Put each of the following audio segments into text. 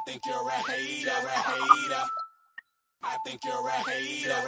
think you're a hater. I think you're a hater.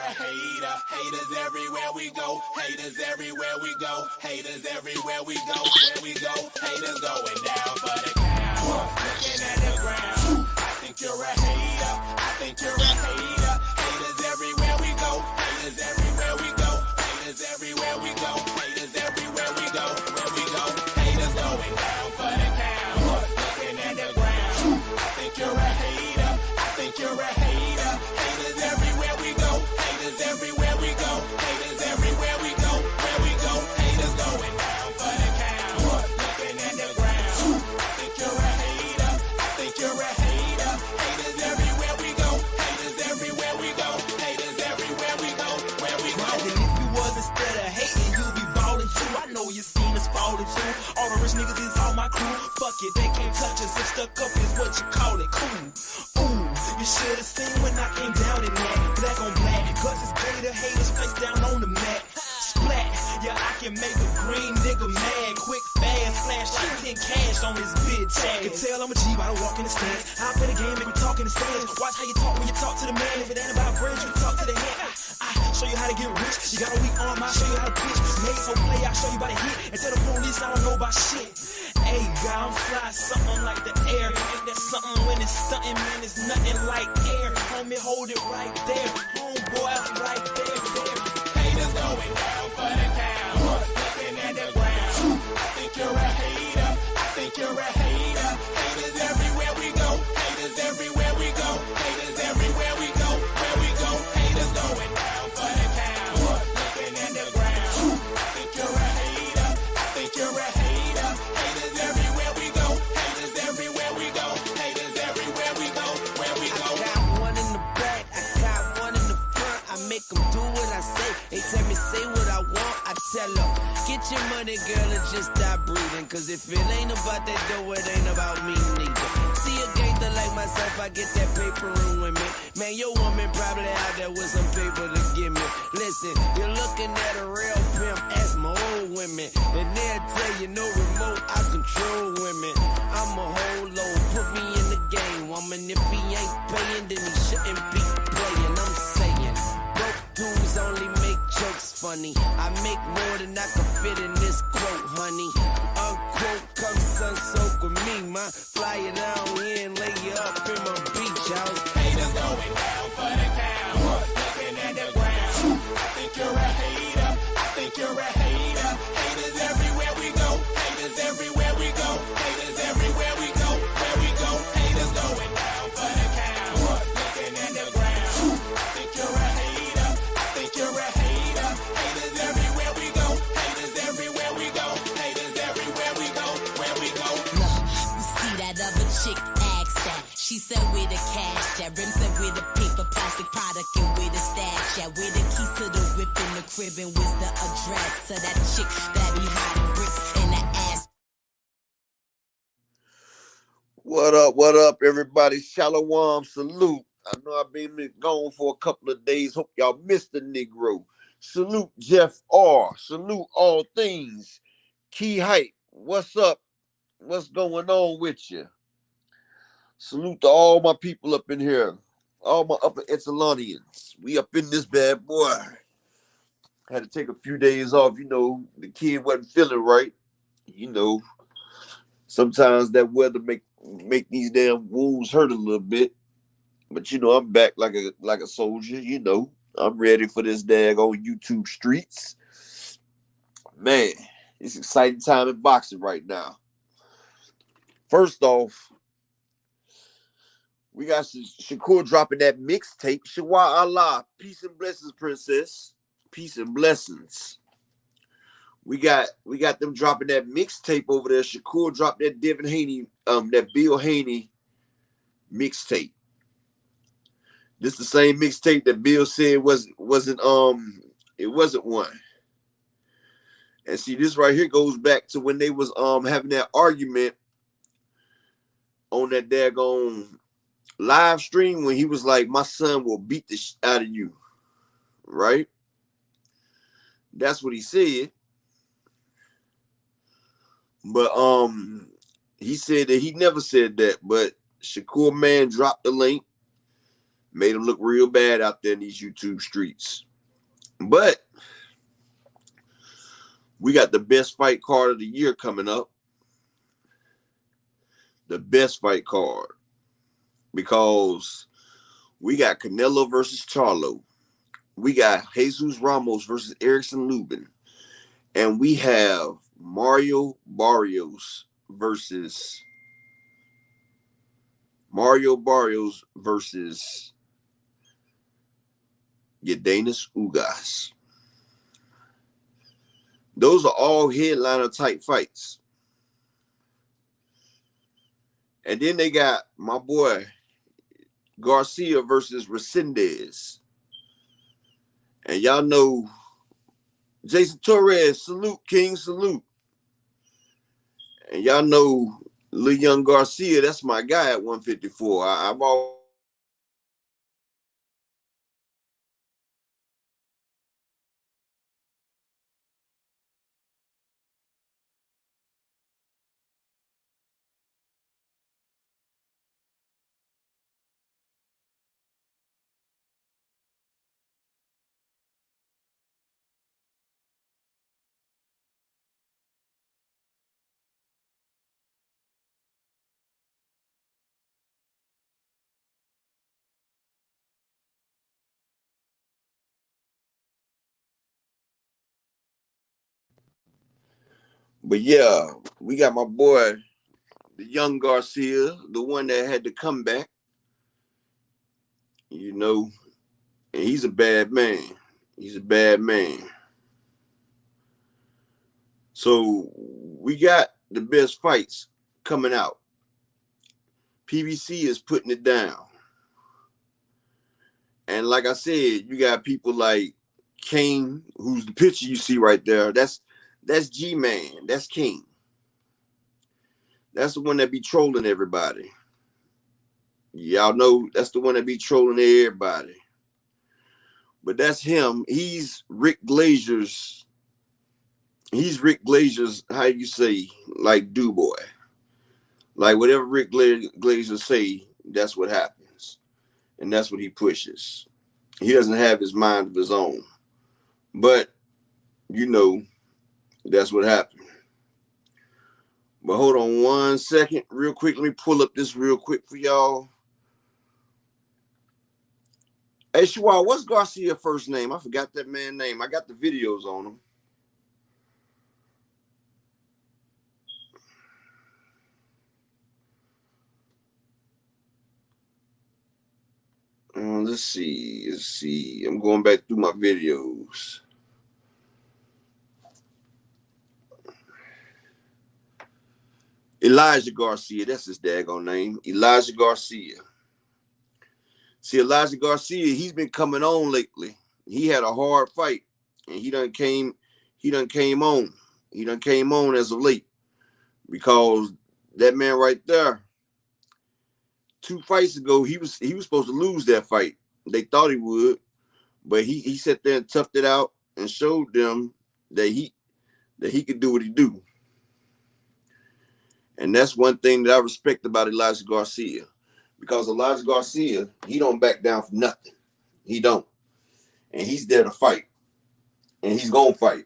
Haters everywhere we go. Haters everywhere we go. Haters everywhere we go. Where we go, haters going down for the count. Looking at the ground. I think you're a hater. I think you're a hater. Haters everywhere we go. Haters everywhere we go. Haters everywhere we go. Haters everywhere we go. Where we go, haters going down for the count. Looking at the ground. I think you're a hater. I think you're a hater. Haters everywhere we go. Haters everywhere we go. Haters everywhere we go. Where we go, haters going down for the count. Looking at the ground. I think you're a hater. I think you're a hater. Haters everywhere we go. Haters everywhere we go. Haters everywhere we go. Where we go. And if you was instead of hating, you be ballin' too. I know you seen us fallin' too. All the rich niggas is all my crew. Fuck it, they can't touch us. If stuck up is what you call it. Cool. Ooh, you should've seen when I came down in that. Black on black, cause it's greater haters face down on the mat. Splat, yeah, I can make a green nigga mad. Quick, fast, flash like 10 cash on this bitch ass. You can tell I'm a G by the walk in the stands. I play the game, make me talk in the stands. Watch how you talk when you talk to the man. If it ain't about bridge, you talk to the hand. I show you how to get rich. You got a weak arm, I'll show you how to pitch. Made so play, I'll show you by the hit. And tell the police I don't know about shit. Hey, God, I'm fly, something like the air. Ain't that something when it's stunting, man? It's nothing like air. Homie, hold it right there. Homeboy, I'm right there. Haters going down for the count. Looking at the ground. I think you're a hater. I think you're a hater. Haters everywhere we go. Haters everywhere we go. Haters everywhere we go. Where we go, haters going down for the count. Looking at the ground. I think you're a hater. I think you're a hater. Haters everywhere we go. Haters everywhere we go. Haters everywhere we go. Where we go. I got one in the back, I got one in the front. I make them do what I say. They tell me say what I want, I tell them get your money, girl, and just stop breathing. Cause if it ain't about that dough, it ain't about me neither. See a gangster like myself, I get that paper and women. Man, your woman probably out there with some paper to give me. Listen, you're looking at a real pimp, ask my old women. And they'll tell you no remote, I control women. I'm a whole load, put me in the game, woman. If he ain't paying, then he shouldn't be playing. I'm saying, broke dudes only make jokes funny. I make more than I can fit in this quote, honey. Unquote, come sun soak with me, ma. Fly it down here and lay you up in my beach house. Haters going down for the count. Looking at the ground. I think you're a hater. I think you're a hater. Haters everywhere we go. Haters everywhere we go. Haters everywhere we go. Where we go, haters going down for the count. Looking at the ground. I think you're a hater. I think you're a hater. Haters everywhere we go. Haters everywhere we go. Haters everywhere we go. Where we go. Look, you see that other chick asked that. She said where the cash at. Rim said where the paper, plastic product, and where the stash at. Where the keys to the whip in the crib and where's the address to that chick that be hiding bricks in the ass. What up, everybody? Shalom, salute. I know I've been gone for a couple of days. Hope y'all missed the Negro. Salute Jeff R. Salute all things. Key Hype. What's up? What's going on with you? Salute to all my people up in here. All my upper echelonians. We up in this bad boy. Had to take a few days off. You know, the kid wasn't feeling right. You know, sometimes that weather make these damn wounds hurt a little bit. But you know, I'm back like a soldier, you know. I'm ready for this daggone YouTube streets. Man, it's exciting time in boxing right now. First off, we got Shakur dropping that mixtape. Shawah Allah. Peace and blessings, princess. Peace and blessings. We got them dropping that mixtape over there. Shakur dropped that Devin Haney, that Bill Haney mixtape. This the same mixtape that Bill said wasn't one. And see, this right here goes back to when they was having that argument on that daggone live stream when he was like, my son will beat the shit out of you. Right? That's what he said. But he said that he never said that, but Shakur Man dropped the link, made him look real bad out there in these YouTube streets. But we got the best fight card of the year coming up. The best fight card. Because we got Canelo versus Charlo. We got Jesus Ramos versus Erickson Lubin. And we have Mario Barrios versus Yadanis Ugas. Those are all headliner type fights. And then they got my boy Garcia versus Resendez. And y'all know Jason Torres, salute, King, salute. And y'all know Lil Young Garcia, that's my guy at 154. I've always But yeah, we got my boy, the young Garcia, the one that had to come back. You know, and he's a bad man. He's a bad man. So we got the best fights coming out. PBC is putting it down. And like I said, you got people like King, who's the picture you see right there. That's G-Man. That's King. That's the one that be trolling everybody. Y'all know that's the one that be trolling everybody. But that's him. He's Rick Glazier's, how you say, like, do-boy. Like, whatever Rick Glazier say, that's what happens. And that's what he pushes. He doesn't have his mind of his own. But, you know, that's what happened. But hold on one second, real quick. Let me pull up this real quick for y'all. Hey, Shua, what's Garcia's first name? I forgot that man's name. I got the videos on him. Let's see. I'm going back through my videos. Elijah Garcia, that's his daggone name. Elijah Garcia. See, Elijah Garcia, he's been coming on lately. He had a hard fight, and he done came on. He done came on as of late. Because that man right there, 2 fights ago, he was supposed to lose that fight. They thought he would, but he sat there and toughed it out and showed them that he could do what he do. And that's one thing that I respect about Elijah Garcia. Because Elijah Garcia, he don't back down for nothing. He don't. And he's there to fight. And he's going to fight.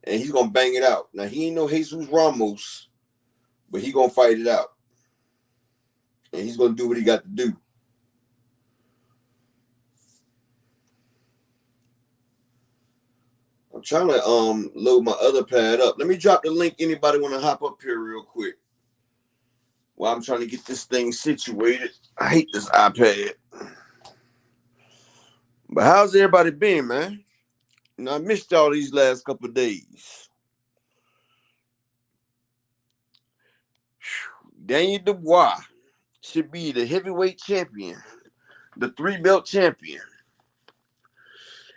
And he's going to bang it out. Now, he ain't no Jesus Ramos, but he going to fight it out. And he's going to do what he got to do. I'm trying to load my other pad up. Let me drop the link. Anybody want to hop up here real quick? While I'm trying to get this thing situated. I hate this iPad. But how's everybody been, man? You know, I missed y'all these last couple of days. Daniel Dubois should be the heavyweight champion, the 3-belt champion.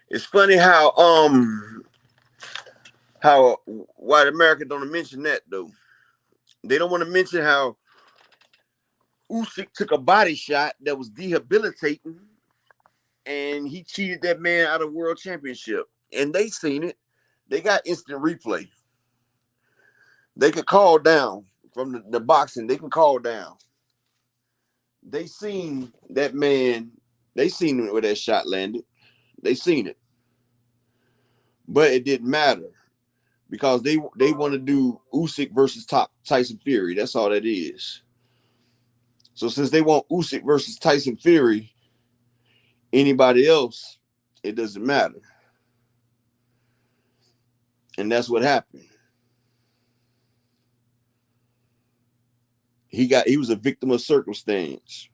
It's funny how white America don't mention that though. They don't want to mention how Usyk took a body shot that was debilitating, and he cheated that man out of world championship. And they seen it. They got instant replay. They could call down from the boxing. They can call down. they seen that man. They seen where that shot landed. They seen it, but it didn't matter because they want to do Usyk versus Tyson Fury. That's all that is. So since they want Usyk versus Tyson Fury, anybody else, it doesn't matter. And that's what happened. He was a victim of circumstance.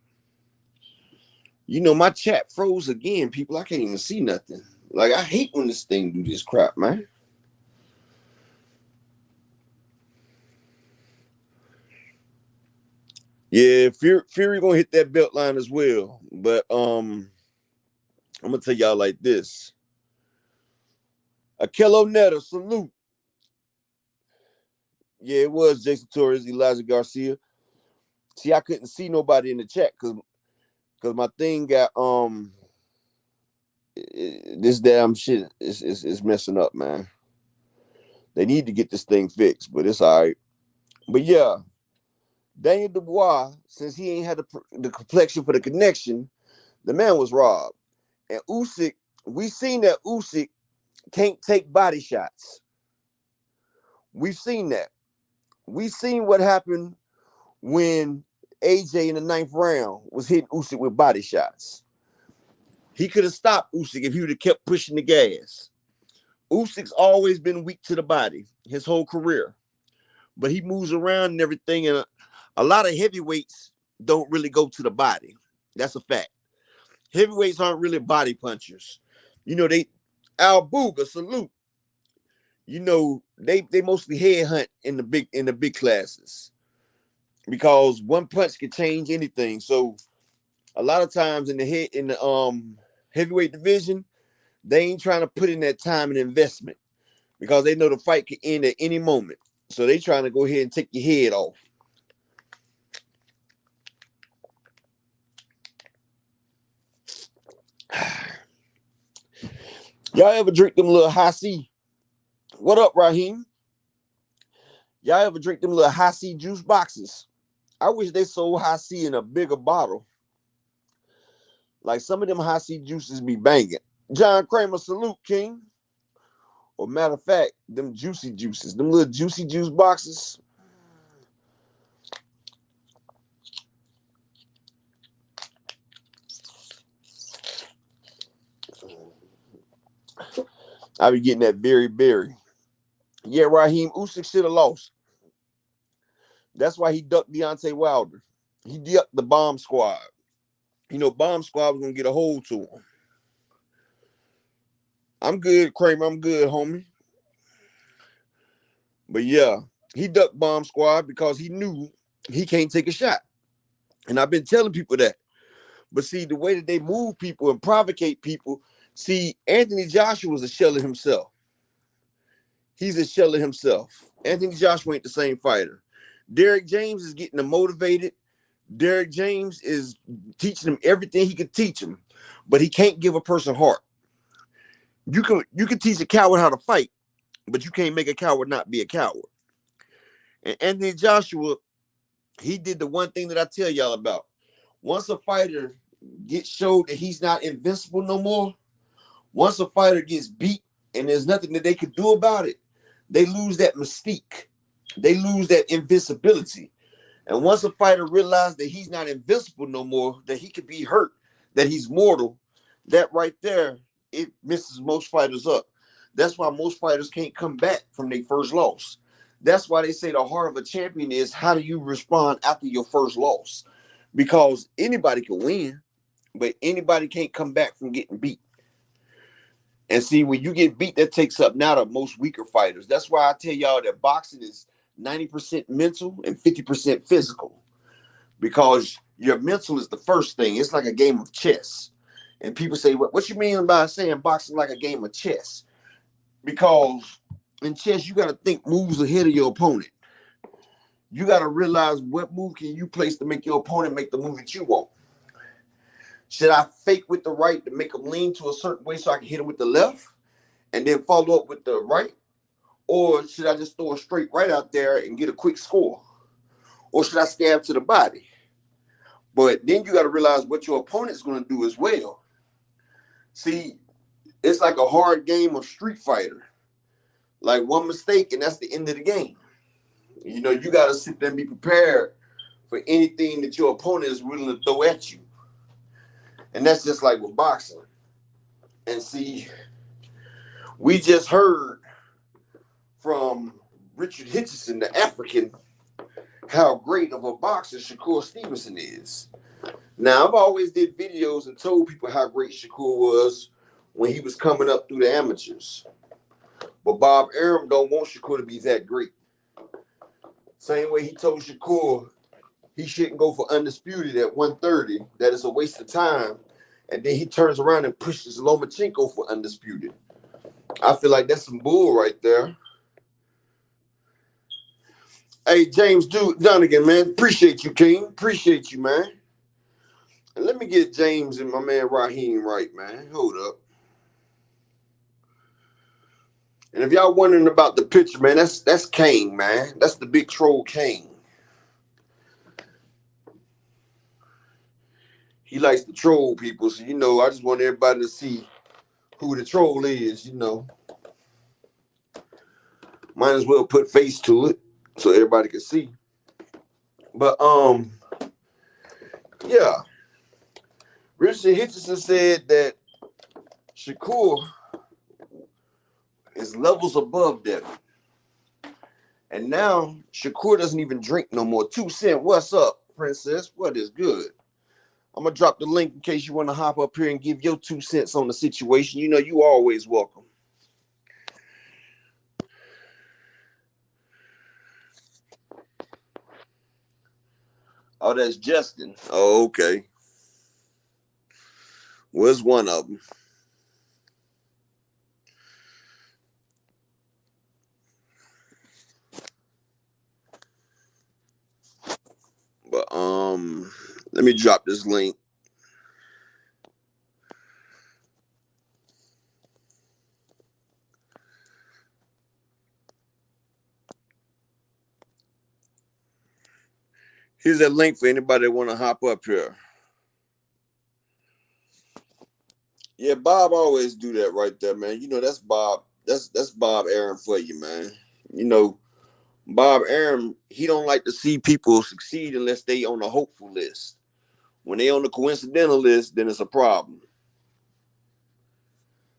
You know, my chat froze again, people. I can't even see nothing. Like, I hate when this thing do this crap, man. Yeah, Fury gonna hit that belt line as well. But I'm gonna tell y'all like this. Akello Neto, salute. Yeah, it was Jason Torres, Elijah Garcia. See, I couldn't see nobody in the chat because my thing got this damn shit is messing up, man. They need to get this thing fixed, but it's all right. But yeah, Daniel Dubois, since he ain't had the complexion for the connection, the man was robbed. And Usyk, we seen that Usyk can't take body shots. We've seen that. We've seen what happened when AJ in the 9th round was hitting Usyk with body shots. He could have stopped Usyk if he would have kept pushing the gas. Usyk's always been weak to the body his whole career. But he moves around and everything, and a lot of heavyweights don't really go to the body. That's a fact. Heavyweights aren't really body punchers. You know, Al Booga, salute. You know, they mostly headhunt in the big classes because one punch can change anything. So a lot of times in the heavyweight division, they ain't trying to put in that time and investment because they know the fight can end at any moment. So they trying to go ahead and take your head off. Y'all ever drink them little high C? What up, Raheem? Y'all ever drink them little high C juice boxes? I wish they sold high C in a bigger bottle. Like some of them high C juices be banging. John Kramer, salute, King. Or matter of fact, them juicy juices, them little juicy juice boxes. I be getting that berry. Yeah, Raheem Usyk should have lost. That's why he ducked Deontay Wilder. He ducked the Bomb Squad. You know, Bomb Squad was gonna get a hold to him. I'm good, Kramer. I'm good, homie. But yeah, he ducked Bomb Squad because he knew he can't take a shot. And I've been telling people that. But see, the way that they move people and provocate people, see, Anthony Joshua was a shell of himself. He's a shell of himself. Anthony Joshua ain't the same fighter. Derrick James is getting them motivated. Derrick James is teaching him everything he could teach him, but he can't give a person heart. You can teach a coward how to fight, but you can't make a coward not be a coward. And Anthony Joshua, he did the one thing that I tell y'all about. Once a fighter gets showed that he's not invincible no more, once a fighter gets beat and there's nothing that they could do about it, they lose that mystique. They lose that invincibility. And once a fighter realizes that he's not invincible no more, that he could be hurt, that he's mortal, that right there, it messes most fighters up. That's why most fighters can't come back from their first loss. That's why they say the heart of a champion is how do you respond after your first loss? Because anybody can win, but anybody can't come back from getting beat. And see, when you get beat, that takes up now the most weaker fighters. That's why I tell y'all that boxing is 90% mental and 50% physical. Because your mental is the first thing. It's like a game of chess. And people say, what you mean by saying boxing like a game of chess? Because in chess, you got to think moves ahead of your opponent. You got to realize what move can you place to make your opponent make the move that you want. Should I fake with the right to make him lean to a certain way so I can hit him with the left and then follow up with the right? Or should I just throw a straight right out there and get a quick score? Or should I stab to the body? But then you got to realize what your opponent's going to do as well. See, it's like a hard game of Street Fighter. Like one mistake and that's the end of the game. You know, you got to sit there and be prepared for anything that your opponent is willing to throw at you. And that's just like with boxing. And see, we just heard from Richard Hitchison, the African, how great of a boxer Shakur Stevenson is. Now, I've always did videos and told people how great Shakur was when he was coming up through the amateurs. But Bob Arum don't want Shakur to be that great. Same way he told Shakur he shouldn't go for undisputed at 130, that it's a waste of time. And then he turns around and pushes Lomachenko for undisputed. I feel like that's some bull right there. Hey, James Dunnigan, man. Appreciate you, King. Appreciate you, man. And let me get James and my man Raheem right, man. Hold up. And if y'all wondering about the picture, man, that's Kane, man. That's the big troll Kane. He likes to troll people, so, you know, I just want everybody to see who the troll is, you know. Might as well put face to it so everybody can see. But, yeah. Richard Hitchison said that Shakur is levels above Devin. And now Shakur doesn't even drink no more. 2 Cent, what's up, princess? What is good? I'm going to drop the link in case you want to hop up here and give your 2 cents on the situation. You know, you always welcome. Oh, that's Justin. Oh, okay. Was one of them. But let me drop this link. Here's that link for anybody that want to hop up here. Yeah, Bob always do that right there, man. You know, that's Bob. That's Bob Arum for you, man. You know, Bob Arum, he don't like to see people succeed unless they on the hopeful list. When they on the coincidental list, then it's a problem.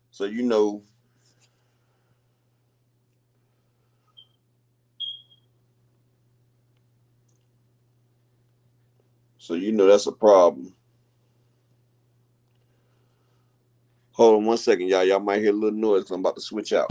So, you know, that's a problem. Hold on 1 second, y'all. Y'all might hear a little noise because I'm about to switch out.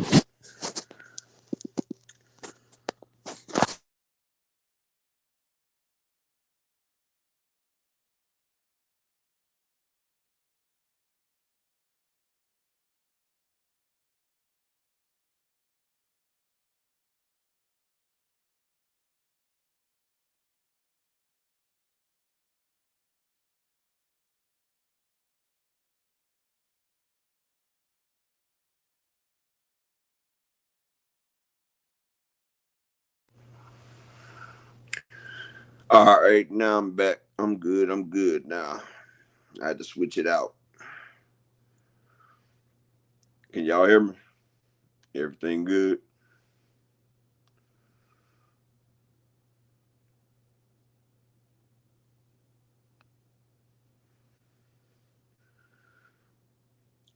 All right, now I'm back. I'm good now. I had to switch it out. Can y'all hear me? Everything good?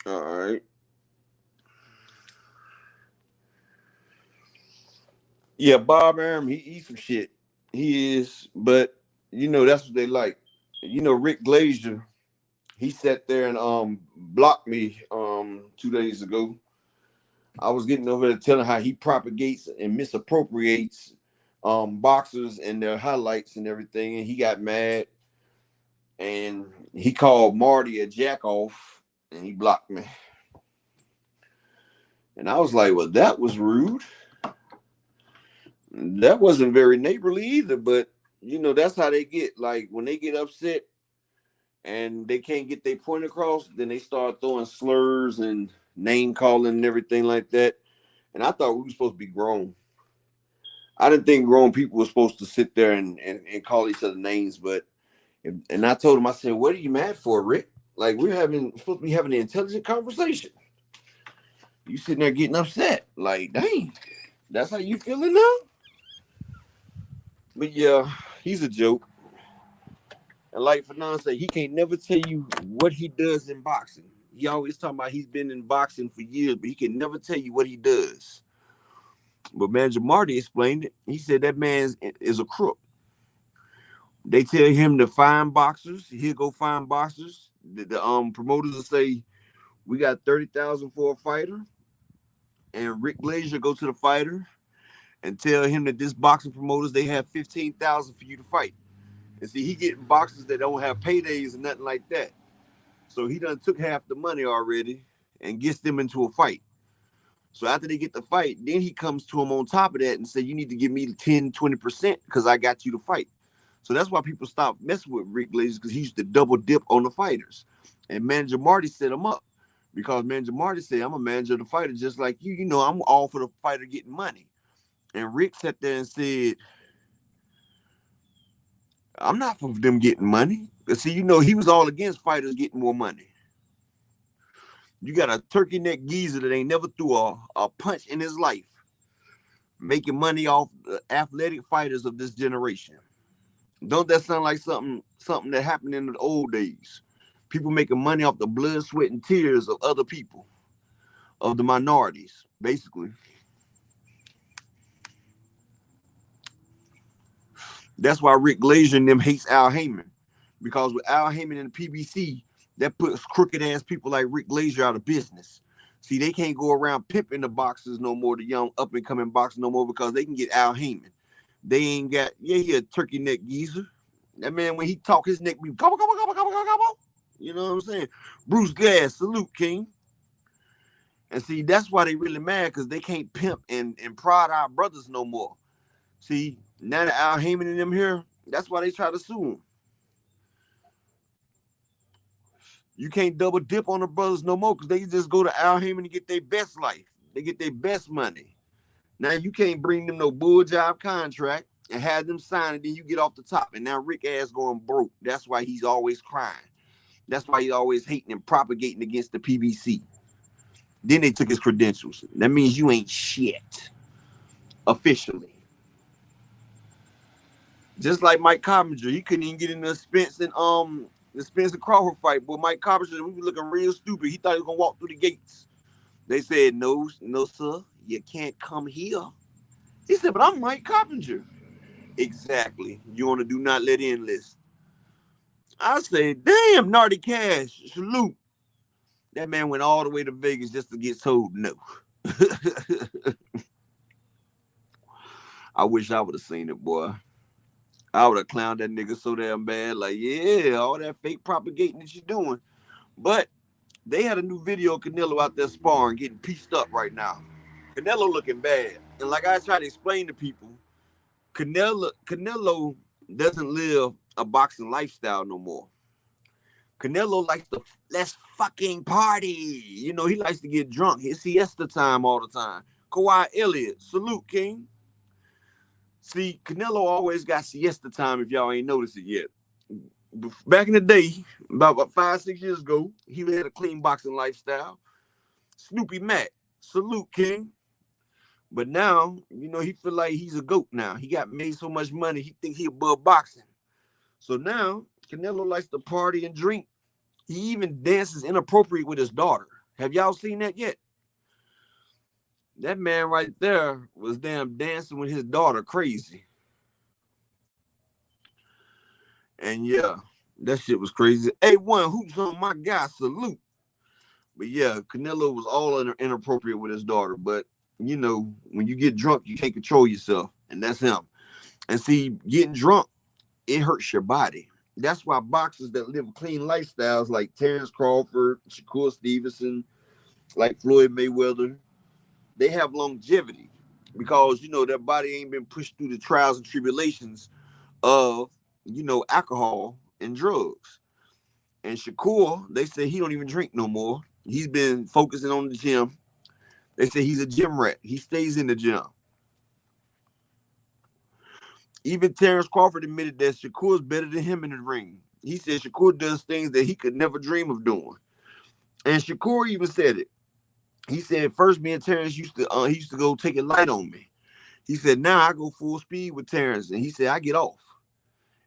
All right. Yeah, Bob Arum, he's some shit. He is, but you know that's what they like. You know, Rick Glazier, he sat there and blocked me 2 days ago. I was getting over there telling how he propagates and misappropriates boxers and their highlights and everything, and he got mad and he called Marty a jack off and he blocked me. And I was like, well, that was rude. That wasn't very neighborly either, but you know, that's how they get. Like when they get upset and they can't get their point across, then they start throwing slurs and name calling and everything like that. And I thought we were supposed to be grown. I didn't think grown people were supposed to sit there and call each other names, but And I told him, I said, "What are you mad for, Rick? Like we're supposed to be having an intelligent conversation. You sitting there getting upset. Like, dang, that's how you feeling now?" But yeah, he's a joke. And like Fanon said, he can't never tell you what he does in boxing. He always talking about he's been in boxing for years, but he can never tell you what he does. But Manager Marty explained it. He said that man is a crook. They tell him to find boxers. He'll go find boxers. The promoters will say, "We got 30,000 for a fighter," and Rick Glazier go to the fighter and tell him that this boxing promoters they have 15,000 for you to fight. And see, he getting boxers that don't have paydays and nothing like that. So he done took half the money already and gets them into a fight. So after they get the fight, then he comes to him on top of that and say, "You need to give me 10, 20% because I got you to fight." So that's why people stopped messing with Rick Glazier, because he used to double dip on the fighters. And Manager Marty set him up because Manager Marty said, "I'm a manager of the fighter just like you. You know, I'm all for the fighter getting money." And Rick sat there and said, "I'm not for them getting money." But see, you know, he was all against fighters getting more money. You got a turkey neck geezer that ain't never threw a punch in his life, making money off the athletic fighters of this generation. Don't that sound like something that happened in the old days? People making money off the blood, sweat, and tears of other people, of the minorities, basically. That's why Rick Glazier and them hates Al Heyman, because with Al Heyman and the PBC, that puts crooked ass people like Rick Glazier out of business. See, they can't go around pimping the boxers no more, the young up and coming boxers no more, because they can get Al Heyman. They ain't got, he a turkey neck geezer. That man, when he talk, his neck be gobble, gobble, gobble, gobble, gobble. You know what I'm saying? Bruce Glass, salute, King. And see, that's why they really mad, because they can't pimp and prod our brothers no more. See, now that Al Heyman and them here, that's why they try to sue him. You can't double dip on the brothers no more, because they just go to Al Heyman and get their best life. They get their best money. Now you can't bring them no bull job contract and have them sign it, then you get off the top. And now Rick ass going broke. That's why he's always crying. That's why he's always hating and propagating against the PBC. Then they took his credentials. That means you ain't shit. Officially. Just like Mike Coppinger. He couldn't even get in the Spence and Crawford fight. But Mike Coppinger, we were looking real stupid. He thought he was gonna walk through the gates. They said, no, sir, you can't come here. He said, "But I'm Mike Coppinger." Exactly. You on the do not let in list. I said, "Damn, Nardy Cash, salute." That man went all the way to Vegas just to get told no. I wish I would have seen it, boy. I would have clowned that nigga so damn bad. Like, yeah, all that fake propagating that you're doing. But they had a new video of Canelo out there sparring, getting pieced up right now. Canelo looking bad. And like I try to explain to people, Canelo doesn't live a boxing lifestyle no more. Canelo likes to let's fucking party. You know, he likes to get drunk. His siesta time all the time. Kawhi Elliott, salute, King. See, Canelo always got siesta time, if y'all ain't noticed it yet. Back in the day, about 5-6 years ago, he had a clean boxing lifestyle. Snoopy Mac, salute, King. But now, you know, he feel like he's a GOAT now. He got made so much money, he think he above boxing. So now, Canelo likes to party and drink. He even dances inappropriate with his daughter. Have y'all seen that yet? That man right there was damn dancing with his daughter, crazy. And yeah, that shit was crazy. A1, hoops on my guy, salute. But yeah, Canelo was all inappropriate with his daughter. But, you know, when you get drunk, you can't control yourself. And that's him. And see, getting drunk, it hurts your body. That's why boxers that live clean lifestyles like Terrence Crawford, Shakur Stevenson, like Floyd Mayweather, they have longevity because, you know, their body ain't been pushed through the trials and tribulations of, you know, alcohol and drugs. And Shakur, they say he don't even drink no more. He's been focusing on the gym. They say he's a gym rat. He stays in the gym. Even Terrence Crawford admitted that Shakur's better than him in the ring. He said Shakur does things that he could never dream of doing. And Shakur even said it. He said, first me and Terrence he used to go take it light on me. He said, now I go full speed with Terrence. And he said, I get off.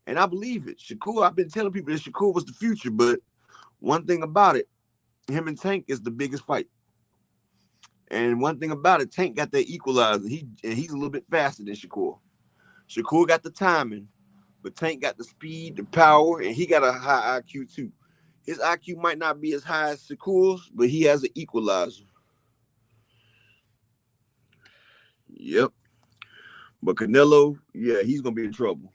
And I believe it. Shakur, I've been telling people that Shakur was the future, but one thing about it, him and Tank is the biggest fight. And one thing about it, Tank got that equalizer. He's a little bit faster than Shakur. Shakur got the timing, but Tank got the speed, the power, and he got a high IQ too. His IQ might not be as high as Shakur's, but he has an equalizer. Yep. But Canelo, yeah, he's gonna be in trouble.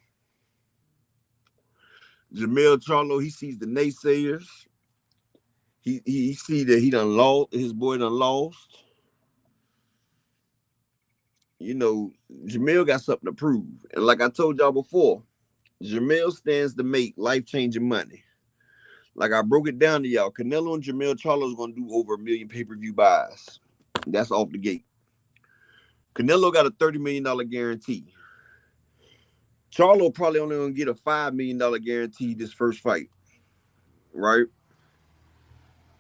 Jermell Charlo, he sees the naysayers. He see that he done lost, his boy done lost. You know, Jermell got something to prove. And like I told y'all before, Jermell stands to make life-changing money. Like I broke it down to y'all, Canelo and Jermell Charlo is gonna do over 1 million pay-per-view buys. That's off the gate. Canelo got a $30 million guarantee. Charlo probably only gonna get a $5 million guarantee this first fight, right?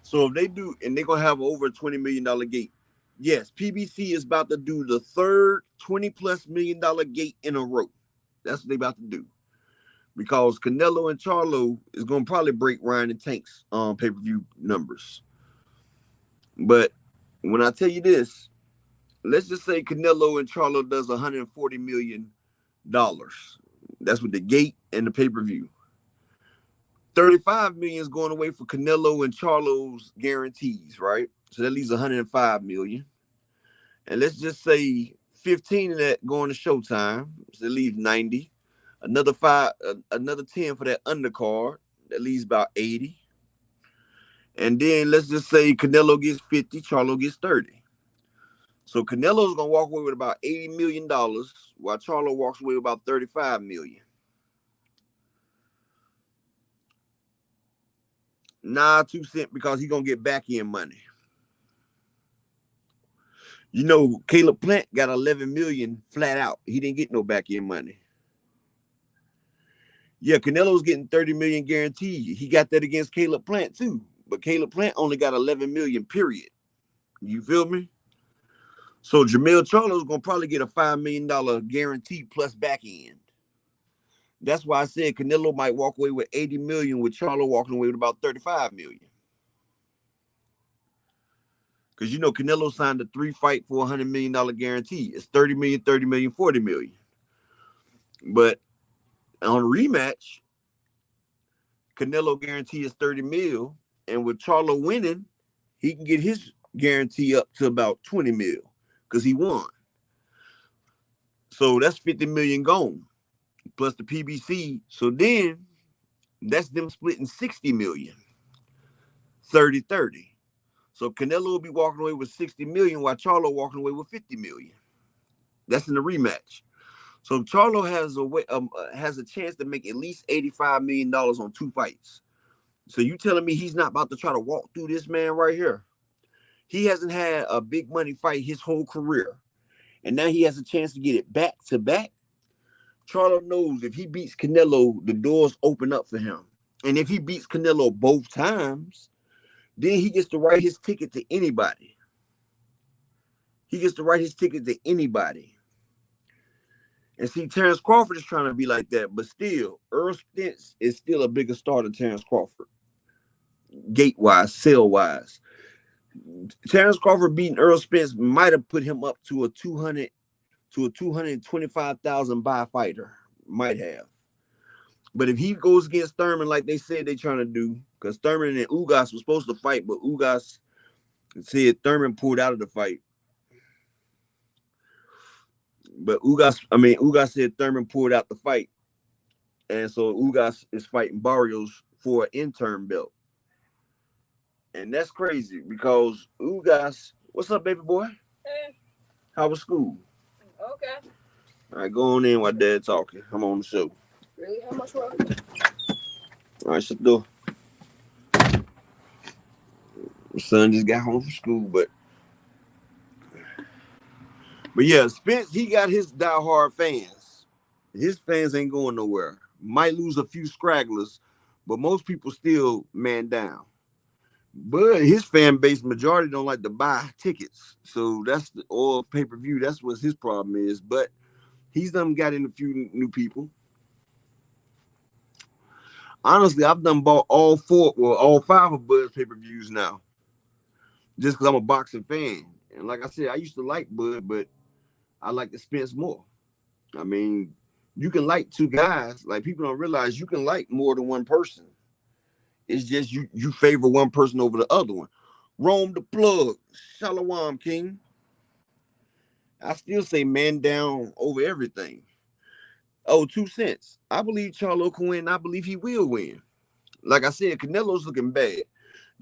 So if they do, and they're gonna have over a $20 million gate. Yes, PBC is about to do the third $20+ million gate in a row. That's what they about to do. Because Canelo and Charlo is gonna probably break Ryan and Tank's pay-per-view numbers. But when I tell you this, let's just say Canelo and Charlo does $140 million. That's with the gate and the pay-per-view. 35 million is going away for Canelo and Charlo's guarantees, right? So that leaves 105 million. And let's just say 15 of that going to Showtime. So that leaves 90. Another 10 for that undercard. That leaves about 80. And then let's just say Canelo gets 50, Charlo gets 30. So Canelo's gonna walk away with about $80 million, while Charlo walks away with about 35 million. Nah, 2 cents because he's gonna get back end money. You know, Caleb Plant got 11 million flat out. He didn't get no back end money. Yeah, Canelo's getting 30 million guaranteed. He got that against Caleb Plant too. But Caleb Plant only got 11 million, period. You feel me? So Jermell Charlo's gonna probably get a $5 million guarantee plus back end. That's why I said Canelo might walk away with 80 million, with Charlo walking away with about 35 million. Because you know Canelo signed a 3-fight for $100 million guarantee. It's 30 million, 30 million, 40 million. But on a rematch, Canelo guarantee is 30 mil, and with Charlo winning, he can get his guarantee up to about 20 mil because he won. So that's 50 million gone plus the PBC. So then that's them splitting 60 million, 30-30. So Canelo will be walking away with 60 million while Charlo walking away with 50 million. That's in the rematch. So Charlo has a chance to make at least $85 million on 2 fights. So you telling me he's not about to try to walk through this man right here? He hasn't had a big money fight his whole career. And now he has a chance to get it back to back. Charlo knows if he beats Canelo, the doors open up for him. And if he beats Canelo both times, then he gets to write his ticket to anybody. He gets to write his ticket to anybody. And see, Terrence Crawford is trying to be like that, but still, Earl Spence is still a bigger star than Terrence Crawford. Gate-wise, sale-wise. Terrence Crawford beating Earl Spence might have put him up to a 225,000 buy fighter. Might have. But if he goes against Thurman like they said they're trying to do, because Thurman and Ugas were supposed to fight, but Ugas said Thurman pulled out of the fight. But Ugas said Thurman pulled out the fight. And so Ugas is fighting Barrios for an interim belt. And that's crazy because Ugas, what's up, baby boy? Hey. How was school? Okay. All right, go on in while Dad talking. I'm on the show. Really? How much work? All right, shut the door. My son just got home from school, but yeah, Spence, he got his diehard fans. His fans ain't going nowhere. Might lose a few scragglers, but most people still man down. But his fan base majority don't like to buy tickets, so that's the or pay-per-view. That's what his problem is. But he's done got in a few new people. Honestly, I've done bought all five of Bud's pay-per-views now, just because I'm a boxing fan. And like I said, I used to like Bud, but I like the Spence more. I mean, you can like two guys. Like people don't realize you can like more than one person. It's just you favor one person over the other one. Rome the plug, Shalom King. I still say man down over everything. Oh, 2 cents. I believe Charlo can win. I believe he will win. Like I said, Canelo's looking bad.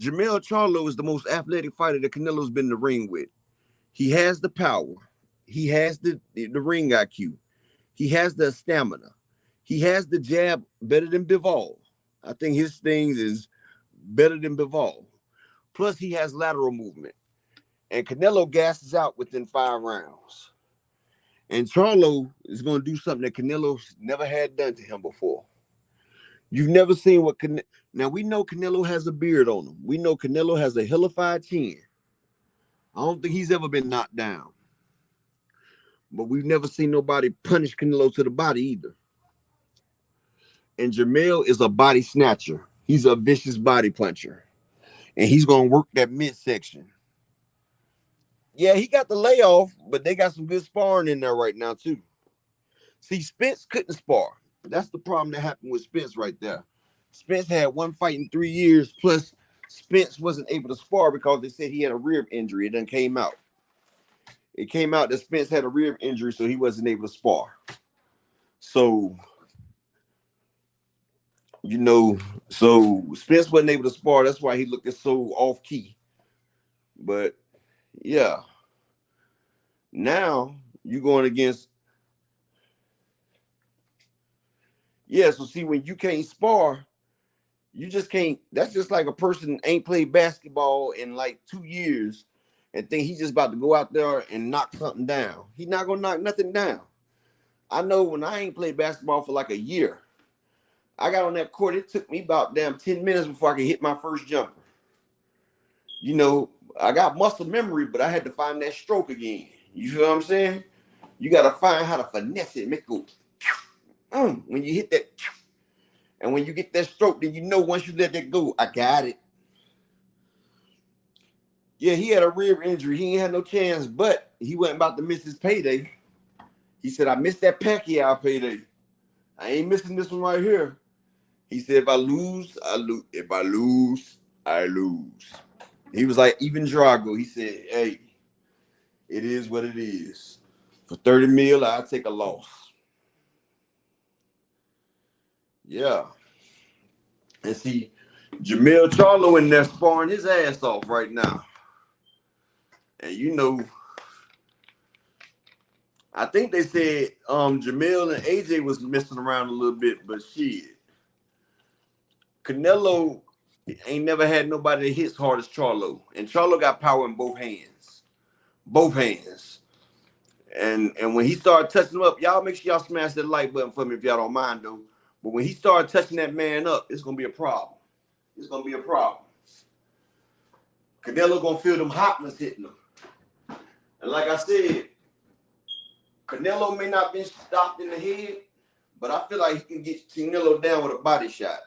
Jamel Charlo is the most athletic fighter that Canelo's been in the ring with. He has the power. He has the ring IQ. He has the stamina. He has the jab better than Bivol. I think his things is better than Bivol. Plus, he has lateral movement. And Canelo gasses out within 5 rounds. And Charlo is going to do something that Canelo's never had done to him before. You've never seen what Now, we know Canelo has a beard on him. We know Canelo has a hellified chin. I don't think he's ever been knocked down. But we've never seen nobody punish Canelo to the body either. And Jamel is a body snatcher. He's a vicious body puncher. And he's going to work that midsection. Yeah, he got the layoff, but they got some good sparring in there right now, too. See, Spence couldn't spar. That's the problem that happened with Spence right there. Spence had one fight in 3 years, plus Spence wasn't able to spar because they said he had a rib injury. It done came out. It came out that Spence had a rib injury, so he wasn't able to spar. So, so Spence wasn't able to spar. That's why he looked so off-key. But, yeah. Now, you're going against... Yeah, so see, when you can't spar, you just can't... That's just like a person ain't played basketball in like 2 years and think he's just about to go out there and knock something down. He's not going to knock nothing down. I know when I ain't played basketball for like a year, I got on that court, it took me about 10 minutes before I could hit my first jumper. I got muscle memory, but I had to find that stroke again. You feel what I'm saying? You got to find how to finesse it, make it go... when you hit that, and when you get that stroke, then once you let that go, I got it. Yeah, he had a rib injury. He ain't had no chance, but he wasn't about to miss his payday. He said, I missed that Pacquiao payday. I ain't missing this one right here. He said, if I lose, I lose. If I lose, I lose. He was like, even Drago. He said, hey, it is what it is. For 30 mil, I'll take a loss. Yeah. And see, Jamel Charlo in there sparring his ass off right now. And I think they said Jamel and AJ was messing around a little bit, but shit. Canelo ain't never had nobody that hits hard as Charlo. And Charlo got power in both hands. Both hands. And when he started touching them up, y'all make sure y'all smash that like button for me if y'all don't mind, though. But when he started touching that man up, it's going to be a problem. It's going to be a problem. Canelo going to feel them hot ones hitting him. And like I said, Canelo may not be stopped in the head, but I feel like he can get Canelo down with a body shot.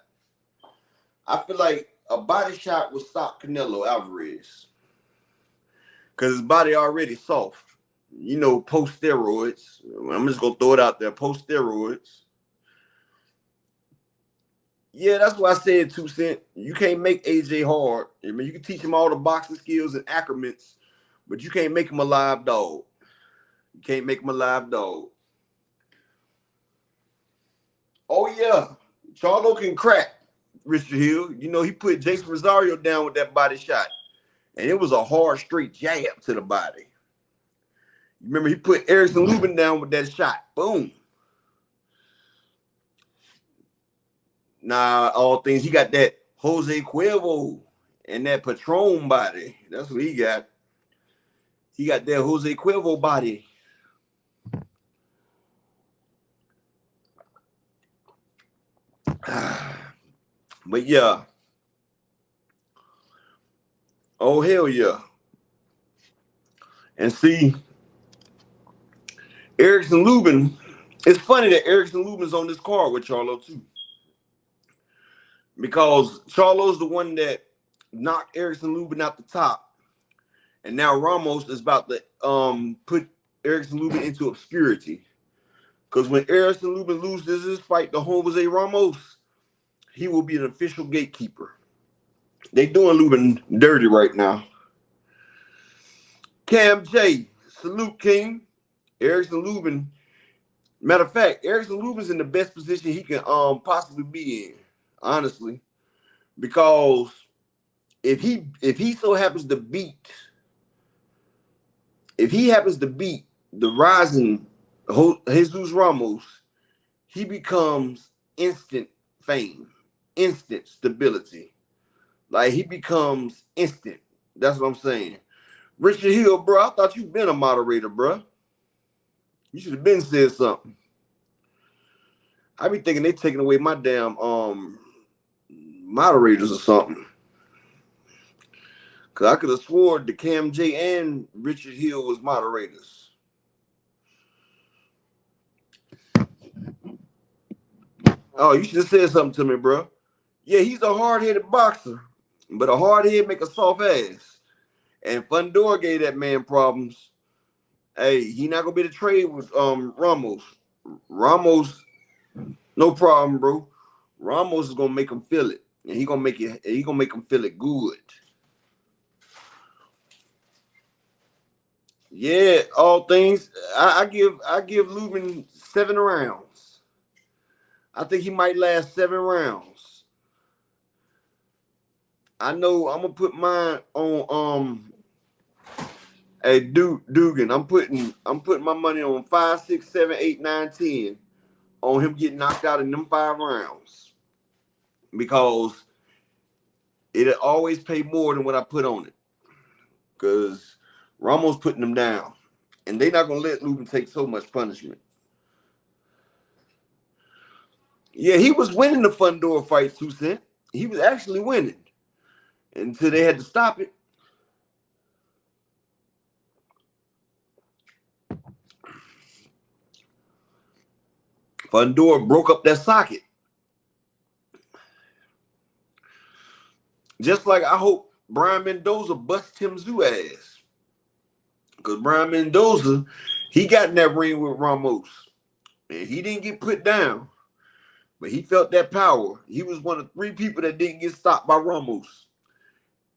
I feel like a body shot will stop Canelo Alvarez. Because his body already soft. Post steroids. I'm just going to throw it out there. Post steroids. Yeah, that's why I said 2 Cent. You can't make AJ hard. I mean, you can teach him all the boxing skills and acclimates, but you can't make him a live dog. You can't make him a live dog. Oh, yeah. Charlo can crack, Richard Hill. He put Jason Rosario down with that body shot, and it was a hard, straight jab to the body. Remember, he put Erickson Lubin down with that shot. Boom. Nah, all things. He got that Jose Cuervo and that Patron body. That's what he got. He got that Jose Cuervo body. But yeah. Oh, hell yeah. And see, Erickson Lubin, it's funny that Erickson Lubin's on this card with Charlo too. Because Charlo's the one that knocked Erickson Lubin out the top. And now Ramos is about to put Erickson Lubin into obscurity. Because when Erickson Lubin loses his fight to Jose Ramos, he will be an official gatekeeper. They doing Lubin dirty right now. Cam J, salute King. Erickson Lubin. Matter of fact, Erickson Lubin's in the best position he can possibly be in, honestly. Because if he so happens to beat the rising Jesus Ramos, he becomes instant fame, instant stability. Like he becomes instant. That's what I'm saying. Richard Hill, bro, I thought you'd been a moderator, bro. You should have been said something. I be thinking they taking away my damn moderators or something. Cause I could have swore the Cam J and Richard Hill was moderators. Oh, you should have said something to me, bro. Yeah, he's a hard-headed boxer, but a hard head make a soft ass. And Fundora gave that man problems. Hey, he not gonna be able to trade with Ramos. Ramos, no problem, bro. Ramos is gonna make him feel it, and he gonna make him feel it good. Yeah, all things. I give Lubin 7 rounds. I think he might last 7 rounds. I know I'm gonna put mine on hey Dugan. I'm putting my money on 5, 6, 7, 8, 9, 10 on him getting knocked out in them 5 rounds. Because it'll always pay more than what I put on it. Because Ramos putting them down. And they're not gonna let Lubin take so much punishment. Yeah, he was winning the Fundora fight, 2 Cent. He was actually winning. Until they had to stop it. Fundora broke up that socket. Just like I hope Brian Mendoza busts Tim Tszyu ass. Because Brian Mendoza, he got in that ring with Ramos. And he didn't get put down. But he felt that power. He was one of 3 people that didn't get stopped by Ramos.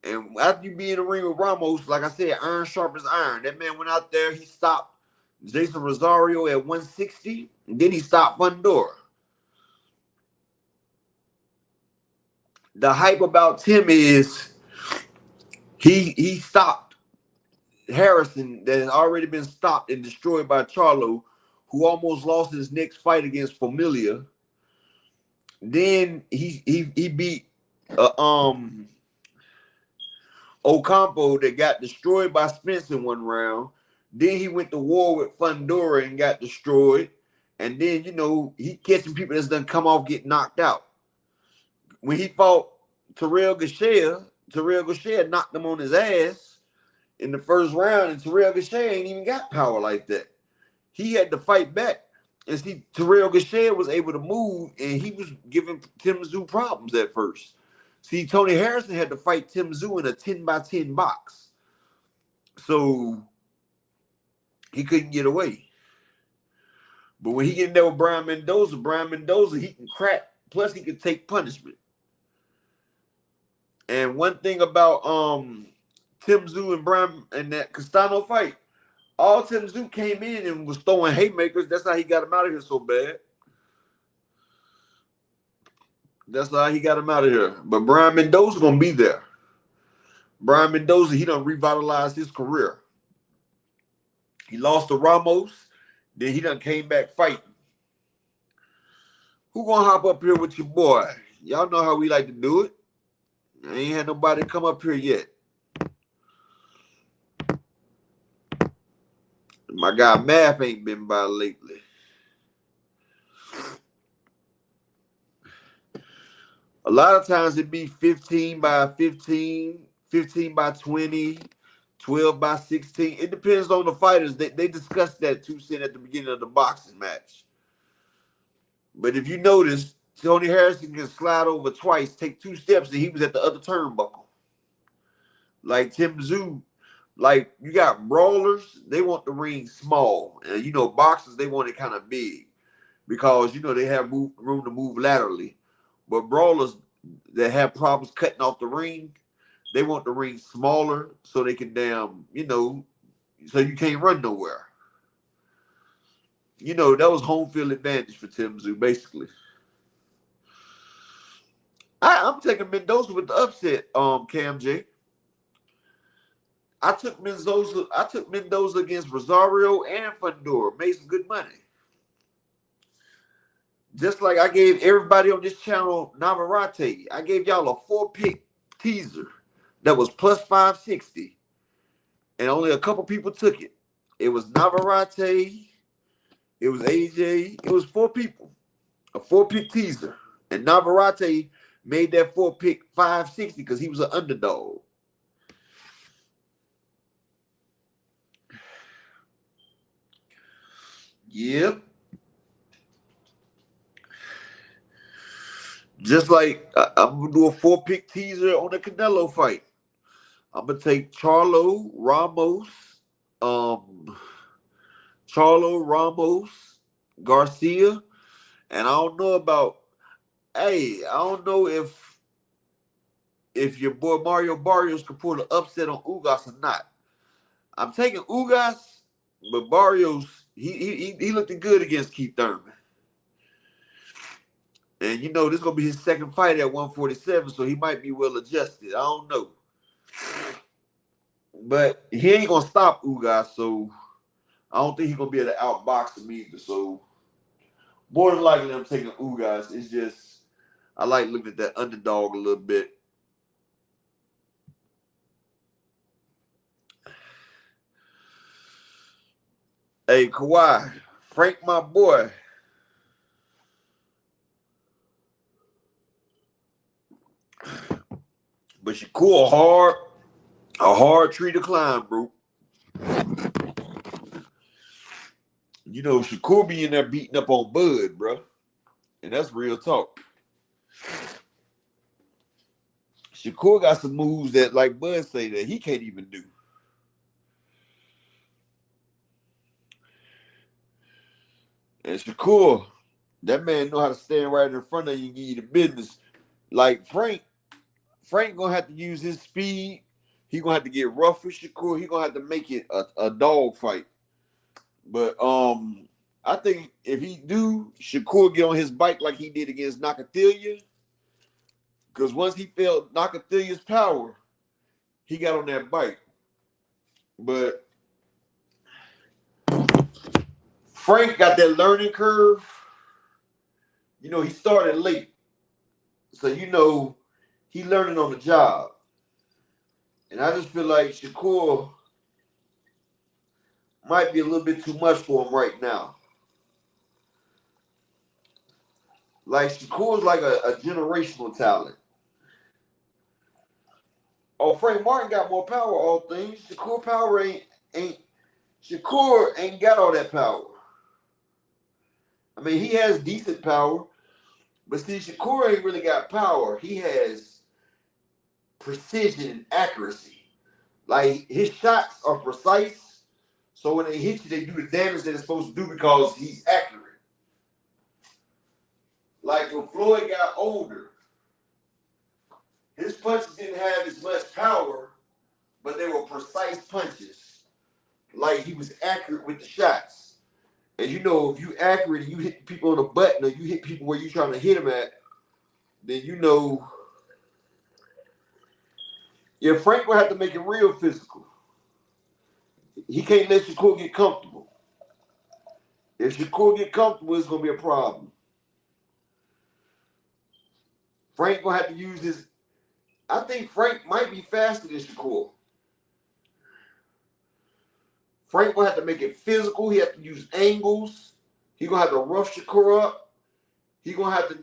And after you be in the ring with Ramos, like I said, iron sharpens iron. That man went out there, he stopped Jason Rosario at 160, and then he stopped Fundora. The hype about Tim is he stopped Harrison that has already been stopped and destroyed by Charlo, who almost lost his next fight against Familia. Then he beat Ocampo that got destroyed by Spence in 1 round. Then he went to war with Fundora and got destroyed. And then, you know, he catching people that's done come off, get knocked out. When he fought Terrell Gaucher knocked him on his ass in the 1st round, and Terrell Gaucher ain't even got power like that. He had to fight back. And see, Terrell Gaucher was able to move, and he was giving Tim Tszyu problems at first. See, Tony Harrison had to fight Tim Tszyu in a 10-by-10 box. So he couldn't get away. But when he get in there with Brian Mendoza, he can crack. Plus, he can take punishment. And one thing about Tim Tszyu and Brian and that Castano fight, all Tim Tszyu came in and was throwing haymakers. That's how he got him out of here so bad. That's how he got him out of here. But Brian Mendoza gonna be there. Brian Mendoza, he done revitalized his career. He lost to Ramos, then he done came back fighting. Who gonna hop up here with your boy? Y'all know how we like to do it. I ain't had nobody come up here yet. My guy Math ain't been by lately. A lot of times it'd be 15 by 15, 15 by 20, 12 by 16. It depends on the fighters. They discussed that 2 cent at the beginning of the boxing match. But if you notice, Tony Harrison can slide over twice, take 2 steps, and he was at the other turnbuckle. Like Tim Tszyu, like you got brawlers, they want the ring small. And you know, boxers, they want it kind of big because, you know, they have room to move laterally. But brawlers that have problems cutting off the ring, they want the ring smaller so they can you know, so you can't run nowhere. You know, that was home field advantage for Tim Tszyu, basically. I'm taking Mendoza with the upset, Cam J. I took Mendoza against Rosario and Fundora. Made some good money. Just like I gave everybody on this channel Navarrete. I gave y'all a 4-pick teaser that was plus 560. And only a couple people took it. It was Navarrete. It was AJ. It was 4 people. A 4-pick teaser. And Navarrete made that 4-pick 560 because he was an underdog. Yep. Just like I'm going to do a 4-pick teaser on the Canelo fight. I'm going to take Charlo, Ramos, Garcia, and I don't know about, I don't know if your boy Mario Barrios could pull the upset on Ugas or not. I'm taking Ugas, but Barrios, he looked good against Keith Thurman. And, you know, this is going to be his second fight at 147, so he might be well adjusted. I don't know. But he ain't going to stop Ugas, so I don't think he's going to be able to outbox him either. So, more than likely, I'm taking Ugas. It's just, I like looking at that underdog a little bit. Hey, Kawhi, Frank, my boy. But Shakur, a hard tree to climb, bro. You know, Shakur be in there beating up on Bud, bro. And that's real talk. Shakur got some moves that, like Bud say, that he can't even do. And Shakur, that man know how to stand right in front of you and give you the business. Like Frank gonna have to use his speed. He gonna have to get rough with Shakur. He gonna have to make it a dog fight. But I think if he do, Shakur get on his bike like he did against Nakatilia. Because once he felt Nakatilia's power, he got on that bike. But Frank got that learning curve. You know, he started late. So, you know, he learning on the job. And I just feel like Shakur might be a little bit too much for him right now. Like, Shakur's like a generational talent. Oh, Frank Martin got more power, all things. Shakur ain't got all that power. I mean, he has decent power, but see, Shakur ain't really got power. He has precision and accuracy. Like, his shots are precise, so when they hit you, they do the damage that it's supposed to do because he's accurate. Like, when Floyd got older, his punches didn't have as much power, but they were precise punches. Like, he was accurate with the shots. And you know, if you accurate and you hit people on the button or you hit people where you're trying to hit them at, then you know, yeah, Frank will have to make it real physical. He can't let Shakur get comfortable. If Shakur get comfortable, it's going to be a problem. Frank going to have to use his... I think Frank might be faster than Shakur. Frank going to have to make it physical. He have to use angles. He going to have to rough Shakur up. He going to have to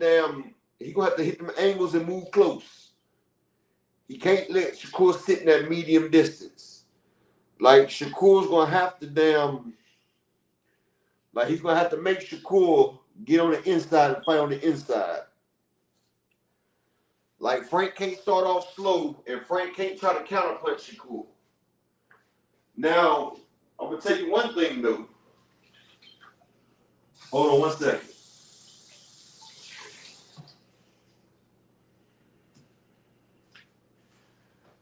He gonna have to hit them angles and move close. He can't let Shakur sit in that medium distance. Like Shakur's gonna have to he's gonna have to make Shakur get on the inside and fight on the inside. Like Frank can't start off slow, and Frank can't try to counterpunch Shakur. Now, I'm gonna tell you one thing though. Hold on one second.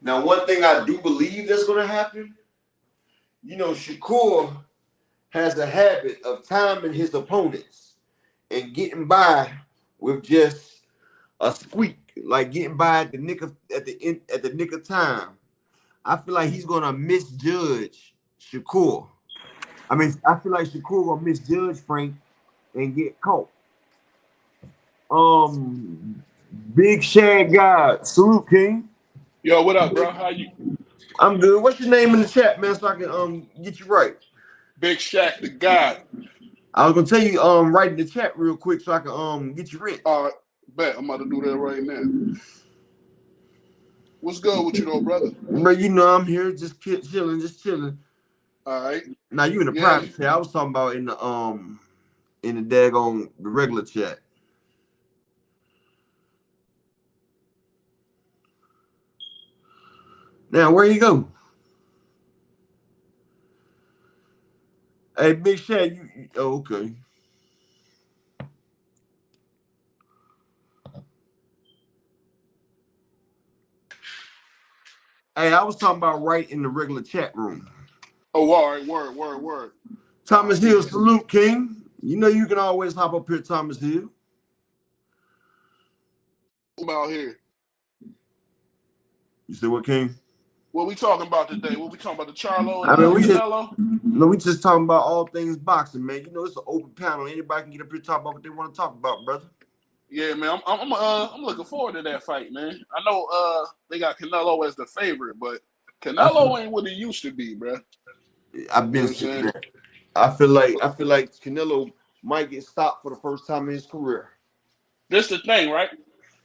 Now, one thing I do believe that's gonna happen, Shakur has a habit of timing his opponents and getting by with just a squeak, like getting by at the nick of time. I feel like he's gonna misjudge Shakur. I feel like Shakur gonna misjudge Frank and get caught. Big Shad God, salute King. Yo, what up, bro? How you? I'm good. What's your name in the chat, man, so I can get you right? Big Shaq the God. I was gonna tell you write in the chat real quick so I can get you rich. All right, bet I'm about to do that right now. What's good with you though, brother? But I'm here just chilling. All right. Now you in the private chat. I was talking about in the daggone the regular chat. Now where you go? Hey, Big Shad, okay. Hey, I was talking about right in the regular chat room. Oh, all right, word. Thomas Hill, salute, King. You can always hop up here, Thomas Hill. About here. You said what, King? What we talking about today? What we talking about, the Charlo and Canelo? We just talking about all things boxing, man. It's an open panel. Anybody can get up here and talk about what they want to talk about, brother. Yeah, man. I'm looking forward to that fight, man. I know they got Canelo as the favorite, but Canelo ain't what he used to be, bro. I've been saying that. I feel like Canelo might get stopped for the first time in his career. This the thing, right?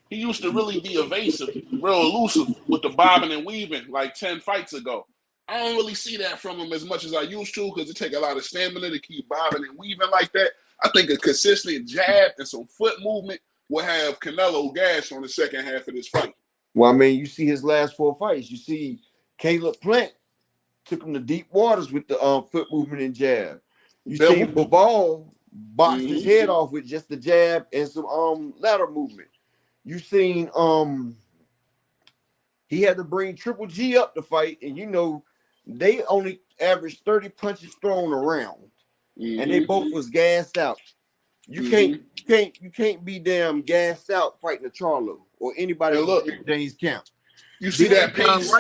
He used to really be evasive, real elusive with the bobbing and weaving like 10 fights ago. I don't really see that from him as much as I used to because it takes a lot of stamina to keep bobbing and weaving like that. I think a consistent jab and some foot movement will have Canelo gassed on the second half of this fight. Well, you see his last 4 fights. You see Caleb Plant took him to deep waters with the foot movement and jab. You see Bivol boxed his head off with just the jab and some lateral movement. You seen he had to bring Triple G up to fight, and they only averaged 30 punches thrown around, and they both was gassed out. You can't be damn gassed out fighting a Charlo or anybody from James Camp. You see that pace?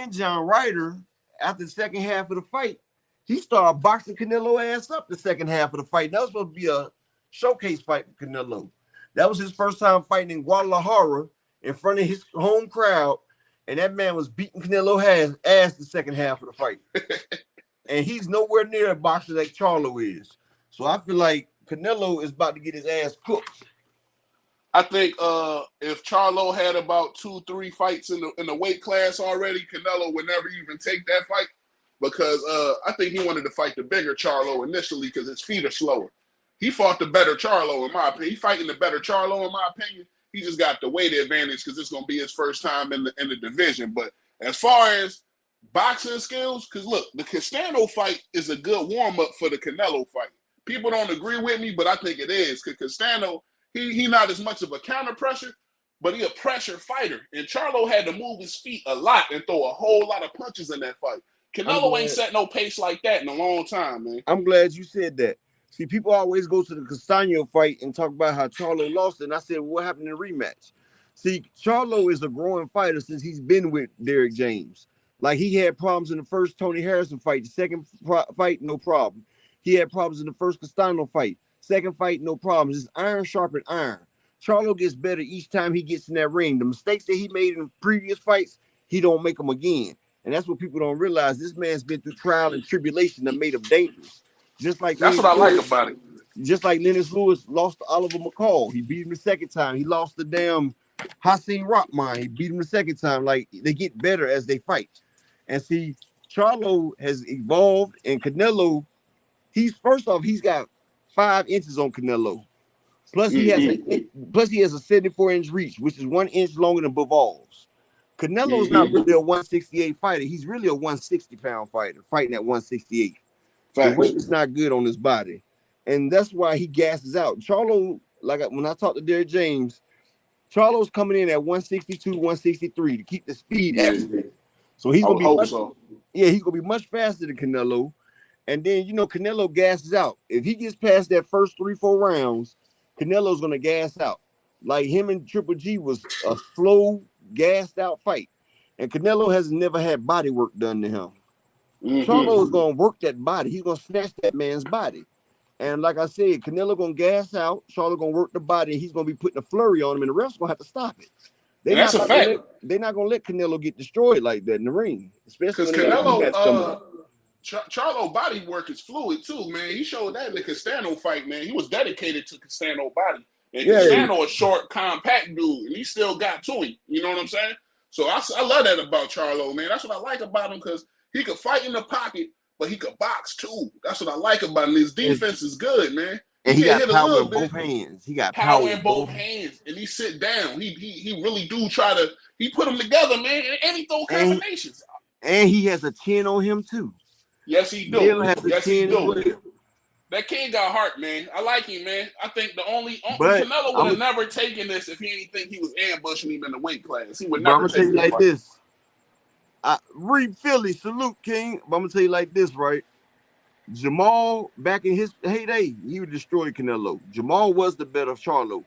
John Ryder, after the second half of the fight, he started boxing Canelo ass up the second half of the fight. That was supposed to be a showcase fight for Canelo. That was his first time fighting in Guadalajara in front of his home crowd, and that man was beating Canelo ass the second half of the fight. And he's nowhere near a boxer like Charlo is. So I feel like Canelo is about to get his ass cooked. I think if Charlo had about 2-3 fights in the weight class already, Canelo would never even take that fight because I think he wanted to fight the bigger Charlo initially because his feet are slower. He fought the better Charlo, in my opinion. He's fighting the better Charlo, in my opinion. He just got the weight advantage because it's going to be his first time in the division. But as far as boxing skills, because look, the Castano fight is a good warm-up for the Canelo fight. People don't agree with me, but I think it is because Castano, he not as much of a counter pressure, but he a pressure fighter. And Charlo had to move his feet a lot and throw a whole lot of punches in that fight. Canelo ain't set no pace like that in a long time, man. I'm glad you said that. See, people always go to the Castano fight and talk about how Charlo lost it. And I said, what happened in the rematch? See, Charlo is a growing fighter since he's been with Derrick James. Like, he had problems in the first Tony Harrison fight. The second fight, no problem. He had problems in the first Castano fight. Second fight, no problems. It's iron sharpened iron. Charlo gets better each time he gets in that ring. The mistakes that he made in previous fights, he don't make them again. And that's what people don't realize. This man's been through trial and tribulation that made him dangerous. Just like that's what I like about it. just like Lennox Lewis lost to Oliver McCall. He beat him the second time. He lost the damn Hassan Rockmine. He beat him the second time. Like, they get better as they fight. And see, Charlo has evolved, and Canelo, he's got 5 inches on Canelo. Plus he has a 74-inch reach, which is 1 inch longer than Bival's. Canelo's not really a 168 fighter. He's really a 160-pound fighter, fighting at 168. The weight is not good on his body. And that's why he gasses out. Charlo, when I talked to Derek James, Charlo's coming in at 162, 163 to keep the speed accurate. So he's gonna be he's gonna be much faster than Canelo. And then Canelo gasses out. If he gets past that first 3-4 rounds, Canelo's gonna gas out. Like him and Triple G was a slow, gassed out fight. And Canelo has never had body work done to him. Charlo is gonna work that body. He's gonna snatch that man's body. And like I said, Canelo gonna gas out. Charlo gonna work the body, and he's gonna be putting a flurry on him, and the refs gonna have to stop it. That's a fact. They're not gonna let Canelo get destroyed like that in the ring, especially because Canelo. Charlo body work is fluid too, man. He showed that in the Castano fight, man. He was dedicated to Castano body, and Castano a short, compact dude, and he still got to him. You know what I'm saying? So I love that about Charlo, man. That's what I like about him, because he could fight in the pocket, but he could box too. That's what I like about him. His defense is good, man. And he got power in both hands. He got power in both hands, and he sit down. He really do try to. He put them together, man, and he throw combinations. And he has a chin on him too. Yes, he do. Yes, he do. That kid got heart, man. I like him, man. I think Canelo would have never taken this if he didn't think he was ambushing him in the weight class. He would never take it like this. Reed Philly, salute, King. But I'm gonna tell you like this, right? Jamal, back in his heyday, he would destroy Canelo. Jamal was the better Charlo,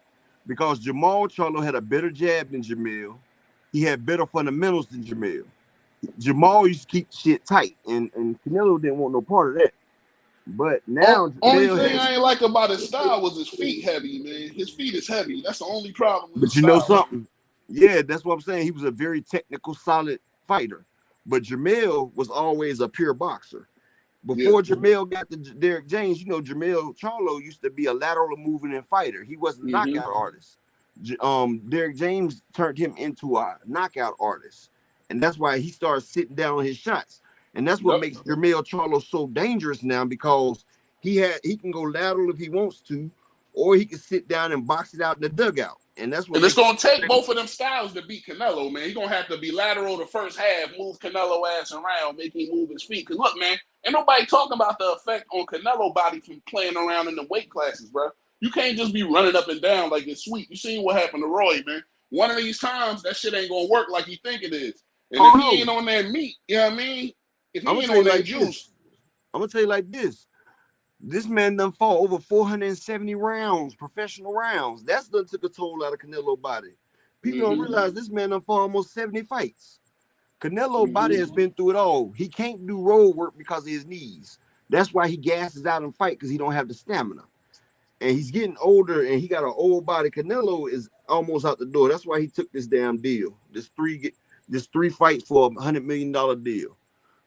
because Charlo had a better jab than Jamil. He had better fundamentals than Jamil. Jamal used to keep shit tight, and Canelo didn't want no part of that. But now, only thing I ain't like about his style was his feet heavy, man. His feet is heavy. That's the only problem. But you know something? Yeah, that's what I'm saying. He was a very technical, solid fighter. But Jamil was always a pure boxer. Before Jamil got to Derek James, Jamil Charlo used to be a lateral moving and fighter. He wasn't a knockout artist. Derek James turned him into a knockout artist. And that's why he started sitting down on his shots. And that's what makes Jamil Charlo so dangerous now, because he can go lateral if he wants to, or he can sit down and box it out in the dugout. And that's what. And it's gonna take both of them styles to beat Canelo, man. He's gonna have to be lateral the first half, move Canelo ass around, make him move his feet. Cause look, man, ain't nobody talking about the effect on Canelo body from playing around in the weight classes, bro. You can't just be running up and down like it's sweet. You seen what happened to Roy, man. One of these times that shit ain't gonna work like you think it is. And if he ain't on that meat, you know what I mean? If he ain't on that juice. I'm gonna tell you like this. This man done fought over 470 rounds, professional rounds. That's done took a toll out of Canelo's body. People don't realize this man done fought almost 70 fights. Canelo's body has been through it all. He can't do road work because of his knees. That's why he gasses out and fight, because he don't have the stamina. And he's getting older, and he got an old body. Canelo is almost out the door. That's why he took this damn deal. This three fights for $100 million deal.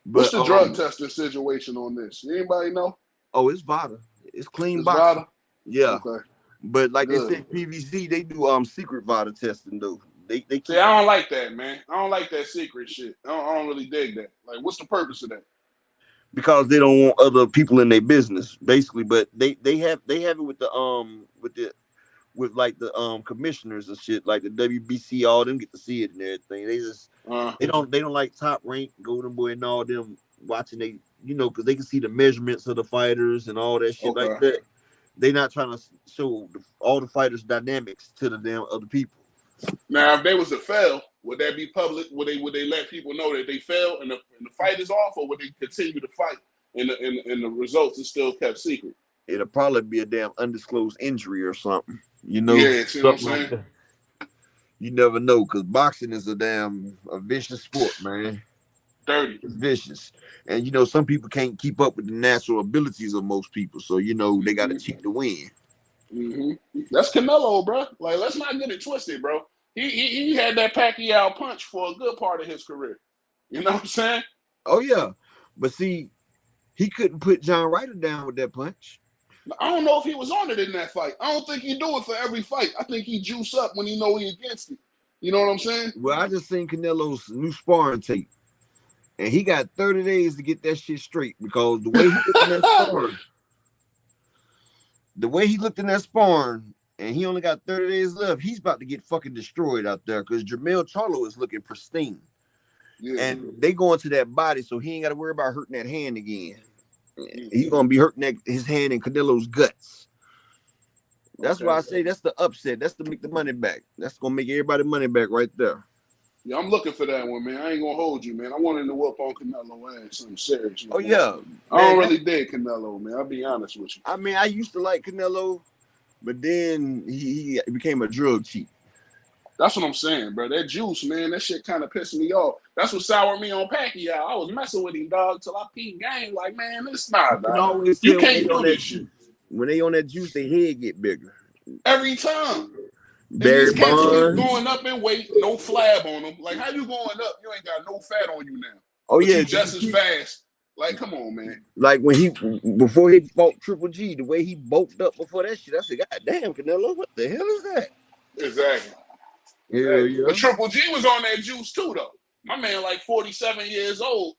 But, what's the drug testing situation on this? Anybody know? Oh, it's VADA. It's clean boxing. Yeah. Okay. But like they said, PVC, they do secret VADA testing though. They see, I don't like that, man. I don't like that secret shit. I don't really dig that. Like, what's the purpose of that? Because they don't want other people in their business, basically. But they have it with the commissioners and shit, like the WBC, all them get to see it and everything. They just they don't like Top Rank, Golden Boy, and all them watching because they can see the measurements of the fighters and all that shit like that. They not trying to show all the fighters' dynamics to the damn other people. Now, if they was to fail, would that be public? Would they let people know that they failed and the fight is off, or would they continue to fight and the results is still kept secret? It'll probably be a damn undisclosed injury or something. Yeah, see what I'm saying? Like you never know, because boxing is a vicious sport, man. Dirty. It's vicious. And, some people can't keep up with the natural abilities of most people. So, they got to cheat to win. That's Canelo, bro. Like, let's not get it twisted, bro. He had that Pacquiao punch for a good part of his career. You know what I'm saying? Oh, yeah. But see, he couldn't put John Ryder down with that punch. I don't know if he was on it in that fight. I don't think he do it for every fight. I think he juice up when he know he against it. You know what I'm saying? Well, I just seen Canelo's new sparring tape, and he got 30 days to get that shit straight because the way he looked in that sparring, and he only got 30 days left, he's about to get fucking destroyed out there because Jermell Charlo is looking pristine. Yeah. And they go into that body, so he ain't got to worry about hurting that hand again. He's gonna be hurting his hand in Canelo's guts. That's why I say that's the upset. That's to make the money back. That's gonna make everybody money back right there. Yeah, I'm looking for that one, man. I ain't gonna hold you, man. I wanted to whoop on Canelo ass, something serious. Oh yeah, I don't really dig Canelo, man. I'll be honest with you. I mean, I used to like Canelo, but then he became a drug cheat. That's what I'm saying, bro. That juice, man, that shit kind of pissed me off. That's what soured me on Pacquiao. I was messing with him, dog, till I peeped game. Like, man, it's not, dog. You can't do this shit. When they on that juice, their head get bigger. Every time. Barry Bonds going up in weight, no flab on them. Like, how you going up? You ain't got no fat on you now. Oh but yeah, you just as fast. Like, come on, man. Like before he fought Triple G, the way he bulked up before that shit, I said, God damn, Canelo, what the hell is that? Exactly. Yeah. But Triple G was on that juice too, though. My man, like 47 years old.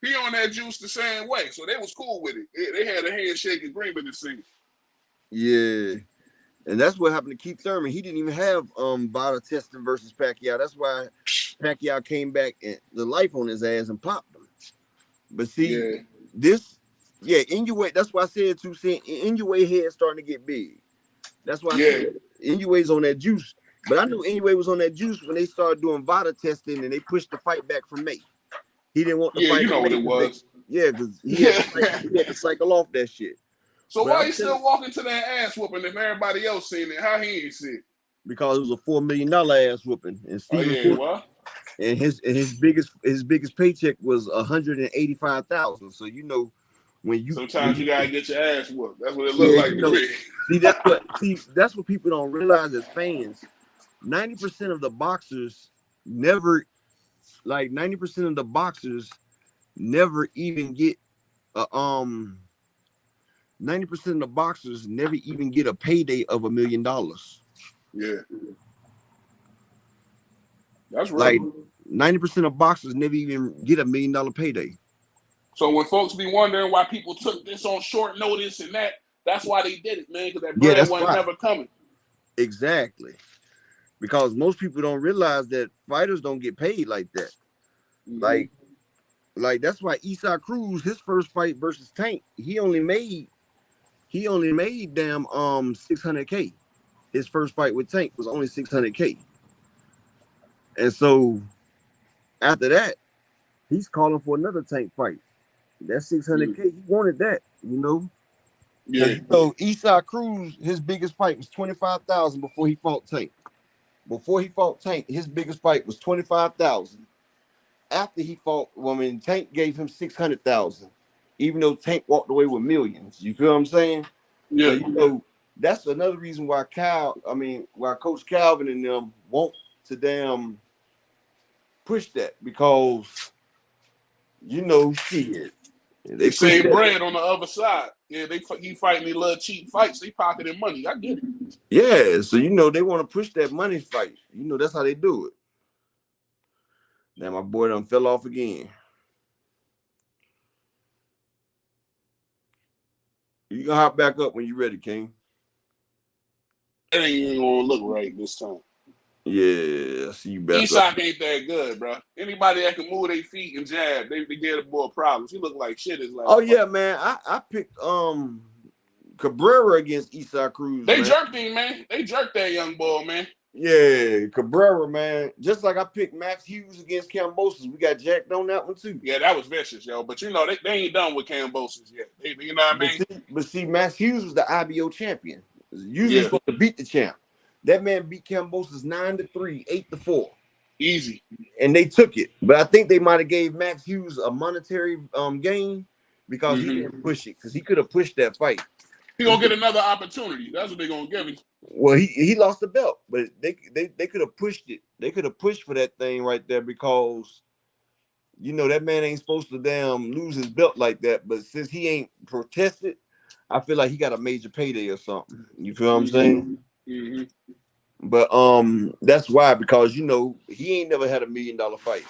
He on that juice the same way. So they was cool with it. They had a handshake agreement, it seems. Yeah. And that's what happened to Keith Thurman. He didn't even have vital testing versus Pacquiao. That's why Pacquiao came back and the life on his ass and popped him. But see, Inoue, that's why I said too, Inoue head starting to get big. That's why I said Inoue's on that juice. But I knew Inoue was on that juice when they started doing VADA testing and they pushed the fight back from May. He didn't want the fight. You know what it was. Yeah, because he had to cycle off that shit. So why he still walking to that ass whooping if everybody else seen it? How he ain't see it? Because it was a $4 million ass whooping, and and his biggest paycheck was $185,000. So you know when you sometimes you gotta get your ass whooped. That's what it looks like to me. That's what people don't realize as fans. 90% of the boxers never even get 90% of the boxers never even get a payday of $1 million. Yeah. That's Like right. 90% of boxers never even get $1 million payday. So when folks be wondering why people took this on short notice and that's why they did it, man, because that bread wasn't never coming. Exactly. Because most people don't realize that fighters don't get paid like that. Mm-hmm. Like that's why Isaac Cruz, his first fight versus Tank, he only made damn $600K. His first fight with Tank was only $600K. And so after that, he's calling for another Tank fight. That's $600K. He wanted that, you know. Yeah. So Isaac Cruz, his biggest fight was $25,000 before he fought Tank. Before he fought Tank, his biggest fight was $25,000. After he fought, Tank gave him $600,000, even though Tank walked away with millions. You feel what I'm saying? Yeah. So, you know, that's another reason why Coach Calvin and them want to damn push that, because you know, shit. They save bread on the other side. Yeah, he fighting these little cheap fights. They pocketing money. I get it. Yeah, so you know they want to push that money fight. You know that's how they do it. Now my boy done fell off again. You can hop back up when you're ready, King. It ain't even gonna look right this time. Yeah, I see you back. Isak ain't that good, bro. Anybody that can move their feet and jab, they get the boy problems. He look like shit. Yeah, man. I picked Cabrera against Isaac Cruz. They jerked him, man. They jerked that young boy, man. Yeah, Cabrera, man. Just like I picked Max Hughes against Kambosos. We got jacked on that one too. Yeah, that was vicious, yo. But you know, they ain't done with Kambosos yet. You know what I mean? But see, Max Hughes was the IBO champion. Usually supposed to beat the champ. That man beat Kambosos 9-3, 8-4. Easy. And they took it. But I think they might have gave Max Hughes a monetary gain because he didn't push it. Because he could have pushed that fight. He gonna get another opportunity. That's what they're gonna give him. Well, he lost the belt, but they could have pushed it. They could have pushed for that thing right there because you know that man ain't supposed to damn lose his belt like that. But since he ain't protested, I feel like he got a major payday or something. You feel what I'm saying? Mm-hmm. But that's why, because he ain't never had $1 million fight.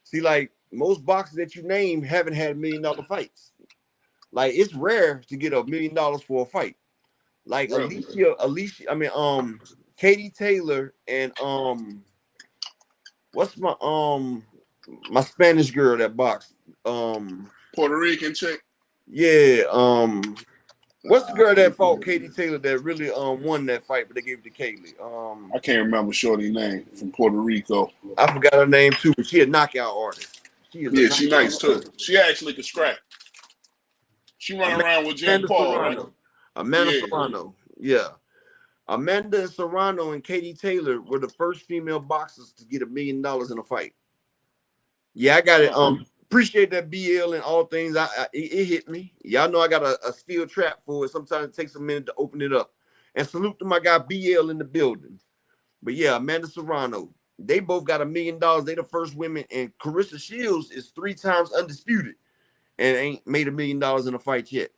See, like most boxers that you name haven't had $1 million fights. Like it's rare to get $1 million for a fight. Like Really? Katie Taylor and what's my Spanish girl that boxed? Puerto Rican chick. Yeah, what's the girl that fought Katie Taylor that really won that fight, but they gave it to Kaylee? I can't remember Shorty's name from Puerto Rico. I forgot her name too, but she a knockout artist. She is a Yeah, she knockout nice too. artist. She actually can scrap. She run around with Jake Amanda Paul, right? Serrano. Amanda Yeah. Serrano. Yeah. Amanda Serrano and Katie Taylor were the first female boxers to get $1 million in a fight. Yeah, I got it. Appreciate that BL and all things. It hit me. Y'all know I got a steel trap for it. Sometimes it takes a minute to open it up. And salute to my guy BL in the building. But yeah, Amanda Serrano. They both got $1 million. They the first women, and Carissa Shields is 3 times undisputed and ain't made $1 million in a fight yet.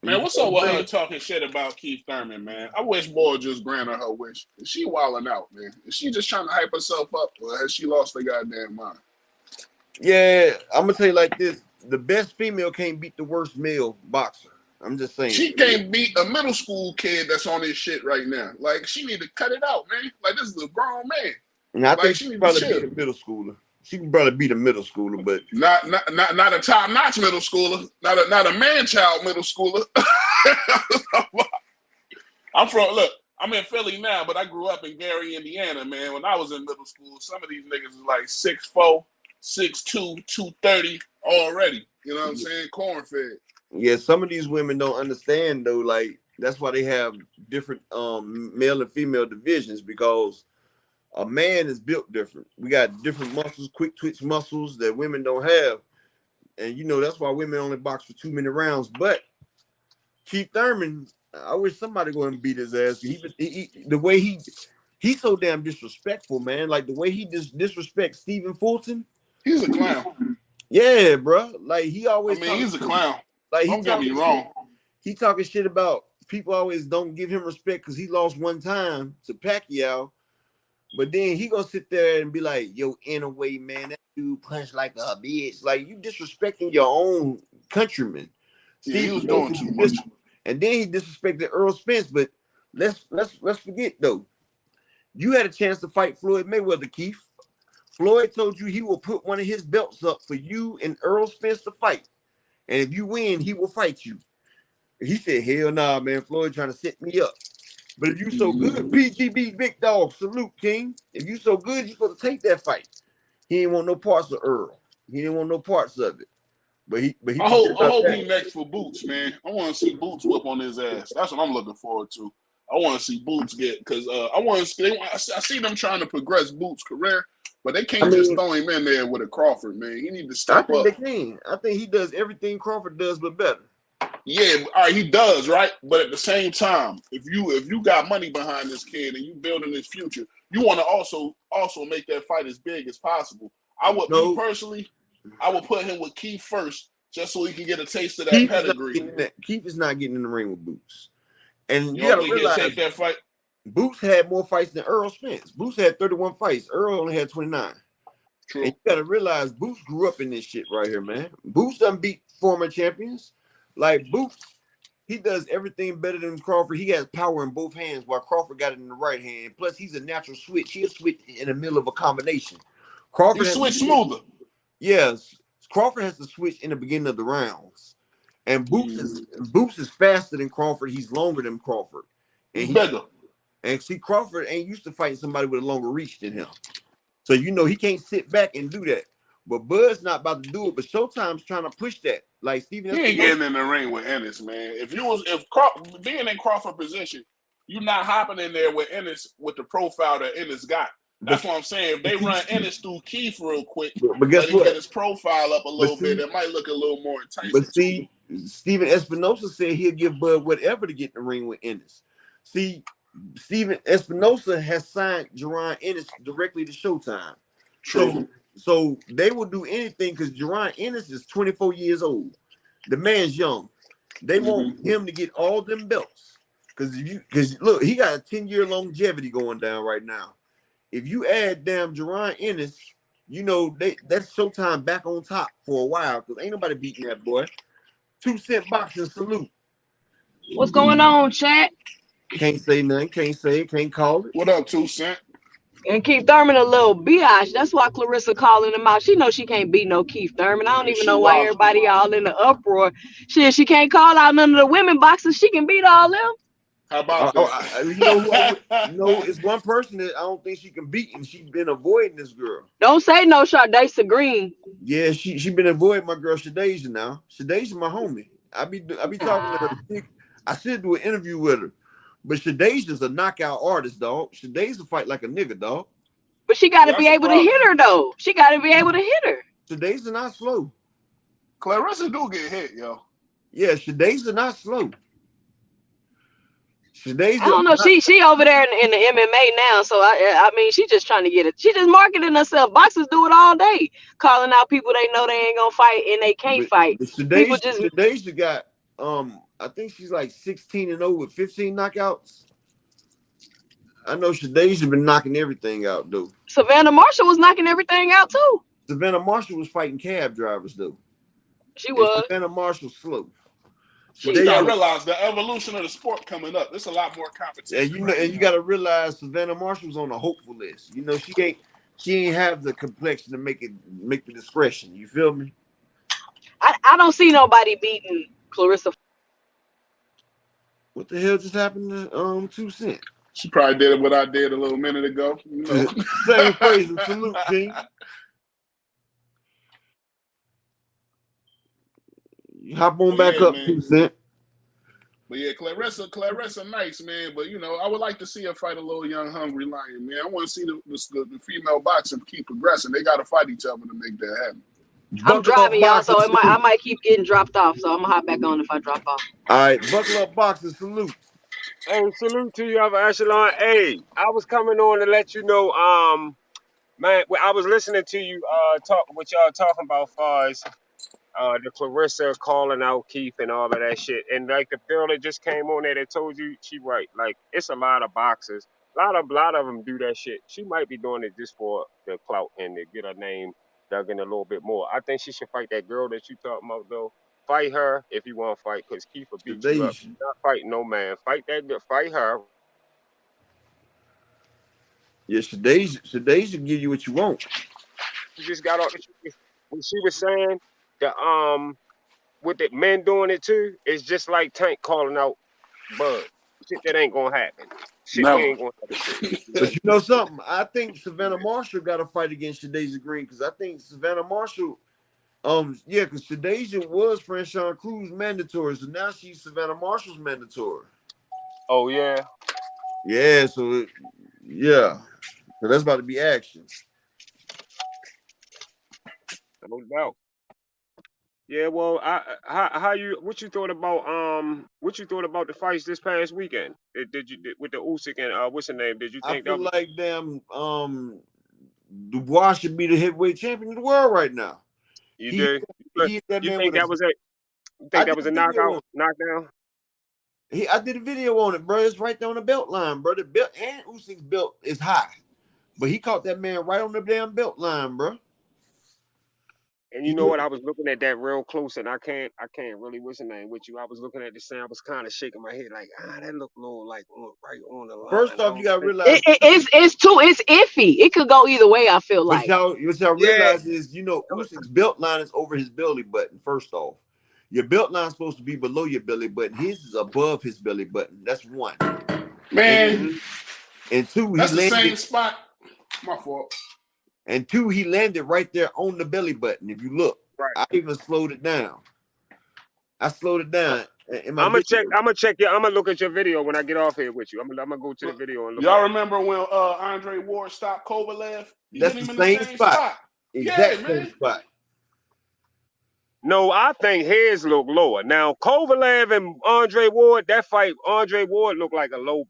Man, what's up with her talking shit about Keith Thurman, man? I wish Boy just granted her wish. She wilding out, man. Is she just trying to hype herself up, or has she lost her goddamn mind? Yeah, I'm gonna tell you like this: the best female can't beat the worst male boxer. I'm just saying. She can't beat a middle school kid that's on this shit right now. Like, she need to cut it out, man. Like, this is a grown man. And I like, think she can probably beat a middle schooler. She can probably beat a middle schooler, but not a top-notch middle schooler, not a man-child middle schooler. I'm in Philly now, but I grew up in Gary, Indiana, man. When I was in middle school, some of these niggas is like 6'4", 6'2", 230 already. You know what I'm saying? Corn-fed. Yeah, some of these women don't understand though. Like that's why they have different male and female divisions, because a man is built different. We got different muscles, quick twitch muscles that women don't have, and that's why women only box for 2 minute rounds. But Keith Thurman, I wish somebody go and beat his ass. The way he's so damn disrespectful, man. Like the way he disrespects Stephen Fulton. He's a clown. Yeah, bro. Like he always. He's a clown. Like don't get me wrong. He talking shit about people always don't give him respect because he lost one time to Pacquiao, but then he gonna sit there and be like, "Yo, in a way, man, that dude punched like a bitch." Like you disrespecting your own countrymen. Yeah, he was doing too much. And then he disrespected Earl Spence. But let's forget though, you had a chance to fight Floyd Mayweather, Keith. Floyd told you he will put one of his belts up for you and Earl Spence to fight. And if you win, he will fight you. He said, hell nah, man. Floyd trying to set me up. But if you so good, PGB Big Dog, salute, King. If you so good, you're supposed to take that fight. He didn't want no parts of Earl. He didn't want no parts of it. But he I hope he next for Boots, man. I want to see Boots whip on his ass. That's what I'm looking forward to. I want to see Boots get, because I see them trying to progress Boots' career, but they can't just throw him in there with a Crawford, man. He need to step up. I think they can. I think he does everything Crawford does, but better. Yeah, all right, he does, right? But at the same time, if you got money behind this kid and you building his future, you want to also make that fight as big as possible. Me personally, I would put him with Keith first, just so he can get a taste of that pedigree. Keith is not getting in the ring with Boots. And you gotta realize take that fight. Boots had more fights than Earl Spence. Boots had 31 fights. Earl only had 29. True. And you gotta realize Boots grew up in this shit right here, man. Boots done beat former champions. Like Boots, he does everything better than Crawford. He has power in both hands, while Crawford got it in the right hand. Plus, he's a natural switch. He'll switch in the middle of a combination. Crawford switch smoother. Yes, Crawford has to switch in the beginning of the rounds. And Boots is faster than Crawford. He's longer than Crawford. And he's bigger. And see, Crawford ain't used to fighting somebody with a longer reach than him. So he can't sit back and do that. But Bud's not about to do it. But Showtime's trying to push that. Like Steven, he ain't getting in the ring with Ennis, man. Being in Crawford position, you're not hopping in there with Ennis with the profile that Ennis got. That's what I'm saying. If they run Ennis through Keith real quick, but guess what? Get his profile up a little bit, it might look a little more enticing. But see, Steven Espinosa said he'll give Bud whatever to get in the ring with Ennis. See, Steven Espinosa has signed Jerron Ennis directly to Showtime. True. So they will do anything because Jerron Ennis is 24 years old. The man's young. They want him to get all them belts. Because look, he got a 10-year longevity going down right now. If you add damn Jerron Ennis, you know that's Showtime back on top for a while because ain't nobody beating that boy. 2 Cent boxing salute. What's going on, chat? Can't say nothing. Can't say it. Can't call it. What up, 2 Cent? And Keith Thurman a little biatch. That's why Clarissa calling him out. She knows she can't beat no Keith Thurman. I don't Yeah, even she know why wild. everybody all in the uproar. Shit, she can't call out none of the women boxers. She can beat all them. How about that? You know who I would, it's one person that I don't think she can beat, and she's been avoiding this girl. Don't say no, Shardaisa Green. Yeah, she been avoiding my girl Shadasia now. Shadasia my homie. I be talking to her. I should do an interview with her. But Shadasia's a knockout artist, dog. Shadasia fight like a nigga, dog. But she got to be able to hit her, though. She got to be able to hit her. Shadasia not slow. Clarissa do get hit, yo. Yeah, Shadasia not slow. I don't know. She over there in the MMA now, so I mean, she just trying to get it. She just marketing herself. Boxers do it all day, calling out people they know they ain't gonna fight and they can't fight. But People just Shadasia got I think she's like 16-0 with 15 knockouts. I know Shadasia been knocking everything out though. Savannah Marshall was knocking everything out too. Savannah Marshall was fighting cab drivers though. She was. Savannah Marshall slow. But you gotta realize the evolution of the sport coming up. There's a lot more competition. And you gotta realize Savannah Marshall's on the hopeful list. You know, she ain't have the complexion to make the discretion. You feel me? I don't see nobody beating Clarissa. What the hell just happened to 2 Cent? She probably did what I did a little minute ago. You know? Same phrase and salute, King. You hop on back up, man. 2 Cent. But yeah, Clarissa nice, man. But, you know, I would like to see her fight a little young, hungry lion, man. I want to see the female boxing keep progressing. They got to fight each other to make that happen. I'm driving, y'all, so I might keep getting dropped off. So I'm going to hop back on if I drop off. All right, buckle up, boxing, salute. Hey, salute to you, Upper Echelon. Hey, I was coming on to let you know, man, I was listening to you talk what y'all talking about as far as the Clarissa calling out Keith and all of that shit. And like the girl that just came on there that told you, she right. Like, it's a lot of boxers. A lot of them do that shit. She might be doing it just for the clout and to get her name dug in a little bit more. I think she should fight that girl that you talking about, though. Fight her if you want to fight, because Keith will beat you up. You're not fighting no man. Fight her. Yeah, Shadasia give you what you want. You just got off. When she was saying that with the men doing it too, it's just like Tank calling out Bud. Shit that ain't gonna happen. Shit No. ain't gonna happen. But you know something? I think Savannah Marshall got to fight against Shadasia Green because I think Savannah Marshall, because Shadasia was Franchon Cruz mandatory, so now she's Savannah Marshall's mandatory. Oh yeah. Yeah, so that's about to be action. No doubt. Yeah, well, what you thought about the fights this past weekend? Did you with the Usyk and what's the name? Did you think I feel like damn Dubois should be the heavyweight champion of the world right now. You think that was a knockdown? I did a video on it, bro. It's right there on the belt line, bro. The belt and Usyk's belt is high, but he caught that man right on the damn belt line, bro. And you know what? I was looking at that real close, and I can't really what's the name with you. I was looking at the sound, I was kind of shaking my head like, that looked a little like right on the line. First off, you gotta realize it's iffy. It could go either way. I feel like. What y'all realize is, Usyk's belt line is over his belly button. First off, your belt line is supposed to be below your belly button. His is above his belly button. That's one. Man, and two, that's the same spot. My fault. And two, he landed right there on the belly button. If you look, right. I even slowed it down. I'm gonna look at your video when I get off here with you. I'm gonna go to the video and look. Y'all remember when Andre Ward stopped Kovalev? That's the same spot. Exact same spot. No, I think his look lower. Now, Kovalev and Andre Ward, that fight, Andre Ward looked like lower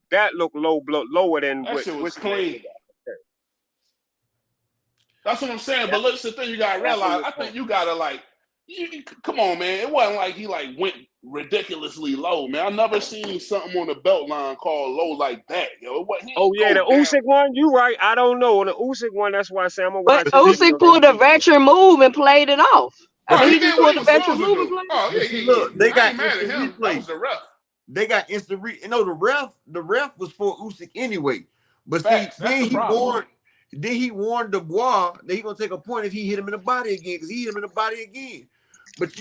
than that shit was clean. That's what I'm saying. But look, the thing you gotta realize, I think you gotta Come on, man. It wasn't like he like went ridiculously low, man. I never seen something on the belt line called low like that, yo. He Oh ain't yeah, the go down. Usyk one. You right. I don't know on the Usyk one. That's why I say I'm gonna But watch the video. Usyk pulled a veteran move and played it off. I But mean, He he see, just did what pulled he a was veteran supposed to move and do. played it. Oh but see, yeah. look, they I got ain't mad at instant him. That replay. was the ref. They got instant you know, the ref was for Usyk anyway. But Facts. see, That's the problem. then he warned Dubois that he gonna take a point if he hit him in the body again, because he hit him in the body again. But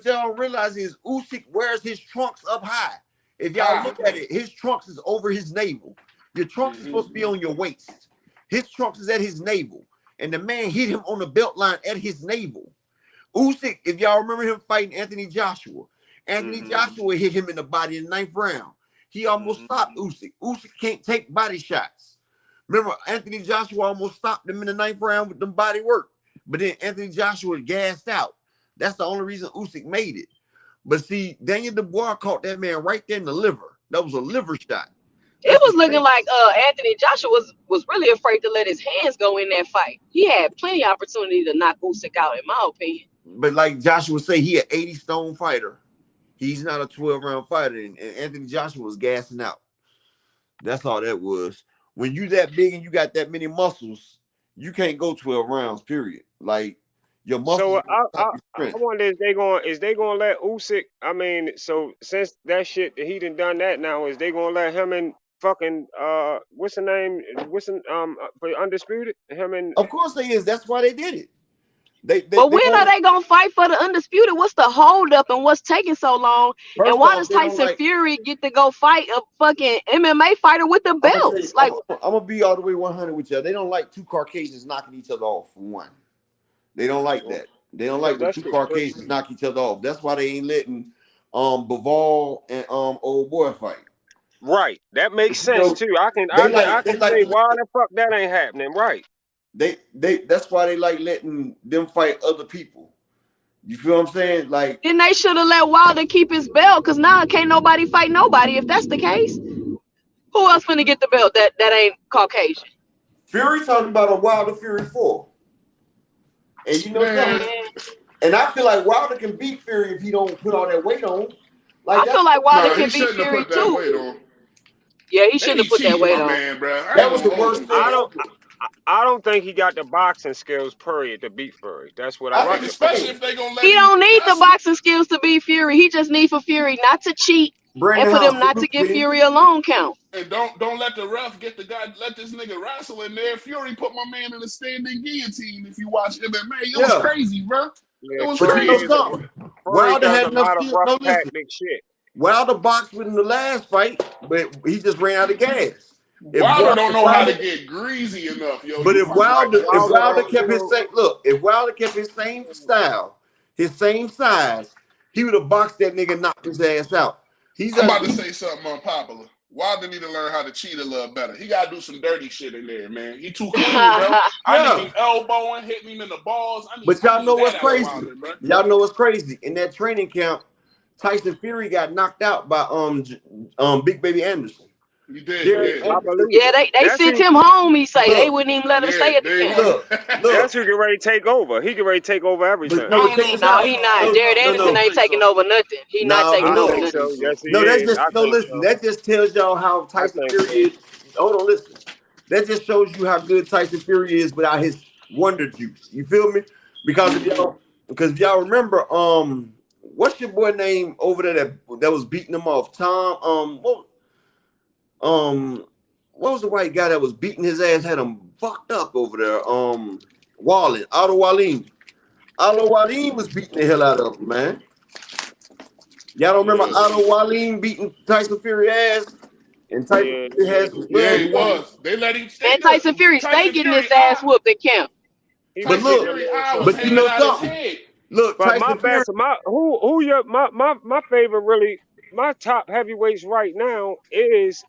y'all don't realize is Usyk wears his trunks up high. If y'all look at it, his trunks is over his navel. Your trunks is supposed to be on your waist. His trunks is at his navel. And the man hit him on the belt line at his navel. Usyk, if y'all remember him fighting Anthony Joshua, Joshua hit him in the body in the 9th round. He almost stopped Usyk. Usyk can't take body shots. Remember, Anthony Joshua almost stopped him in the 9th round with them body work. But then Anthony Joshua gassed out. That's the only reason Usyk made it. But see, Daniel Dubois caught that man right there in the liver. That was a liver shot. It was looking like Anthony Joshua was really afraid to let his hands go in that fight. He had plenty of opportunity to knock Usyk out, in my opinion. But like Joshua say, he an 80-stone fighter. He's not a 12-round fighter, and Anthony Joshua was gassing out. That's all that was. When you that big and you got that many muscles, you can't go 12 rounds, period. Like, your muscles So I wonder is they gonna let Usyk? I mean, so since that shit he done that now, is they gonna let him and fucking what's the name? For undisputed? Him and Of course they is. That's why they did it. But when are they gonna fight for the undisputed? What's the holdup and what's taking so long? And why does Tyson Fury get to go fight a fucking MMA fighter with the belts? I'm gonna be all the way 100 with you. They don't like two Caucasians knocking each other off for one. They don't like that. They don't like when two Caucasians knock each other off. That's why they ain't letting Bivol and old boy fight. Right. That makes sense too. I can say why the fuck that ain't happening. Right. That's why they like letting them fight other people. You feel what I'm saying? Like, then they should have let Wilder keep his belt, because now can't nobody fight nobody if that's the case. Who else finna get the belt that ain't Caucasian? Fury talking about a Wilder Fury 4. And you know something? And I feel like Wilder can beat Fury if he don't put all that weight on. Like, I feel like Wilder can beat Fury too. Yeah, he shouldn't have put that weight on. Man, bro. That was the worst thing. I don't think he got the boxing skills, period, to beat Fury. That's what I think. Especially if they gonna let he don't need the boxing skills to beat Fury. He just need for Fury not to cheat and for them not to give Fury a long count. And don't let the ref get the guy. Let this nigga wrestle in there. Fury put my man in a standing guillotine. If you watch MMA, it was crazy, bro. Yeah, it was crazy. crazy. You know something? Wilder had enough skills. No, listen. Shit. Wilder boxed with him the last fight, but he just ran out of gas. Wilder don't know how to get greasy enough, yo. But if Wilder kept his same style, his same size, he would have boxed that nigga and knocked his ass out. I'm about to say something unpopular. Wilder need to learn how to cheat a little better. He gotta do some dirty shit in there, man. He too clean, bro. I need him elbowing, hitting him in the balls. But y'all know what's crazy? Y'all know what's crazy? In that training camp, Tyson Fury got knocked out by Big Baby Anderson. You did, yeah. They sent him home. He say they wouldn't even let him stay at the camp. That's who get ready to take over. He get ready to take over everything. No, he not. Jared Anderson ain't taking over nothing. He not taking over nothing. So. Yes, listen. That just tells y'all how Tyson Fury is. Hold on, listen. That just shows you how good Tyson Fury is without his wonder juice. You feel me? Because if y'all remember, what's your boy name over there that was beating him off? Tom. What was the white guy that was beating his ass, had him fucked up over there? Otto Wallin. Otto Wallin was beating the hell out of him, man. Y'all don't remember Otto Wallin beating Tyson Fury ass? And Tyson Fury has he was. They let him stay. And Tyson Fury stay getting his ass whooped at camp. But look, but you know something. Look, but Tyson Fury. My favorite, really, my top heavyweights right now is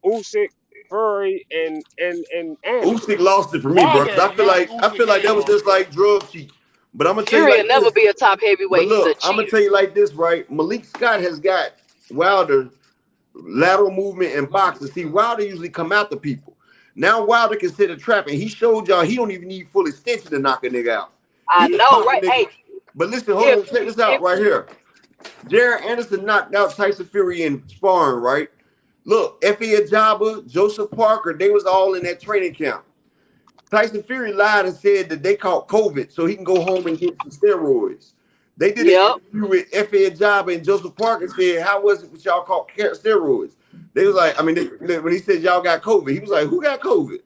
Usyk, Fury, and Anderson. Usyk lost it for me, bro. I feel like that was just like drug cheat. But I'm gonna tell you, Fury will never be a top heavyweight. Look, I'm gonna tell you like this, right? Malik Scott has got Wilder lateral movement and boxing. See, Wilder usually come after people. Now Wilder can sit a trap, and he showed y'all he don't even need full extension to knock a nigga out. I know, right? Hey, But listen, hold If on, check this out right here. Jared Anderson knocked out Tyson Fury in sparring, right? Look, Effie Ajaba, Joseph Parker, they was all in that training camp. Tyson Fury lied and said that they caught COVID so he can go home and get some steroids. They did an yep. interview with Effie Ajaba and Joseph Parker and said, how was it with y'all caught steroids? They was like, I mean, when he said y'all got COVID, he was like, who got COVID?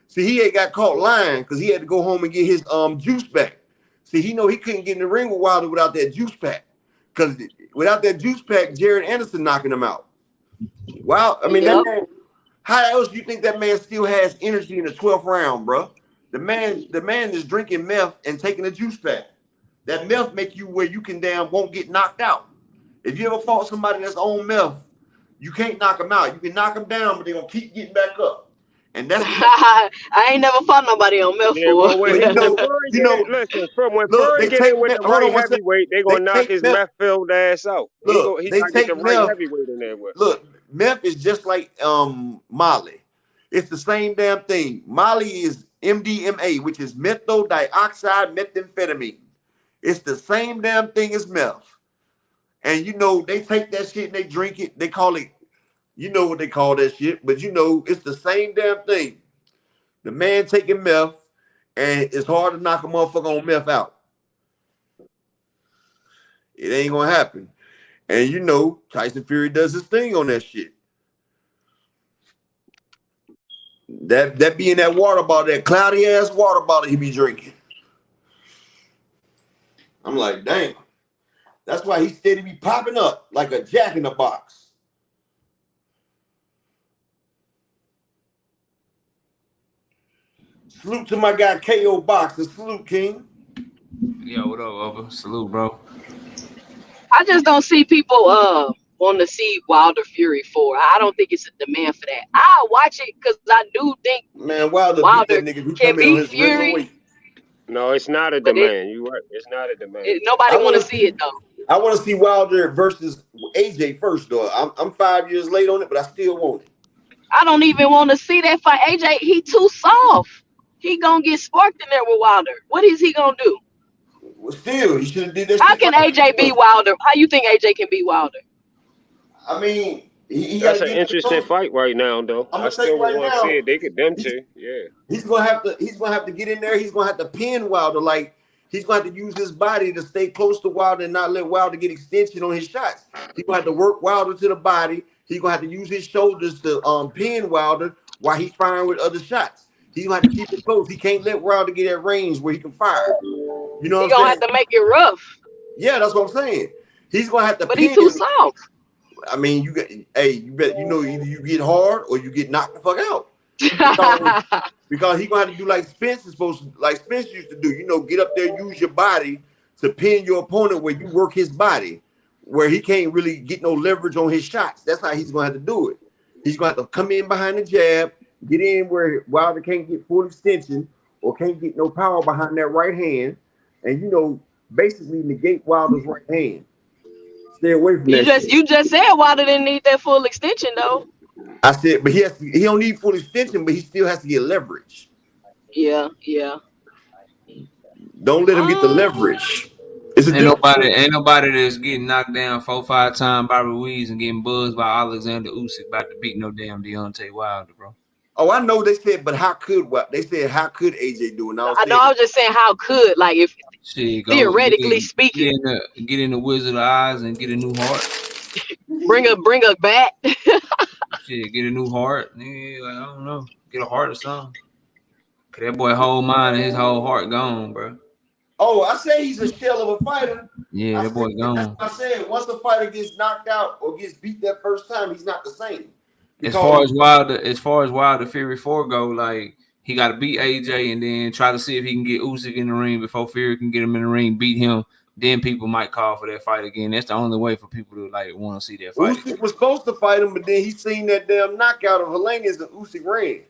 See, he ain't got caught lying because he had to go home and get his juice back. See, he know he couldn't get in the ring with Wilder without that juice pack. Because without that juice pack, Jared Anderson knocking him out. Wow, I mean, Yep. that man, how else do you think that man still has energy in the 12th round, bro? The man is drinking meth and taking a juice pack. That meth make you where you can won't get knocked out. If you ever fought somebody that's on meth, you can't knock them out. You can knock them down, but they're gonna keep getting back up. And that's I ain't never fought nobody on milk Yeah, for. well, when well, Fury get in, listen, from when look, Fury they get in take with meth. the Hold right on one second. heavyweight, they They gonna knock take his meth. meth filled ass out. He Look, gotta they get the take right meth. heavyweight in there with. Look, meth is just like Molly. It's the same damn thing. Molly is MDMA, which is methyl dioxide methamphetamine. It's the same damn thing as meth. And you know, they take that shit and they drink it. They call it, you know what they call that shit, but you know, it's the same damn thing. The man taking meth, and it's hard to knock a motherfucker on meth out. It ain't gonna happen. And you know, Tyson Fury does his thing on that shit. That be in that water bottle, that cloudy ass water bottle he be drinking. I'm like, damn. That's why he steady be popping up like a jack in the box. Salute to my guy KO Boxer. Salute, King. Yo, what up, Bubba? Salute, bro. I just don't see people want to see Wilder Fury 4. I don't think it's a demand for that. I'll watch it because I do think Man, Wilder beat Wilder that nigga who can come in on beat his regular Fury, weight. No, it's not a but demand. You right? It's not a demand. nobody I want want to to see it see. though. I want to see Wilder versus AJ first, though. I'm 5 years late on it, but I still want it. I don't even want to see that fight. AJ, he too soft. He gonna get sparked in there with Wilder. What is he gonna do? Well, still, he should have did that How shit can last AJ year. beat Wilder? How you think AJ can beat Wilder? I mean, he got That's to an get in the interesting zone. fight right now, though. I'm I gonna tell you still would right want to see now. it. They could them He's two, yeah. he's gonna have to get in there. He's gonna have to pin Wilder. Like he's gonna have to use his body to stay close to Wilder and not let Wilder get extension on his shots. He's gonna have to work Wilder to the body. He's gonna have to use his shoulders to pin Wilder while he's firing with other shots. He's gonna have to keep it close. He can't let Wilder get at range where he can fire. You know He what I'm gonna have saying? to make it rough, Yeah, that's what I'm saying. He's gonna have to but he pin. too soft. I mean, you bet you know either you get hard or you get knocked the fuck out. Because he gonna have to do like Spence used to do. You know, get up there, use your body to pin your opponent where you work his body, where he can't really get no leverage on his shots. That's how he's gonna have to do it. He's gonna have to come in behind the jab, get in where Wilder can't get full extension or can't get no power behind that right hand, and you know, basically negate Wilder's right hand. Stay away from that shit. You just said Wilder didn't need that full extension though. I said, but he don't need full extension, but he still has to get leverage. Yeah. Don't let him get the leverage. It's a Ain't nobody that's getting knocked down 4-5 times by Ruiz and getting buzzed by Alexander Usyk about to beat no damn Deontay Wilder, bro. Oh, I know. They said, but how could AJ do it? And I was just saying how could like if Shit, theoretically speaking, get in the Wizard of Eyes and get a new heart. bring a bat. Shit, get a new heart. Yeah, like, I don't know, get a heart or something. Cause that boy whole mind and his whole heart gone, bro. Oh, I say he's a shell of a fighter. Yeah, that boy gone. I said once a fighter gets knocked out or gets beat that first time, he's not the same. As far as Wilder Fury 4 go, like he got to beat AJ and then try to see if he can get Usyk in the ring before Fury can get him in the ring, beat him. Then people might call for that fight again. That's the only way for people to like want to see that fight. Usyk was supposed to fight him, but then he seen that damn knockout of Helenius and Usyk ran.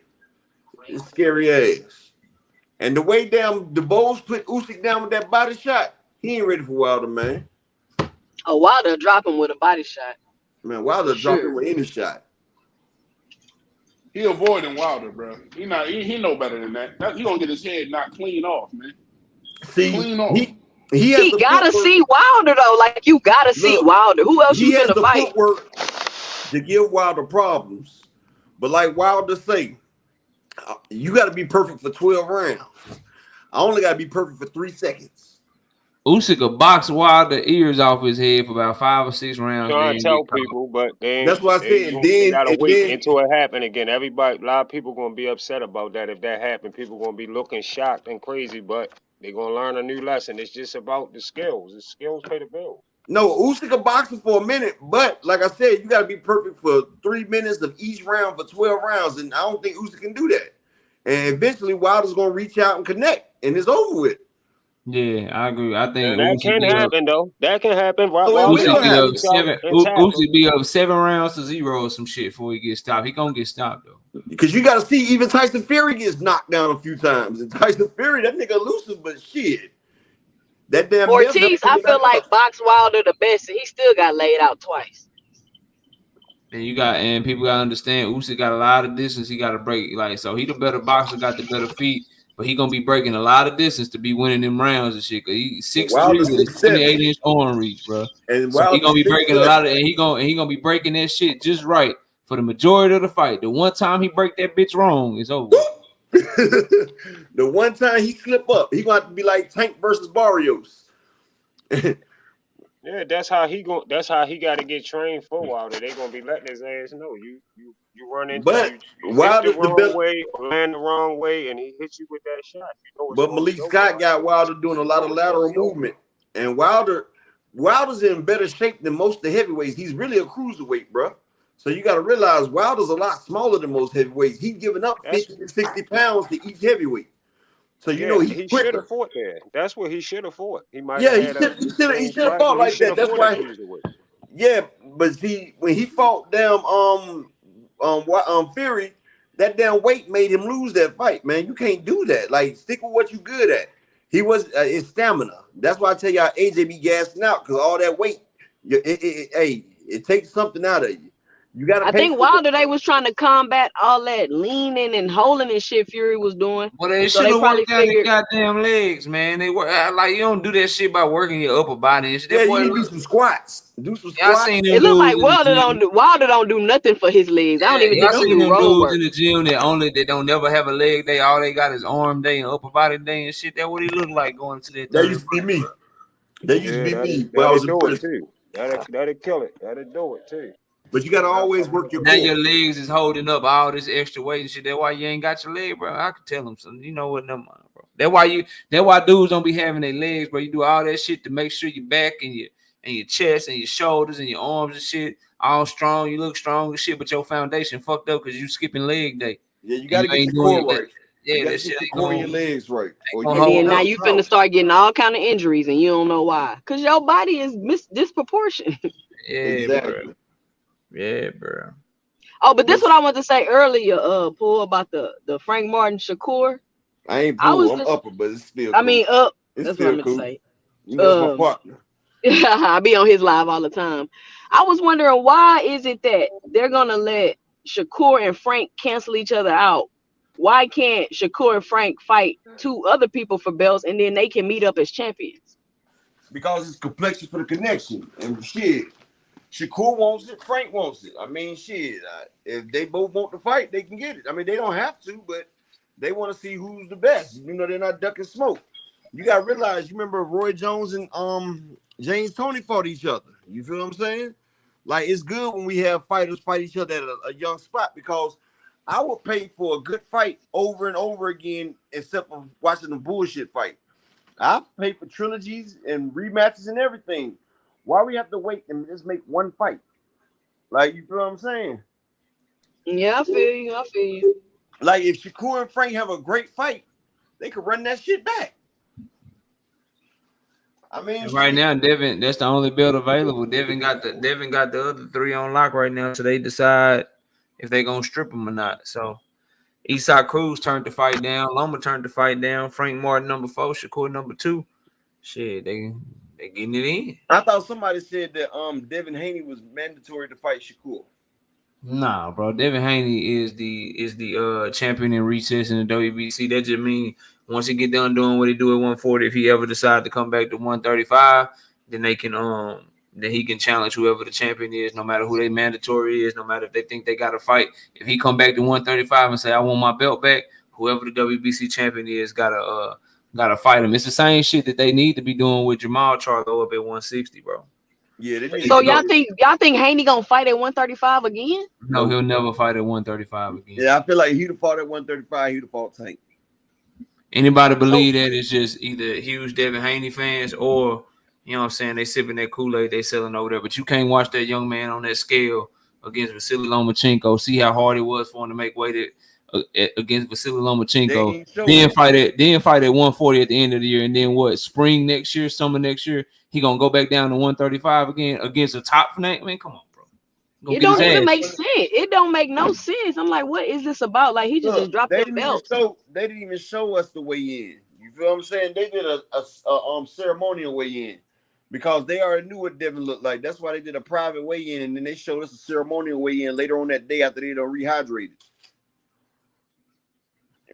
It's scary ass. And the way down the Bulls put Usyk down with that body shot, he ain't ready for Wilder, man. Oh, Wilder drop him with a body shot. Man, Wilder dropped him with any shot. He avoiding Wilder, bro. He know better than that. He gonna get his head knocked clean off, man. See, clean off. He has He the gotta footwork. see Wilder though. Like you gotta see Look, Wilder. Who else he you has finna the fight? footwork to give Wilder problems. But like Wilder say, you got to be perfect for 12 rounds. I only got to be perfect for 3 seconds. Usyk could box Wilder ears off his head for about 5 or 6 rounds. Trying Then to get tell caught. people, but That's what I said. they gotta And wait then, until it happen again. Everybody, a lot of people gonna be upset about that if that happen. People gonna be looking shocked and crazy, but they're gonna learn a new lesson. It's just about the skills. The skills pay the bills. no, Usyk could box him for a minute, but like I said, you got to be perfect for 3 minutes of each round for 12 rounds, and I don't think Usyk can do that. And eventually, Wilder's gonna reach out and connect, and it's over with. Yeah, I agree. I think And that Usyk can be up. happen though. That can happen. So it Wilder will Usyk gonna be knock up happen. you out 7. and tap him. Usyk be up 7 rounds to 0 or some shit before he gets stopped. He gonna get stopped though. Because you got to see, even Tyson Fury gets knocked down a few times, and Tyson Fury, that nigga elusive, but shit, that damn mess helped Ortiz, him I back feel like up. box Wilder the best, and he still got laid out twice. And people gotta understand Usyk got a lot of distance he gotta break. Like, so he the better boxer, got the better feet, but he gonna be breaking a lot of distance to be winning them rounds and shit. Cause he's 6'3" Wilder with a 6'7", 28-inch arm reach, bro. and So he Wilder gonna be breaking a 6'7". lot of, and he gonna be breaking that shit just right for the majority of the fight. The one time he break that bitch wrong, it's over. The one time he slip up, he gonna have to be like Tank versus Barrios. Yeah, that's how he got to get trained for Wilder. They gonna be letting his ass know you run into But you hit the Wilder's the wrong best. way or land the wrong way, and he hits you with that shot. You know it's But gonna Malik be over. Scott got Wilder doing a lot of lateral movement, and Wilder's in better shape than most of the heavyweights. He's really a cruiserweight, bro. So you got to realize Wilder's a lot smaller than most heavyweights. He's giving up That's 50 to 60 pounds to each heavyweight. So you know yeah. he's He should have quicker. fought there. That's what he should have fought. He might have Yeah, had a he clean should have fight, fought but he like should that. have That's fought at why. cruiserweight. Yeah, but see, when he fought down Fury, that damn weight made him lose that fight, man. You can't do that. Like, stick with what you good at. He was his stamina. That's why I tell y'all AJ be gassing out because all that weight, it takes something out of you. You got to I pay think for it. Wilder they was trying to combat all that leaning and holding and shit Fury was doing. Well, they So should they have probably worked out their figured, goddamn legs, man. They work like you don't do that shit by working your upper body and shit. Yeah, That you boy need to do look. some squats. Do some Y'all squats. seen them it looked like dudes in the gym. Wilder don't do nothing for his legs. I don't Yeah, even y'all think he seen do them road dudes work. in the gym that don't never have a leg day. All they got is arm day and upper body day and shit. That what he look like going to that That third used to be fight, me. bro. That used to Yeah, be me when I that'll was in do it prison. too. That'll kill it. That'll do it too. But you got to I always work your remember. Now your core. legs is holding up all this extra weight and shit. That's why you ain't got your leg, bro. I could tell them something. You know what? Never mind, bro. That's why dudes don't be having their legs, bro. You do all that shit to make sure your back and your chest and your shoulders and your arms and shit all strong. You look strong and shit, but your foundation fucked up because you skipping leg day. Yeah, you And got to you get ain't your doing core it. right. Yeah, You got that to shit get your ain't core and going. your legs right. Or gonna you And hold then now up. you finna start getting all kind of injuries and you don't know why. Cause your body is disproportionate. Yeah, bro. Exactly. Yeah, bro. Oh, but this But what I wanted to say earlier, Paul, about the Frank Martin Shakur. I ain't I was pool. I'm just upper, but it's still I cool. mean up. It's That's what I still meant to cool. say. You know, that's my partner. I be on his live all the time. I was wondering why is it that they're gonna let Shakur and Frank cancel each other out? Why can't Shakur and Frank fight two other people for belts and then they can meet up as champions? Because it's complexion for the connection. And shit, Shakur wants it, Frank wants it. I mean, shit, if they both want to fight, they can get it. I mean, they don't have to, but they want to see who's the best. You know, they're not ducking smoke. You got to realize, you remember Roy Jones and James Toney fought each other. You feel what I'm saying? Like, it's good when we have fighters fight each other at a young spot because I would pay for a good fight over and over again except for watching the bullshit fight. I pay for trilogies and rematches and everything. Why we have to wait and just make one fight? Like, you feel what I'm saying? Yeah, I feel you. I feel you. Like, if Shakur and Frank have a great fight, they could run that shit back. I mean, And right now, Devin, that's the only belt available. Devin got the other three on lock right now, so they decide if they gonna strip him or not. So Eastside Cruz turned the fight down, Loma turned the fight down, Frank Martin number 4, Shakur number 2. Shit, they getting it in. I thought somebody said that Devin Haney was mandatory to fight Shakur. Nah, bro. Devin Haney is the champion in recess in the WBC. That just means Once he get done doing what he do at 140, if he ever decide to come back to 135, then then he can challenge whoever the champion is, no matter who they mandatory is, no matter if they think they got to fight. If he come back to 135 and say I want my belt back, whoever the WBC champion is gotta fight him. It's the same shit that they need to be doing with Jamal Charlo up at 160, bro. Yeah, they need So to go. y'all think Haney gonna fight at 135 again? No, he'll never fight at 135 again. Yeah, I feel like he'd have fought at 135. He'd have fought Tank. Anybody believe that it's just either huge Devin Haney fans or, you know what I'm saying, they sipping that Kool-Aid, they selling over there. But you can't watch that young man on that scale against Vasily Lomachenko. See how hard it was for him to make weight against Vasily Lomachenko. Then fight at 140 at the end of the year. And then what? Spring next year, summer next year, he gonna go back down to 135 again against a top fanatic? Man, come on, bro. It don't even make sense. It don't make no sense. I'm like, what is this about? Like he just dropped that belt. They didn't even show us the weigh in. You feel what I'm saying? They did a ceremonial weigh in because they already knew what Devin looked like. That's why they did a private weigh in, and then they showed us a ceremonial weigh in later on that day after they done rehydrated,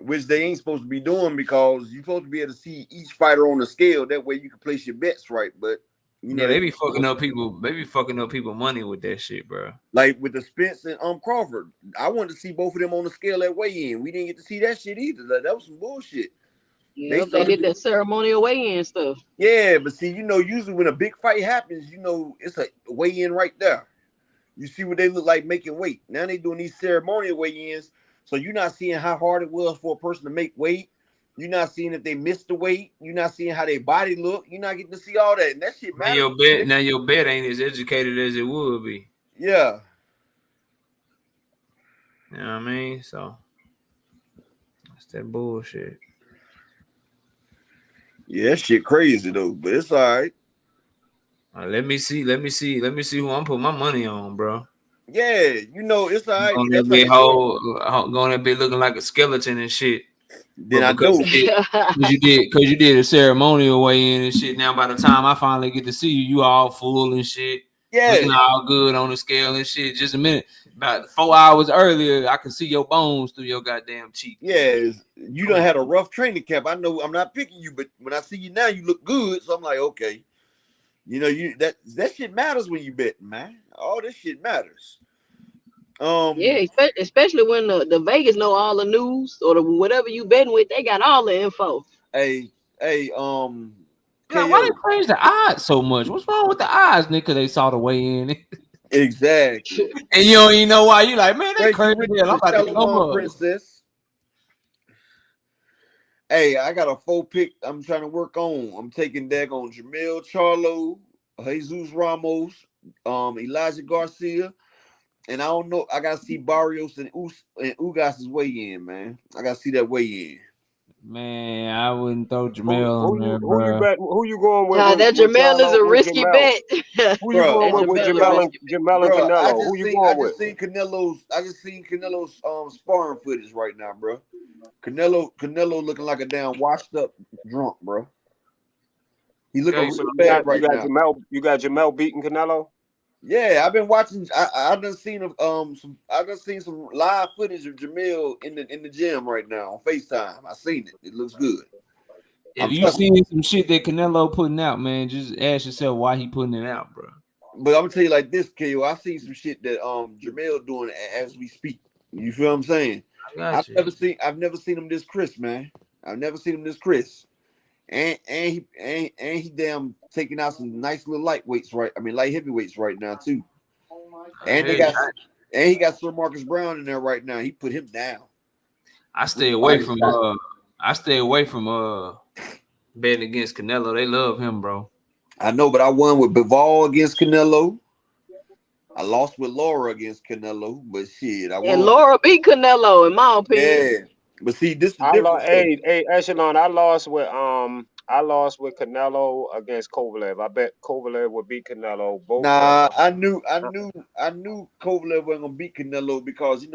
which they ain't supposed to be doing because you're supposed to be able to see each fighter on the scale. That way you can place your bets right. But you know, they be fucking up people. They be fucking up people money with that shit, bro. Like with the Spence and Crawford, I wanted to see both of them on the scale at weigh-in. We didn't get to see that shit either. Like, that was some bullshit. Yeah, they did that ceremonial weigh-in stuff. Yeah, but see, usually when a big fight happens, it's a weigh-in right there. You see what they look like making weight. Now they doing these ceremonial weigh-ins, so you're not seeing how hard it was for a person to make weight. You're not seeing if they missed the weight. You're not seeing how their body look. You're not getting to see all that. And that shit matters. Now your bet ain't as educated as it would be. Yeah. You know what I mean? So that's that bullshit. Yeah, that shit crazy though, but it's all right. Let me see who I'm putting my money on, bro. Yeah, it's all right. Going to be looking like a skeleton and shit. Then I know because you did a ceremonial weigh in and shit. Now by the time I finally get to see you all full and shit, looking all good on the scale and shit. Just a minute, about 4 hours earlier, I can see your bones through your goddamn cheek. Yeah, you done had a rough training camp. I know I'm not picking you, but when I see you now, you look good. So I'm like, okay, that shit matters when you bet, man. All this shit matters. Yeah, especially when the Vegas know all the news or whatever you betting with, they got all the info. Hey, why they praise the odds so much? What's wrong with the odds, nigga? Because they saw the weigh in. Exactly. And you don't even know why. You like, man, they crazy. I'm about to come up. Princess. Hey, I got a 4-pick I'm trying to work on. I'm taking that on Jamel Charlo, Jesus Ramos, Elijah Garcia. And I don't know. I gotta see Barrios and Ugas's weigh in, man. I gotta see that weigh in. Man, I wouldn't throw Jamel on there, bro. Who you going with? Nah, that Jamel is a risky bet. Who you going with Jamel and Canelo? Who you going with? I just seen Canelo's sparring footage right now, bro. Canelo looking like a damn washed up drunk, bro. He looking really bad right now. You got Jamel beating Canelo? Yeah, I've been watching. I done seen some live footage of Jamil in the gym right now on FaceTime. I seen it. It looks good. If you seen some shit that Canelo putting out, man, just ask yourself why he putting it out, bro. But I'm gonna tell you like this, KO. I seen some shit that Jamil doing as we speak. You feel what I'm saying? I've never seen him this crisp, man. I've never seen him this crisp. And he damn taking out some nice little light heavyweights right now too. And he got Sir Marcus Brown in there right now. He put him down. I stay away from betting against Canelo. They love him, bro. I know, but I won with Bivol against Canelo. I lost with Laura against Canelo, but shit, I won. And Laura beat Canelo, in my opinion. Yeah. But see, this is different. Hey, Echelon, I lost with Canelo against Kovalev. I bet Kovalev would beat Canelo. I knew Kovalev wasn't gonna beat Canelo because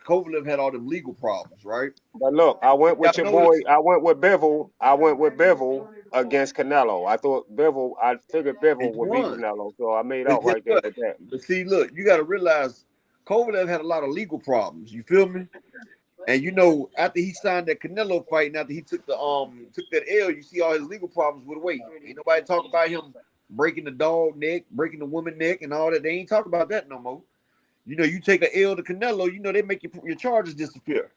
Kovalev had all them legal problems, right? But look, I went with your boy. I went with Bivol against Canelo. I figured Bivol would beat Canelo, so I made out right there with that. But see, look, you got to realize Kovalev had a lot of legal problems. You feel me? And you know, after he signed that Canelo fight, and after he took that L, you see all his legal problems with weight. Ain't nobody talk about him breaking the dog neck, breaking the woman neck, and all that. They ain't talk about that no more. You know, you take an L to Canelo, you know they make your charges disappear.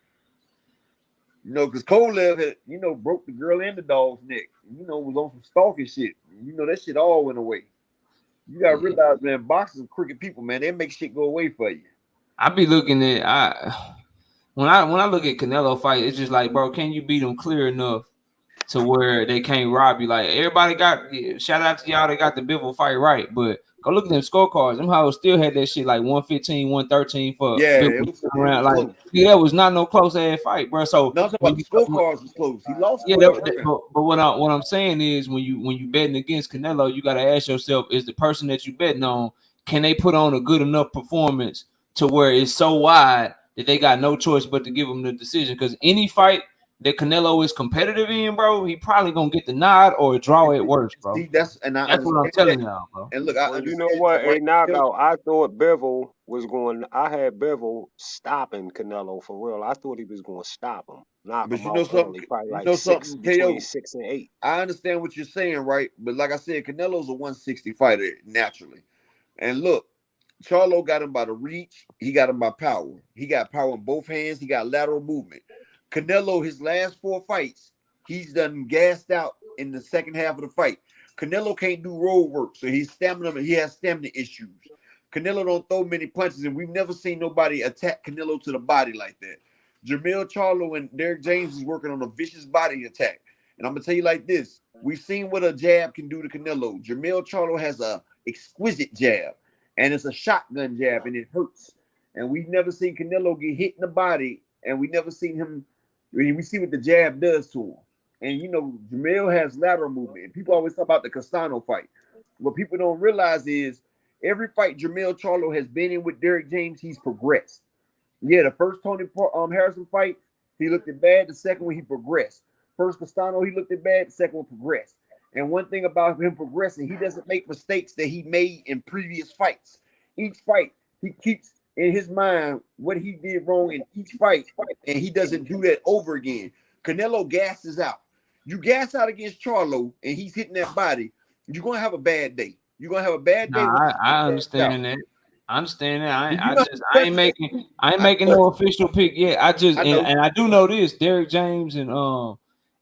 You know, because Kovalev had, you know, broke the girl and the dog's neck. You know, was on some stalking shit. You know, that shit all went away. You gotta realize, man, boxers are crooked people, man. They make shit go away for you. I be looking at when I look at Canelo fight, it's just like, bro, can you beat them clear enough to where they can't rob you? Like everybody got shout out to y'all, they got the Bivol fight right, but go look at them scorecards. Them hoes still had that shit like 115, 113 for Yeah, Bivol it was around. Like close. yeah, it was not no close ass fight, bro. So No, I'm talking about the scorecards was close. He lost. Yeah, but what I'm saying is when you betting against Canelo, you got to ask yourself: is the person that you betting on, can they put on a good enough performance to where it's so wide that they got no choice but to give them the decision? Because any fight that Canelo is competitive in, bro, he probably gonna get the nod or draw at worst, bro. See, that's what I'm telling y'all, bro. And look, I Well, you understand know what? that, A right? knockout. I thought Bivol was going. I had Bivol stopping Canelo for real. I thought he was going to stop him, knock But him you know out something, early, probably you like know six, something, between KO. 6 and 8. I understand what you're saying, right? But like I said, Canelo's a 160 fighter naturally. And look, Charlo got him by the reach. He got him by power. He got power in both hands. He got lateral movement. Canelo, his last 4 fights, he's done gassed out in the second half of the fight. Canelo can't do road work, so he has stamina issues. Canelo don't throw many punches, and we've never seen nobody attack Canelo to the body like that. Jamil Charlo and Derek James is working on a vicious body attack. And I'm gonna tell you like this: we've seen what a jab can do to Canelo. Jamil Charlo has a exquisite jab, and it's a shotgun jab, and it hurts. And we've never seen Canelo get hit in the body, and we never seen him. We see what the jab does to him. And you know, Jamil has lateral movement. And people always talk about the Castano fight. What people don't realize is every fight Jamil Charlo has been in with Derek James, he's progressed. Yeah, the first Tony Harrison fight, he looked at bad. The second one, he progressed. First Castano, he looked at bad. The second one progressed. And one thing about him progressing, he doesn't make mistakes that he made in previous fights. Each fight, he keeps in his mind what he did wrong in each fight, and he doesn't do that over again. Canelo gasses out. You gas out against Charlo, and he's hitting that body, you're gonna have a bad day. You're gonna have a bad day. Nah, I understand that. I understand that. I ain't I making no official pick yet. And I do know this. Derek James and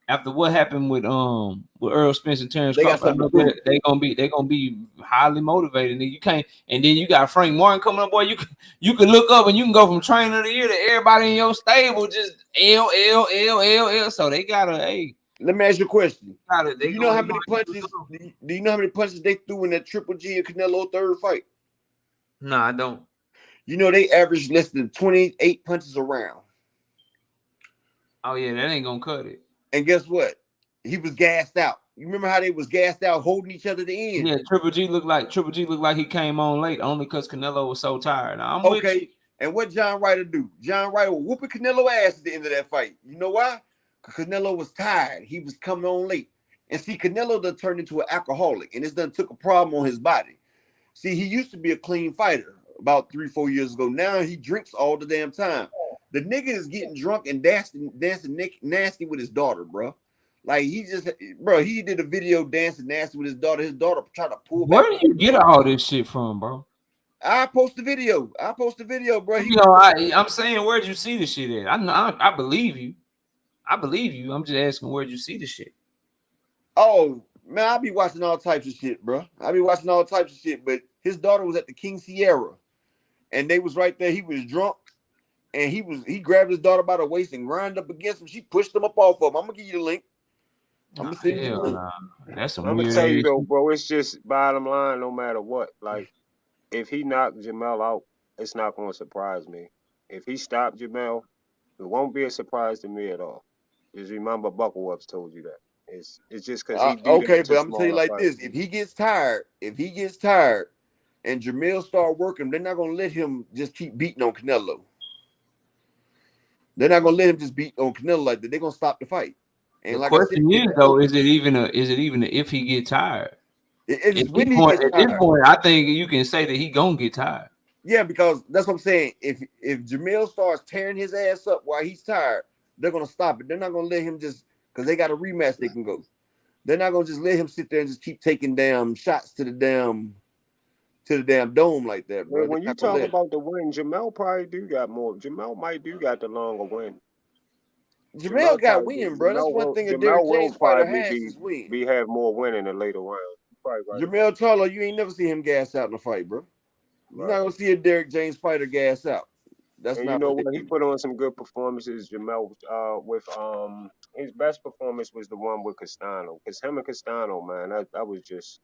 after what happened with Earl Spence and Terrence Crawford, they gonna be highly motivated. And you can't. And then you got Frank Martin coming up, boy. You can look up and you can go from trainer of the year to everybody in your stable just L. So they gotta Let me ask you a question. Do you know how many punches? Do you know how many punches they threw in that Triple G and Canelo third fight? No, I don't. You know they averaged less than 28 punches a round. Oh yeah, that ain't gonna cut it. And guess what? He was gassed out. You remember how they was gassed out, holding each other at the end? Yeah, Triple G looked like he came on late only because Canelo was so tired. Now, I'm okay. And what John Ryder do? John Ryder was whooping Canelo ass at the end of that fight. You know why? Because Canelo was tired. He was coming on late. And see, Canelo done turned into an alcoholic, and it's done took a problem on his body. See, he used to be a clean fighter about 3-4 years ago. Now he drinks all the damn time. The nigga is getting drunk and dancing nasty with his daughter, bro. Like he did a video dancing nasty with his daughter. His daughter tried to pull back. Where do you get all this shit from, bro? I post the video, bro. I'm saying, where'd you see this shit at? I believe you. I'm just asking, where'd you see the shit? Oh man, I be watching all types of shit, bro. But his daughter was at the King Sierra, and they was right there. He was drunk, and he grabbed his daughter by the waist and grind up against him. She pushed him up off of him. I'm gonna give you the link. I'm gonna send you the link. That's some I'm weird. gonna tell you though, bro. It's just bottom line. No matter what, like if he knocked Jamel out, it's not gonna surprise me. If he stopped Jamel, it won't be a surprise to me at all. Just remember, Bucklewups told you that. It's just because he okay, but I'm gonna tell you like this: if he gets tired, and Jamil start working, they're not gonna let him just keep beating on Canelo. They're not gonna let him just beat on Canelo like that. They're gonna stop the fight. And the like question is though, is it even if he get tired? At this point, I think you can say that he gonna get tired. Yeah, because that's what I'm saying. If Jamil starts tearing his ass up while he's tired, they're gonna stop it. They're not gonna let him just because they got a rematch they can go. They're not gonna just let him sit there and just keep taking damn shots to the damn dome like that, Well, bro. They're when you not gonna talk let it. about the win, Jamel probably do got more. Jamel might do got the longer win. Jamel got Probably do. win, bro. That's one thing a Derrick Jamel will James fighter probably has is win. be have more win in the later round. You probably right about Jamel Charlo, you ain't never see him gas out in a fight, bro. that. You're Right. not gonna see a Derrick James fighter gas out. That's And you not know what they what? He do. put on some good performances. Jamel, with his best performance was the one with Castano. Cause him and Castano, man, that was just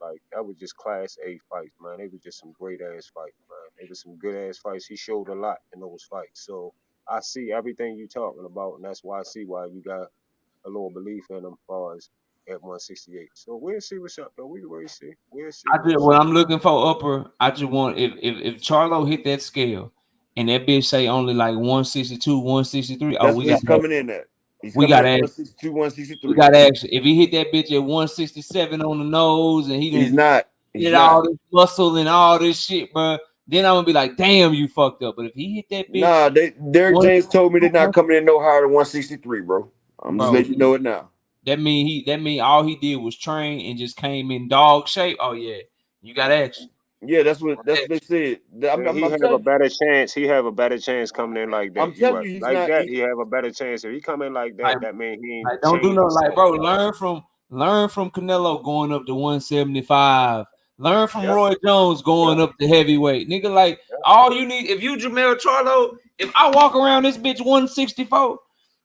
class A fights, man. They were just some great ass fights, man. They were some good ass fights. He showed a lot in those fights. So I see everything you talking about, and that's why I see why you got a little belief in him, as far as at 168. So we'll see what's up, though. We'll see. We'll see. I We'll just see. what I'm looking for upper. I just want if Charlo hit that scale and that bitch say only like 162, 163. Oh, That's what he's coming in at. He's we coming got at action. 162, We 163. got action. If he hit that bitch at 167 on the nose and he He's didn't not. He's get not. all this muscle and all this shit, bro, then I'm gonna be like, damn, you fucked up. But if he hit that bitch, Nah, Derrick James told me they're not coming in no higher than 163, bro. I'm just bro, letting you know it now. that mean all he did was train and just came in dog shape. Oh yeah, you got action. Yeah, that's what they said. I'm, And I'm, he I'm have a telling better chance. He have a better chance coming in like that. I'm You telling right. you, he's Like not. that, he have a better chance. If he come in like Like, that, that means he ain't like don't do changed no like, himself bro. enough. Learn from Canelo going up to 175. Learn from Yep. Roy Jones going Yep. up to heavyweight. Nigga, like all you need, if you Jamel Charlo, if I walk around this bitch 164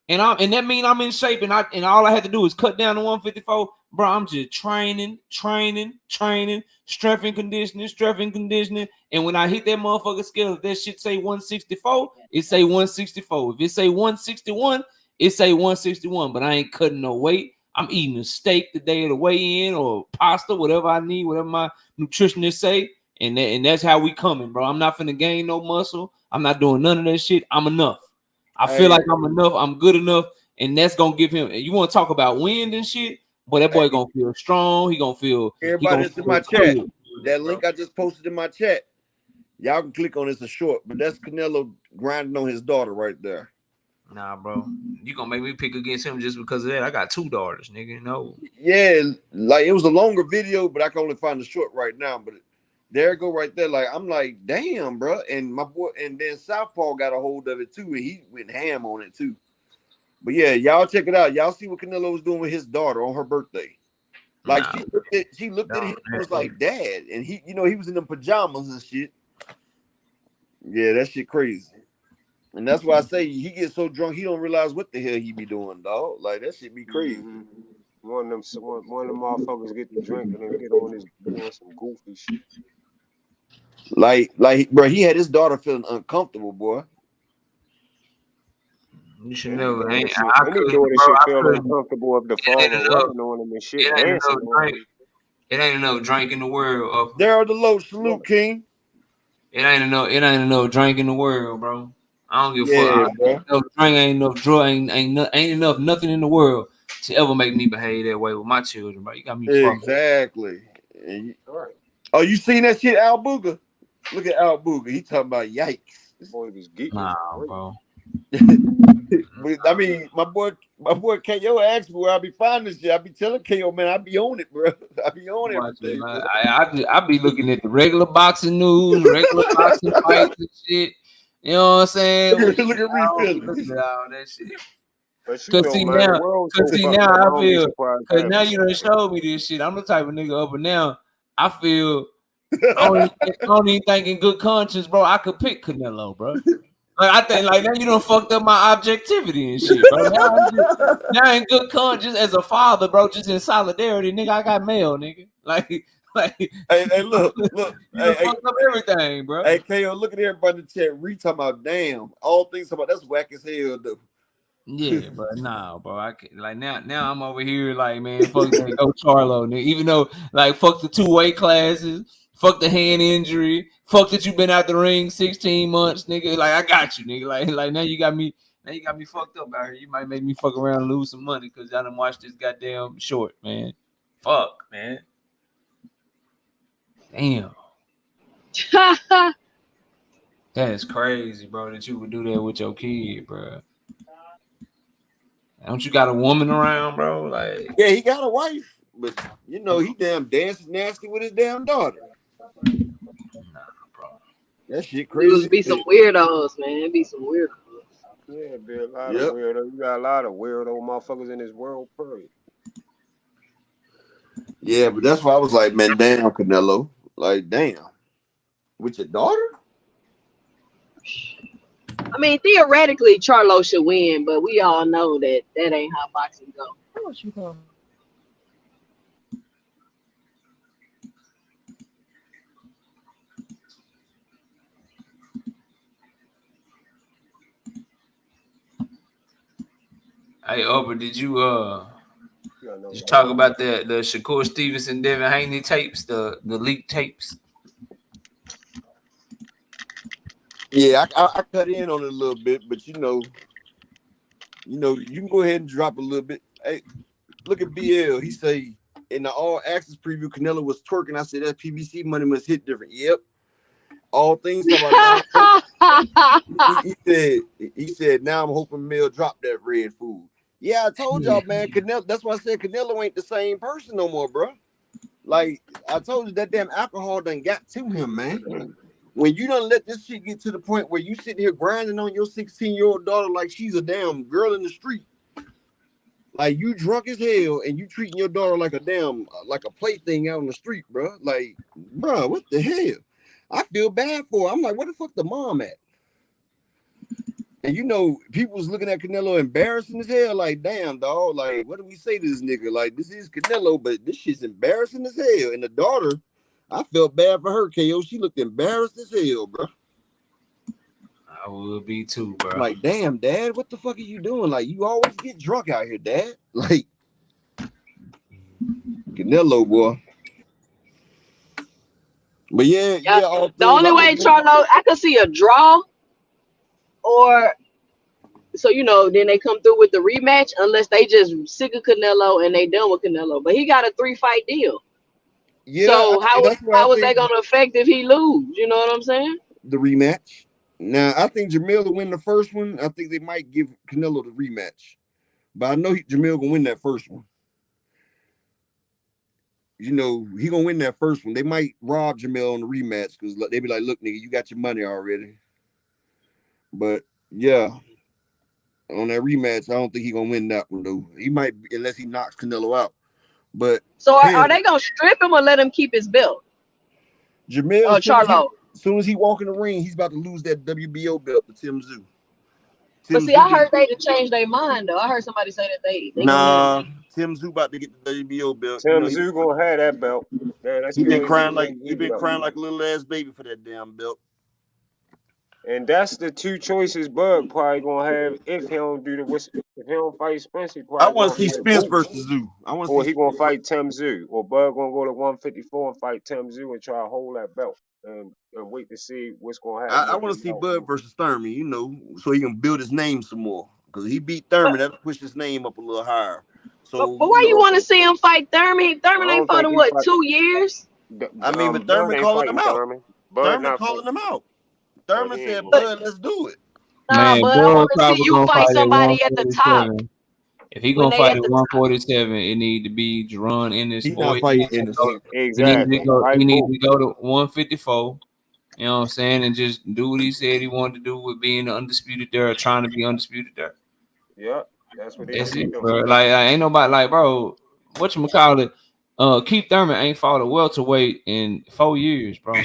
and that mean I'm in shape and all I had to do is cut down to 154, bro. I'm just training, strength and conditioning. And when I hit that motherfucker scale, if that shit say 164, it say 164. If it say 161, it say 161. But I ain't cutting no weight. I'm eating a steak the day of the weigh-in or pasta, whatever I need, whatever my nutritionist say. And that's how we coming, bro. I'm not finna gain no muscle. I'm not doing none of that shit. I'm enough. I feel Hey, like I'm enough. I'm good enough. And that's gonna give him. You want to talk about wind and shit? Boy, that boy hey, gonna feel strong. He gonna feel everybody that's in my chat, clear. that link I just posted in my chat, y'all can click on. It's a short, but that's Canelo grinding on his daughter right there. Nah, bro. You gonna make me pick against him just because of that? I got 2 daughters, nigga. No. Yeah, like it was a longer video, but I can only find the short right now. But there it go right there. Like I'm like, damn, bro. And my boy, and then Southpaw got a hold of it too, and he went ham on it too. But yeah, y'all check it out. Y'all see what Canelo was doing with his daughter on her birthday. Like Nah, she looked at him and was bro. like, Dad. And he was in them pajamas and shit. Yeah, that shit crazy. And that's why I say he gets so drunk he don't realize what the hell he be doing, dog. Like that shit be crazy. Mm-hmm. One of them motherfuckers get to drinking and get on some goofy shit. Like, bro, he had his daughter feeling uncomfortable, boy. You should Any know. daughter should, I any couldn't, daughter bro. should I feel couldn't. uncomfortable if the It ain't father enough. rubbing on him and shit, It ain't dancing enough on drink. him. It ain't enough drink in the world. There are the low salute, Right. King. It ain't enough drink in the world, bro. I don't give a Yeah, fuck. bro. No drink ain't enough drug. Ain't enough nothing in the world to ever make me behave that way with my children, bro. You got me fucked. Exactly. All right. Oh, you seen that shit, Al Booger? Look at Al Booger. He talking about yikes. Boy was geeking. Nah, Great. bro. But, I mean, my boy KO asked me where I be finding this shit. I be telling KO, man, I be on it, bro. I be on everything, bro. I be looking at the regular boxing news, regular boxing fights and shit. You know what I'm saying? Look at I don't be refilling. looking at all that shit. But you Cause know, man, the world's so fucked up. I I don't be feel, surprised cause half now the you shit. done showed me this shit. I'm the type of nigga up and now I feel I don't even think in good conscience, bro. I could pick Canelo, bro. Like I think like now you done fucked up my objectivity and shit, bro. Now in good conscience as a father, bro, just in solidarity, nigga, I got mail, nigga. Like Hey, look. you done fucked up everything, bro. Hey, KO, look at everybody in the chat. Talking about, damn, all things talking about that's whack as hell, though. Yeah, bro. Nah, bro. I can't, like now I'm over here like, man, fuck that, go Charlo, nigga. Even though like fuck the 2 weight classes, fuck the hand injury, fuck that you been out the ring 16 months, nigga. Like I got you, nigga. Like now you got me fucked up out here. You might make me fuck around and lose some money because I done watched this goddamn short, man. Fuck, man. Damn. That's crazy, bro, that you would do that with your kid, bro. Don't you got a woman around, bro? Like, Yeah, he got a wife, but you know he damn dancing nasty with his damn daughter. nah, bro. That shit Dudes crazy. be some weirdos, man. It be some weirdos. Yeah, be a lot of Yep. weirdo. You got a lot of weirdo motherfuckers in this world, period. Yeah, but that's why I was like, man, damn, Canelo. Like, damn. With your daughter? I mean, theoretically, Charlo should win, but we all know that that ain't how boxing go. Hey, Oprah, did you You gotta know just that. talk about the Shakur Stevenson, Devin Haney tapes, the leaked tapes? Yeah, I cut in on it a little bit, but you can go ahead and drop a little bit. Hey, look at BL. He say in the all access preview, Canelo was twerking. I said that PBC money must hit different. Yep. All things talk about now. He said now I'm hoping Mill drop that red food. Yeah, I told y'all, man. Canelo. That's why I said Canelo ain't the same person no more, bro. Like I told you, that damn alcohol done got to him, man. When you don't let this shit get to the point where you sitting here grinding on your 16-year-old daughter like she's a damn girl in the street, like you drunk as hell and you treating your daughter like a damn like a plaything out on the street, bro. Like, bro, what the hell? I feel bad for her. I'm like, where the fuck the mom at? And people was looking at Canelo embarrassing as hell. Like, damn, dog. Like, what do we say to this nigga? Like, this is Canelo, but this shit's embarrassing as hell. And the daughter, I felt bad for her, KO. She looked embarrassed as hell, bro. I would be too, bro. Like, damn, Dad, what the fuck are you doing? Like, you always get drunk out here, Dad. Like, Canelo, boy. But yeah, all The things. only way Charlo, I could see a draw, or so then they come through with the rematch, unless they just sick of Canelo and they done with Canelo. But he got a 3-fight deal. Yeah, So that's what I how is that think. gonna affect if he lose? You know what I'm saying? The rematch. Now, I think Jamil will win the first one. I think they might give Canelo the rematch. But I know Jamil gonna win that first one. He gonna win that first one. They might rob Jamil on the rematch because they be like, "Look, nigga, you got your money already." But yeah, on that rematch, I don't think he gonna win that one though. He might, unless he knocks Canelo out. But So are they gonna strip him or let him keep his belt? Jamil, Charlo. as soon as he walk in the ring, he's about to lose that WBO belt to Tim Tszyu. But see, I heard they to change their mind though. I heard somebody say that they nah, Tim Tszyu about to get the WBO belt. Tim Tszyu gonna have that belt. Man, He been crying like a little ass baby for that damn belt. And that's the two choices Bud probably gonna have if he don't fight Spence. He probably I want to see gonna Spence fight versus Tszyu. or he gonna fight Tim Tszyu, or Bud gonna go to 154 and fight Tim Tszyu and try to hold that belt and wait to see what's gonna happen. I want to see Bud versus Thurman, so he can build his name some more. Because he beat Thurman, that'll push his name up a little higher. So, but why you want to see him fight Thurman? Thurman ain't fought in what, 2 years? I mean, but Thurman calling him out. Thurman calling him out. Thurman said, "Bud, let's do it." Nah, Man, but I Bud want to see probably you gonna fight fight at somebody at the top. 147. If he gonna fight at 147, it need to be Jerron Ennis. He's not fighting Ennis. Exactly. He needs to go to 154. You know what I'm saying, and just do what he said he wanted to do with being undisputed there, or trying to be undisputed there. Yeah, that's what That's it, bro. Like, ain't nobody like, bro. Whatchamacallit? Keith Thurman ain't fought a welterweight in 4 years, bro.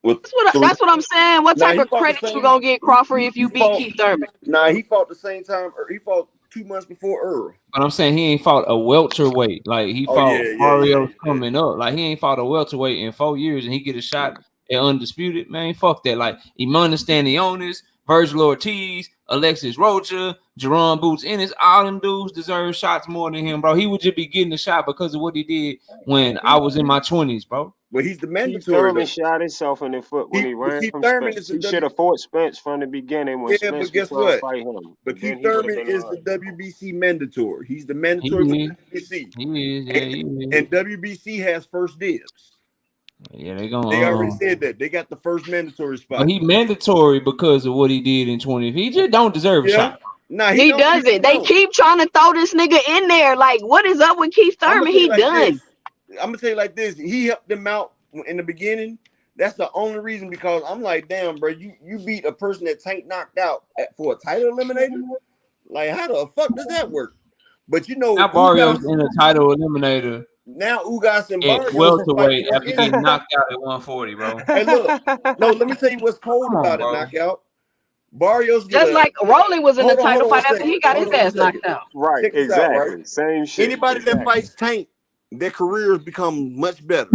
That's what I'm saying. What type of credit you gonna get Crawford if you beat Keith Thurman? Nah, he fought the same time. He fought 2 months before Earl. But I'm saying he ain't fought a welterweight. Like, he fought Mario coming up. Like, he ain't fought a welterweight in 4 years, and he get a shot at undisputed. Man, fuck that. Like, Iman Stanionis, Virgil Ortiz, Alexis Rocha, Jerron Boots Ennis, all them dudes deserve shots more than him, bro. He would just be getting a shot because of what he did when I was in my 20s, bro. But he's the mandatory. Keith Thurman shot himself in the foot when he ran from Spence. He should have fought Spence from the beginning when Spence but guess was trying to what? fight him. But Keith Thurman is the WBC mandatory. He's the mandatory for WBC. He is, yeah, he is. And WBC has first dibs. Yeah, they gonna. They already said that. They got the first mandatory spot. But he mandatory because of what he did in 20. He just don't deserve a shot. Nah, he doesn't. They keep trying to throw this nigga in there. Like, what is up with Keith Thurman? He done. I'm gonna tell you like this. He helped them out in the beginning. That's the only reason, because I'm like, damn, bro, you beat a person that Tank knocked out for a title eliminator. Like, how the fuck does that work? But you know, now Barrios in a title eliminator. Now Ugas and Barrios welterweight after getting knocked out at 140, bro. Hey, look, no, let me tell you what's cold about it. Knockout. Barrios just like Rolling was in the title fight after he got his ass knocked out. Right, exactly. Right? Same shit. Anybody that fights Tank, their careers become much better.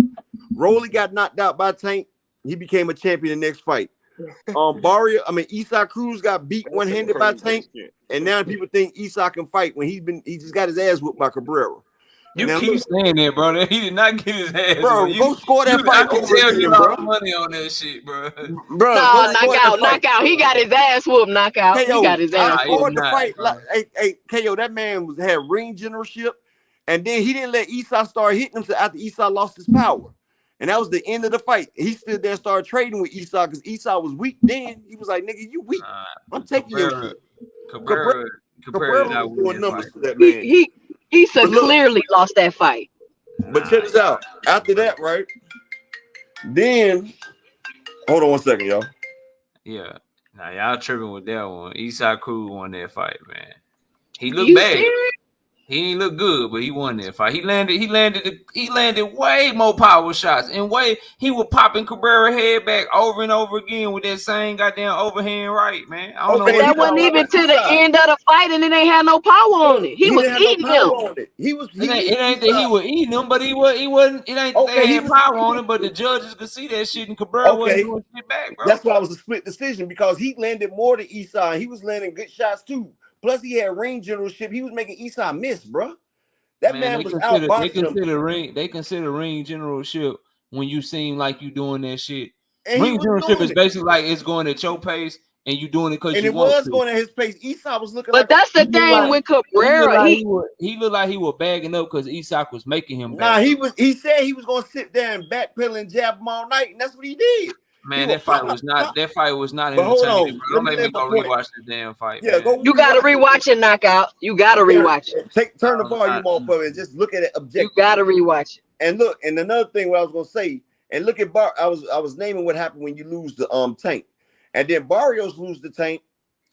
Rolly got knocked out by Tank. He became a champion the next fight. Isaac Cruz got beat one-handed by Tank, and now people think Isaac can fight when he just got his ass whooped by Cabrera. You keep saying that, bro. He did not get his ass. Bro, go score that fight. I can tell you lost money on that shit, bro. No, knockout. He got his ass whooped. Knockout. He got his ass whooped. KO, that man had ring generalship, and then he didn't let Esau start hitting him until after Esau lost his power. And that was the end of the fight. He stood there and started trading with Esau because Esau was weak then. He was like, nigga, you weak. I'm taking your shit. Cabrera was doing numbers to that man. Issa clearly lost that fight. But check this out. After that, right? Then, hold on one second, y'all. Yeah. Now, y'all tripping with that one. Esau Cruz won that fight, man. He looked bad. Serious? He ain't look good, but he won that fight. He landed way more power shots, and he was popping Cabrera head back over and over again with that same goddamn overhand right, man. I don't know. But that wasn't even to the end of the fight, and it ain't had no power on it. He was eating him. It ain't that he was eating him, but he wasn't. It ain't that they had power on him, but the judges could see that shit, and Cabrera wasn't doing shit back, bro. That's why it was a split decision, because he landed more than Esau, and he was landing good shots too. Plus, he had ring generalship. He was making Esau miss, bro. That man was outboxing him. They consider ring generalship when you seem like you doing that shit. And ring generalship is basically like it's going at your pace, and you doing it because you want to. And it was going at his pace. Esau was looking. But that's the thing with Cabrera. He looked like he was bagging up because Esau was making him. Nah, he said he was going to sit there and backpedal and jab him all night, and that's what he did. Man, that fight was not entertaining. Don't make me go rewatch the damn fight. Yeah, you gotta rewatch it, knockout. You gotta rewatch it. Turn the volume off of it and just look at it objectively. You gotta rewatch it. And look, and another thing what I was gonna say, and look at I was naming what happened when you lose the Tank. And then Barrios loses the Tank,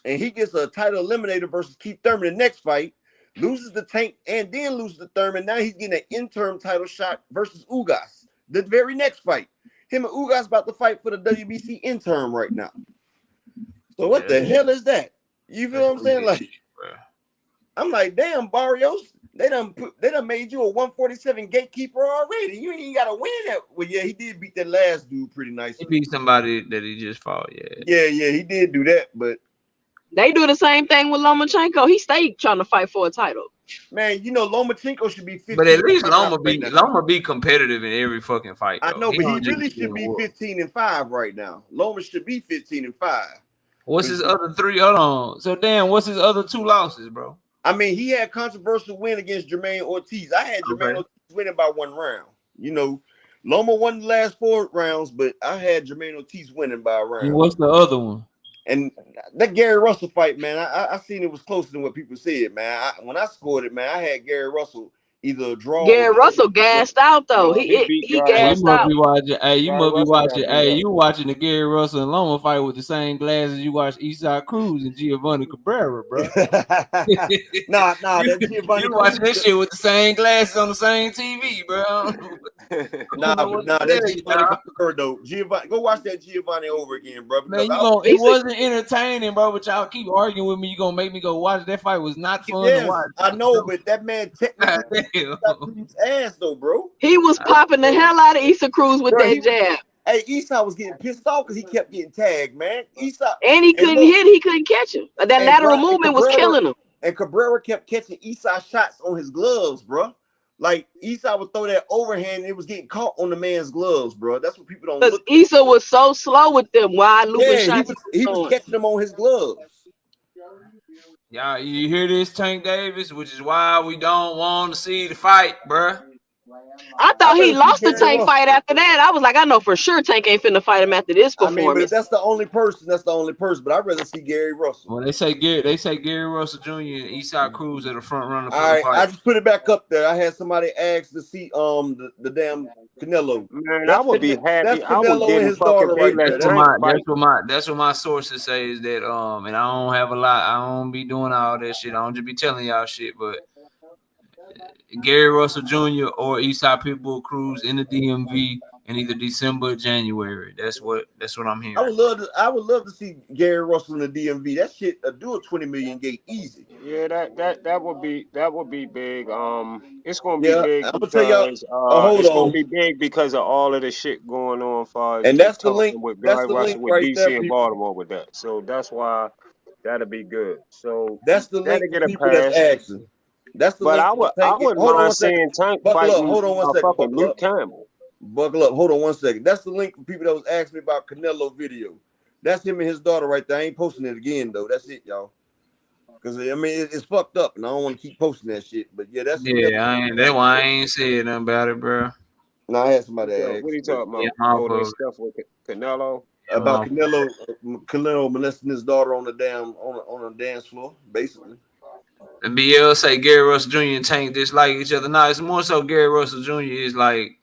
and he gets a title eliminator versus Keith Thurman the next fight, loses the Tank, and then loses the Thurman. Now he's getting an interim title shot versus Ugas the very next fight. Him and Ugas about to fight for the WBC interim right now. So what the hell is that? You feel what I'm saying? Like, I'm like, damn, Barrios, they done made you a 147 gatekeeper already. You ain't gotta win that. Well, yeah, he did beat that last dude pretty nice. He beat somebody that he just fought. Yeah, he did do that, but they do the same thing with Lomachenko. He stayed trying to fight for a title. Man, you know Lomachenko should be 15. But at least Loma be competitive in every fucking fight. Though. I know, but he really should be 15-5 right now. Loma should be 15-5. What's his other three? Hold on. So damn, what's his other two losses, bro? I mean, he had controversial win against Jermaine Ortiz. I had Jermaine Ortiz winning by 1 round. You know, Loma won the last 4 rounds, but I had Jermaine Ortiz winning by a round. And what's the other one? And that Gary Russell fight, man, I seen it was closer than what people said, man. When I scored it, man, I had Gary Russell either a draw. Gary Russell gassed out though. He gassed out. You must be watching. You watching the Gary Russell and Loma fight with the same glasses you watch Esau Cruz and Giovanni Cabrera, bro. nah, that Giovanni. You watching that shit with the same glasses on the same TV, bro. That's Giovanni Cabrera though. Giovanni, go watch that Giovanni over again, bro. Man, it wasn't entertaining, bro. But y'all keep arguing with me. You gonna make me go watch that fight? Was not fun to watch. I know, but that man technically. Ass though, bro. He was popping the hell out of Issa Cruz with that jab. Hey, Esau was getting pissed off because he kept getting tagged, man. Esau and he couldn't hit. He couldn't catch him. That lateral movement was killing him. And Cabrera kept catching Esau shots on his gloves, bro. Like Esau would throw that overhand, and it was getting caught on the man's gloves, bro. That's what people don't. Because Issa was so slow with them. Why shots? He was catching them on his gloves. Y'all, you hear this, Tank Davis? Which is why we don't want to see the fight, bruh. I I'd thought he rather see lost the Gary Tank Russell. fight after that. I was like, I know for sure Tank ain't finna fight him after this I mean, but if performance. that's the only person, that's the only person. But I'd rather see Gary Russell. Well, they say Gary Russell Jr. and Eastside Cruz are the front runner for All the right, fight. I just put it back up there. I had somebody ask to see the damn Canelo. Man, I would be happy. That's I would Canelo get and him his fucking daughter big right let there. Tank fight. That's what my sources say is that and I don't have a lot. I don't be doing all that shit. I don't just be telling y'all shit, but Gary Russell Jr. or Eastside Pitbull Cruz in the DMV in either December or January. That's what I'm hearing. I would love to see Gary Russell in the DMV. That shit do a 20 million gate easy. Yeah, that would be big. It's gonna be Yeah, big I'm gonna tell y'all. because Hold it's gonna on, be big because of all of the shit going on as far as and just that's the talking link. with That's Gary the Russell link with right there, DC and people. Baltimore with that. So that's why that'll be good. So That's the that'll link for get a people that's pass. asking. That's the But link I for I Tank. wouldn't Hold on mind one second. seeing Tank Buckle up. fighting Hold on one second. fucking Buckle Luke up. Campbell. Buckle up. Hold on one second. That's the link for people that was asking me about Canelo video. That's him and his daughter right there. I ain't posting it again though. That's it, y'all. Because I mean it's fucked up, and I don't want to keep posting that shit. But yeah, that's Canelo. That's why I ain't said nothing about it, bro. No, I had somebody What are ask you talking Yeah, about? I'm off Oh, this of stuff with Canelo. it. I'm about off. Canelo molesting his daughter on the on a dance floor, basically. And BL say Gary Russell Jr. and Tank dislike each other. No, it's more so Gary Russell Jr. is like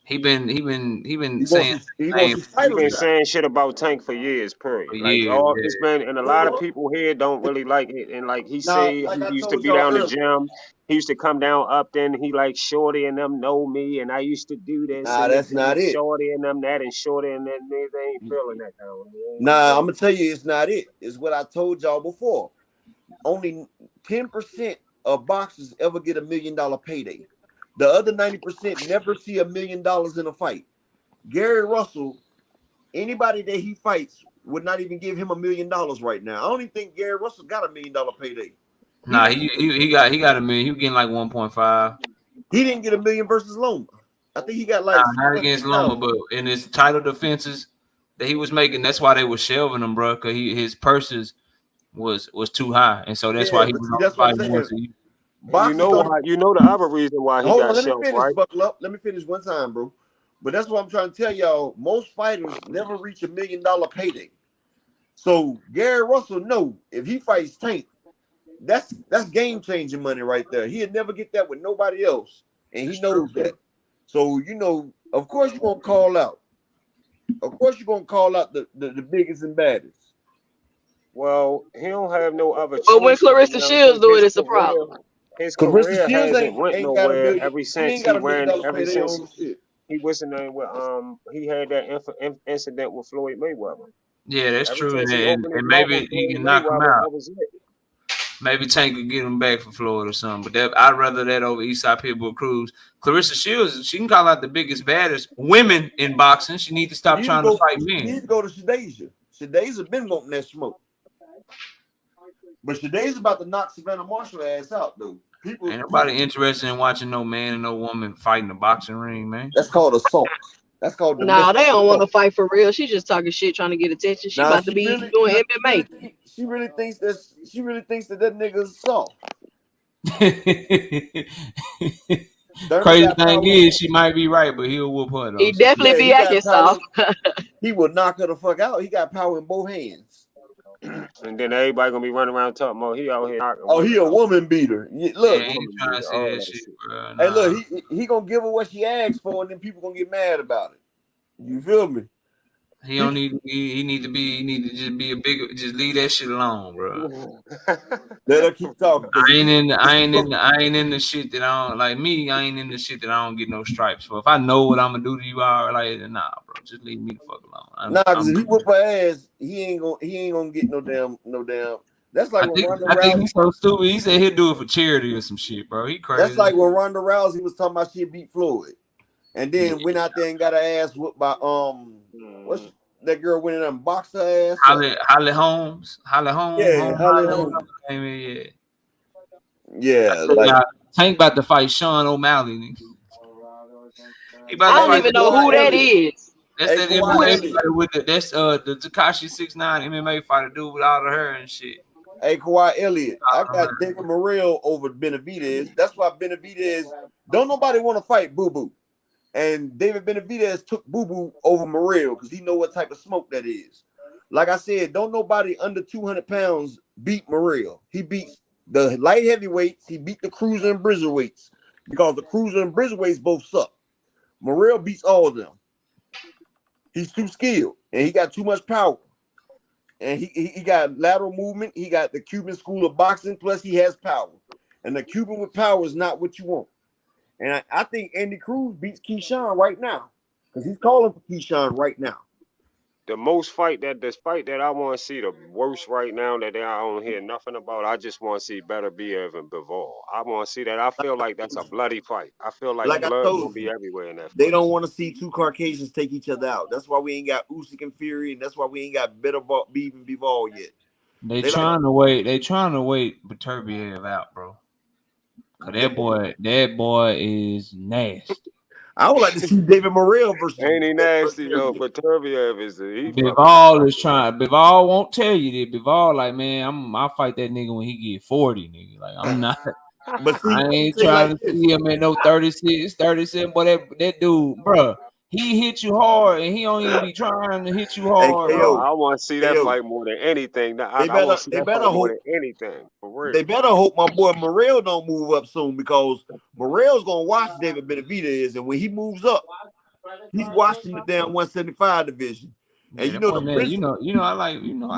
he been saying He the wants same his He title been shot. saying shit about Tank for years, for period. Like years. all Yeah. it's been, and a lot of people here don't really like it. And like he Now, say, like he I used to told be y'all down the earlier, gym. He used to come down Upton. He like Shorty and them know me, and I used to do this nah, and that's not it. Shorty and them that and Shorty and then they ain't feeling that down. Nah, I'm gonna tell you, it's not it. It's what I told y'all before. Only 10% of boxers ever get $1 million payday. The other 90% never see $1 million in a fight. Gary Russell, anybody that he fights would not even give him $1 million right now. I don't even think Gary Russell got $1 million payday. Nah, he got $1 million. He was getting like 1.5. He didn't get $1 million versus Loma. I think he got like Not against Loma, 600,000. but in his title defenses that he was making, that's why they were shelving him, bro. Because his purses was too high, and so that's Yeah, why he but was see, only that's what I'm fighting once saying. a year. Boxers don't. You know the other reason why he Hold on, got let me shelved, finish. right? Buckle up. Let me finish one time, bro. But that's what I'm trying to tell y'all. Most fighters never reach $1 million payday. So Gary Russell, no, if he fights Tank, that's game changing money right there. He'll never get that with nobody else, and he knows that. So of course you're gonna call out. Of course you're gonna call out the biggest and baddest. Well, he don't have no other But when choice right Clarissa now Shields because do it, it's a problem. his Clarissa career Shields hasn't went ain't got a nowhere million. ever She since ain't got $1 million ever payday since on shit. he was in there with he had that incident with Floyd Mayweather. Yeah, that's Ever true, since he and opened his mouth with maybe he Floyd can knock him Mayweather, out. that was it. Maybe Tank could get him back for Florida or something. But I'd rather that over Eastside Pitbull Cruz. Clarissa Shields, she can call out the biggest, baddest women in boxing. She need to stop trying to fight She men. needs to go to Shadesia. Shadesia been wanting that smoke. But Shadesia about to knock Savannah Marshall ass out, though. Ain't nobody interested in watching no man and no woman fight in the boxing ring, man. That's called assault. That's called Nah, domestic they don't want to assault. fight for real. She just talking shit, trying to get attention. She Now about to be doing MMA. she really thinks that nigga is soft. Crazy thing is, she might be right, but he'll whoop her though. He definitely be acting soft. He will knock her the fuck out. He got power in both hands. And then everybody gonna be running around talking about he out here knocking. Oh, he a woman beater. Look, I ain't trying to see that shit, bro. Hey, look, he gonna give her what she asked for, and then people gonna get mad about it. You feel me? He don't need. He need to just be a bigger. Just leave that shit alone, bro. Let her keep talking. I ain't in the shit that I don't like. Me, I ain't in the shit that I don't get no stripes for. If I know what I'm gonna do to you, like, nah, bro, just leave me the fuck alone. Because if he whoop her ass, he ain't gonna get no damn. That's like when Ronda Rousey. I think he's so stupid. He said he'll do it for charity or some shit, bro. He crazy. That's like when Ronda Rousey was talking about she beat Floyd, and then went out there and got her ass whooped by what's that girl went in there and boxed her ass. Holly Holmes. Yeah, Holly Holmes. Yeah, like Tank about to fight Sean O'Malley. I don't even know who that is. That's that MMA fighter with the Tekashi 6ix9ine MMA fighter dude with all the hair and shit. Hey, Kawhi Elliott, I got David Morrell over Benavidez. That's why Benavidez Don't nobody want to fight Boo Boo. And David Benavidez took Boo Boo over Morrell because he know what type of smoke that is. Like I said, don't nobody under 200 pounds beat Morrell. He beats the light heavyweights. He beat the cruiser and bristleweights because the cruiser and bristleweights both suck. Morrell beats all of them. He's too skilled and he got too much power. And he got lateral movement. He got the Cuban school of boxing. Plus, he has power. And the Cuban with power is not what you want. And I think Andy Cruz beats Keyshawn right now because he's calling for Keyshawn right now. This fight that I want to see the worst right now that I don't hear nothing about. I just want to see Beterbiev and Bivol. I want to see that. I feel like that's a bloody fight. I feel like Like I blood told gonna be you, everywhere in that they fight. don't want to see two Caucasians take each other out. That's why we ain't got Usyk and Fury, and that's why we ain't got Beterbiev and Bivol yet. They trying to wait. They trying to wait Beterbiev out, bro. Cause that boy is nasty. I would like to see David Morrell versus Ain't he nasty though? Beterbiev. But Beterbiev is he Bivol is trying. Bivol won't tell you that. Bivol like, man, I'll fight that nigga when he get 40, nigga. Like, I'm not. But see, I let me ain't say trying like to this. see him at no 36, 37. But that dude, bro, he hit you hard, and he don't even be trying to hit you Hey, hard, Bro, bro. I want to see that KO, fight more than anything. I they want better to see they that better fight more hope than anything, for real. they better hope my boy Morrell don't move up soon because Morrell's gonna watch David Benavidez, and when he moves up, he's watching the damn 175 division. And Yeah, that boy, man, I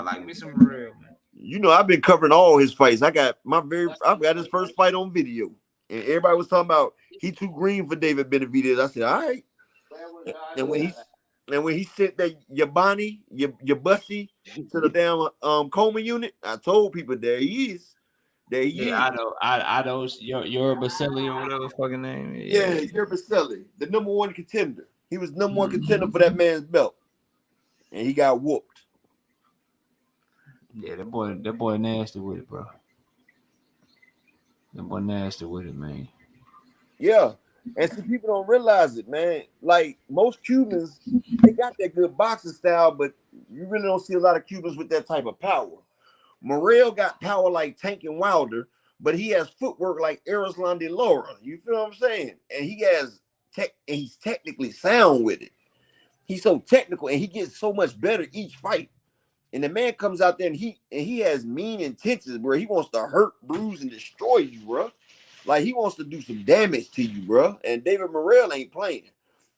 like me some real, man. I've been covering all his fights. I've got his first fight on video, and everybody was talking about he too green for David Benavidez. I said, all right. And when he sent that your bussy to the damn coma unit, I told people there he is. There he Yeah, is. I know. Your Baselli or whatever fucking name. Yeah, Yeah, you're Baselli, the number one contender. He was number one contender for that man's belt, and he got whooped. yeah, that boy nasty with it, bro. That boy nasty with it, man. Yeah, and see, people don't realize it, man. Like most Cubans, they got that good boxing style, but you really don't see a lot of Cubans with that type of power. Morrell got power like Tank and Wilder, but he has footwork like Erislan de Lara. You feel what I'm saying? And he has tech, and he's technically sound with it. He's so technical, and he gets so much better each fight. And the man comes out there, and he has mean intentions, bro. He wants to hurt, bruise, and destroy you, bro. Like he wants to do some damage to you, bro. And David Morrell ain't playing.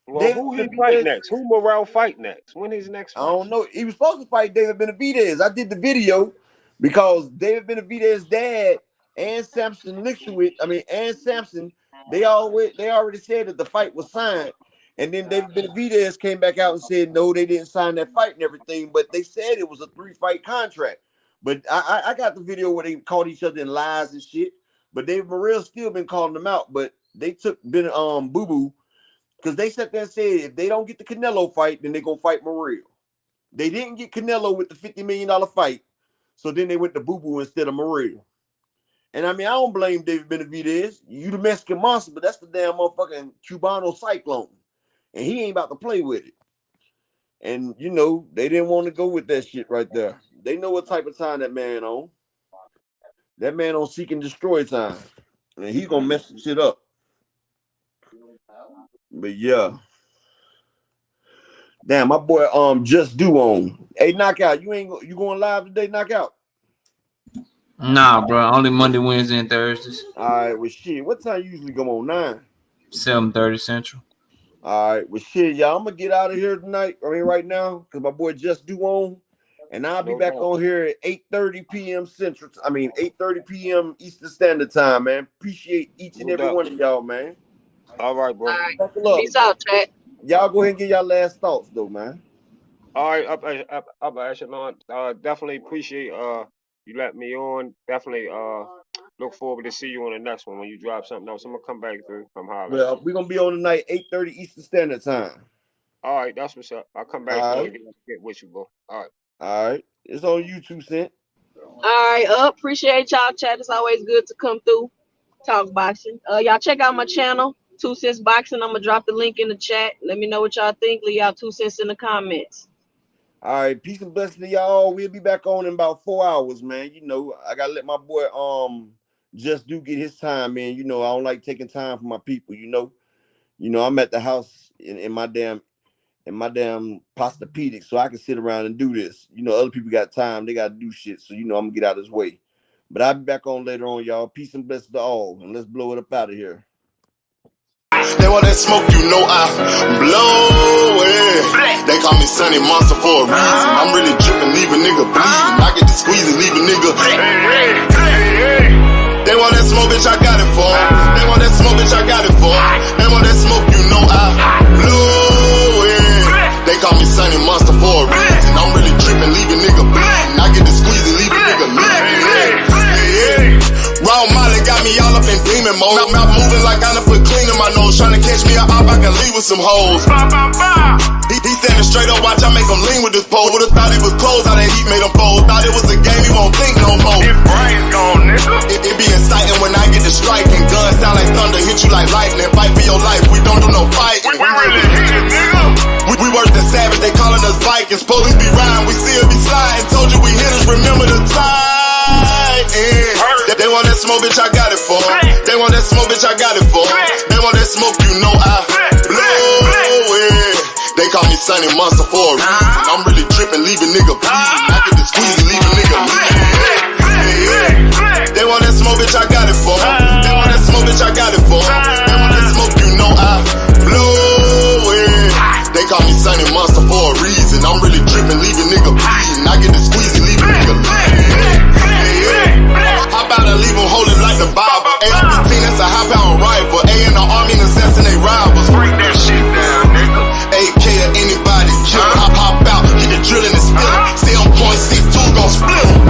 Well, David who he fight Benavidez, next? Who Morrell fight next? When his next I fight? don't know. He was supposed to fight David Benavidez. I did the video because David Benavidez's dad and Samson they already said that the fight was signed. And then David Benavidez came back out and said no, they didn't sign that fight and everything, but they said it was a 3-fight contract. But I got the video where they called each other in lies and shit. But David Morrell still been calling them out. But they took Boo Boo because they sat there and said if they don't get the Canelo fight, then they're gonna fight Morrell. They didn't get Canelo with the $50 million fight, so then they went to Boo Boo instead of Morrell. And I mean, I don't blame David Benavidez. You the Mexican monster, but that's the damn motherfucking Cubano cyclone, and he ain't about to play with it. And they didn't want to go with that shit right there. They know what type of time that man on. That man on seek and destroy time, and he's gonna mess shit up. But yeah. Damn, my boy just do on. Hey, knockout, you going live today, knockout? Nah, bro. Only Monday, Wednesday, and Thursdays. All right, well shit. What time you usually come on? 9? 7:30 Central. All right, well shit, y'all. I'm gonna get out of here tonight. Right now, because my boy just do on. And I'll be back on here at 8:30 p.m. Central. 8:30 p.m. Eastern Standard Time, man. Appreciate each and every one of y'all, man. All right, bro. All right. Buckle up. Peace out, chat. Y'all go ahead and get y'all last thoughts, though, man. All right, up echelon. Definitely appreciate you let me on. Definitely look forward to see you on the next one when you drop something else. I'm gonna come back through from Holland. Well, we're gonna be on tonight, 8:30 Eastern Standard Time. All right, that's what's up. I'll come back through and get with you, bro. All right. All right. It's on YouTube, Cent. All right, appreciate y'all, chat. It's always good to come through, talk boxing. Y'all check out my channel, 2 Cents Boxing. I'm gonna drop the link in the chat. Let me know what y'all think. Leave y'all 2 cents in the comments. All right, peace and blessings to y'all. We'll be back on in about 4 hours, man. I gotta let my boy Just do get his time, man. You know, I don't like taking time for my people. You know, I'm at the house in my damn Posturepedic, so I can sit around and do this. You know, other people got time; they got to do shit. So you know, I'm gonna get out of his way. But I'll be back on later on, y'all. Peace and blessings to all, and let's blow it up out of here. They want that smoke, you know I blow it. They call me Sunny Monster for a reason. I'm really dripping, leave a nigga bleeding. I get to squeeze and leave a nigga. They want that smoke, bitch, I got it for 'em. They want that smoke, bitch, I got it for 'em. They want that smoke, you know I blow it. They call me Sunny Monster for a reason. I'm really dripping, leave a nigga bleeding. I get to squeeze and leave a nigga bleeding. Raw Molly got me all up in demon mode. Mouth moving like I done put clean in my nose. Tryna catch me up, I can leave with some hoes. He standing straight up, watch I make him lean with this pole. Would've thought he was closed, how that heat made him fold. Thought it was a game, he won't think no more. His brain's gone, nigga. It be exciting when I get to striking. Guns sound like thunder, hit you like lightning. Fight for your life, we don't do no fighting. We really hit it, nigga. We worse than savage, they calling us Vikings. Police be riding, we still be sliding. Told you we hitters, remember the time. They want that smoke, bitch, I got it for 'em. They want that smoke, bitch, I got it for 'em. They want that smoke, you know I blow it. They call me Sunny Monster for a reason. I'm really tripping, leave a nigga bleeding. I get the squeeze and leave a nigga bleeding. They want that smoke, bitch, I got it for 'em. They want that smoke, bitch, I got it for 'em. They want that smoke, you know I blow it. They call me Sunny Monster for a reason. I'm really tripping, leave a nigga bleeding. I get the squeeze and leave a nigga bleeding. How about I leave them holding like the Bible? AR-15, that's a high-power rifle. A in the army and assassinate rivals. Break that shit down, nigga. AK or anybody kill. Hop out, get the drill in the spiller. 7.62 gon' split him.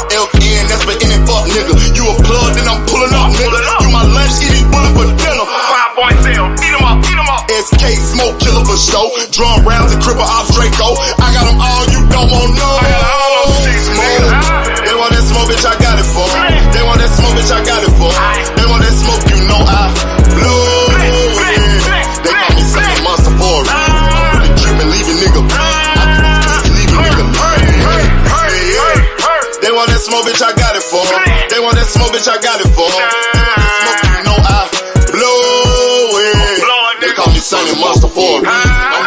LPN, that's for any fuck nigga. You a plug, then I'm pulling up, nigga. You my lunch, eat these bullets for dinner. 5 boys sell, eat 'em up, eat 'em up. SK, smoke killer for show. Drum rounds and cripple ops Draco. I got them all, you don't want no. I got all those shit, nigga. They want that smoke, bitch, I got it for 'em. They want that smoke, bitch, I got it for 'em. They want that smoke, you know I blow it. They call me Sunny Monster for a reason. I'm really tripping, leave a nigga bleeding. I can leave a nigga bleeding. They want that smoke, bitch, I got it for 'em. They want that smoke, bitch, I got it for 'em. They want that smoke, you know I blow it. They call me Sunny Monster for a reason.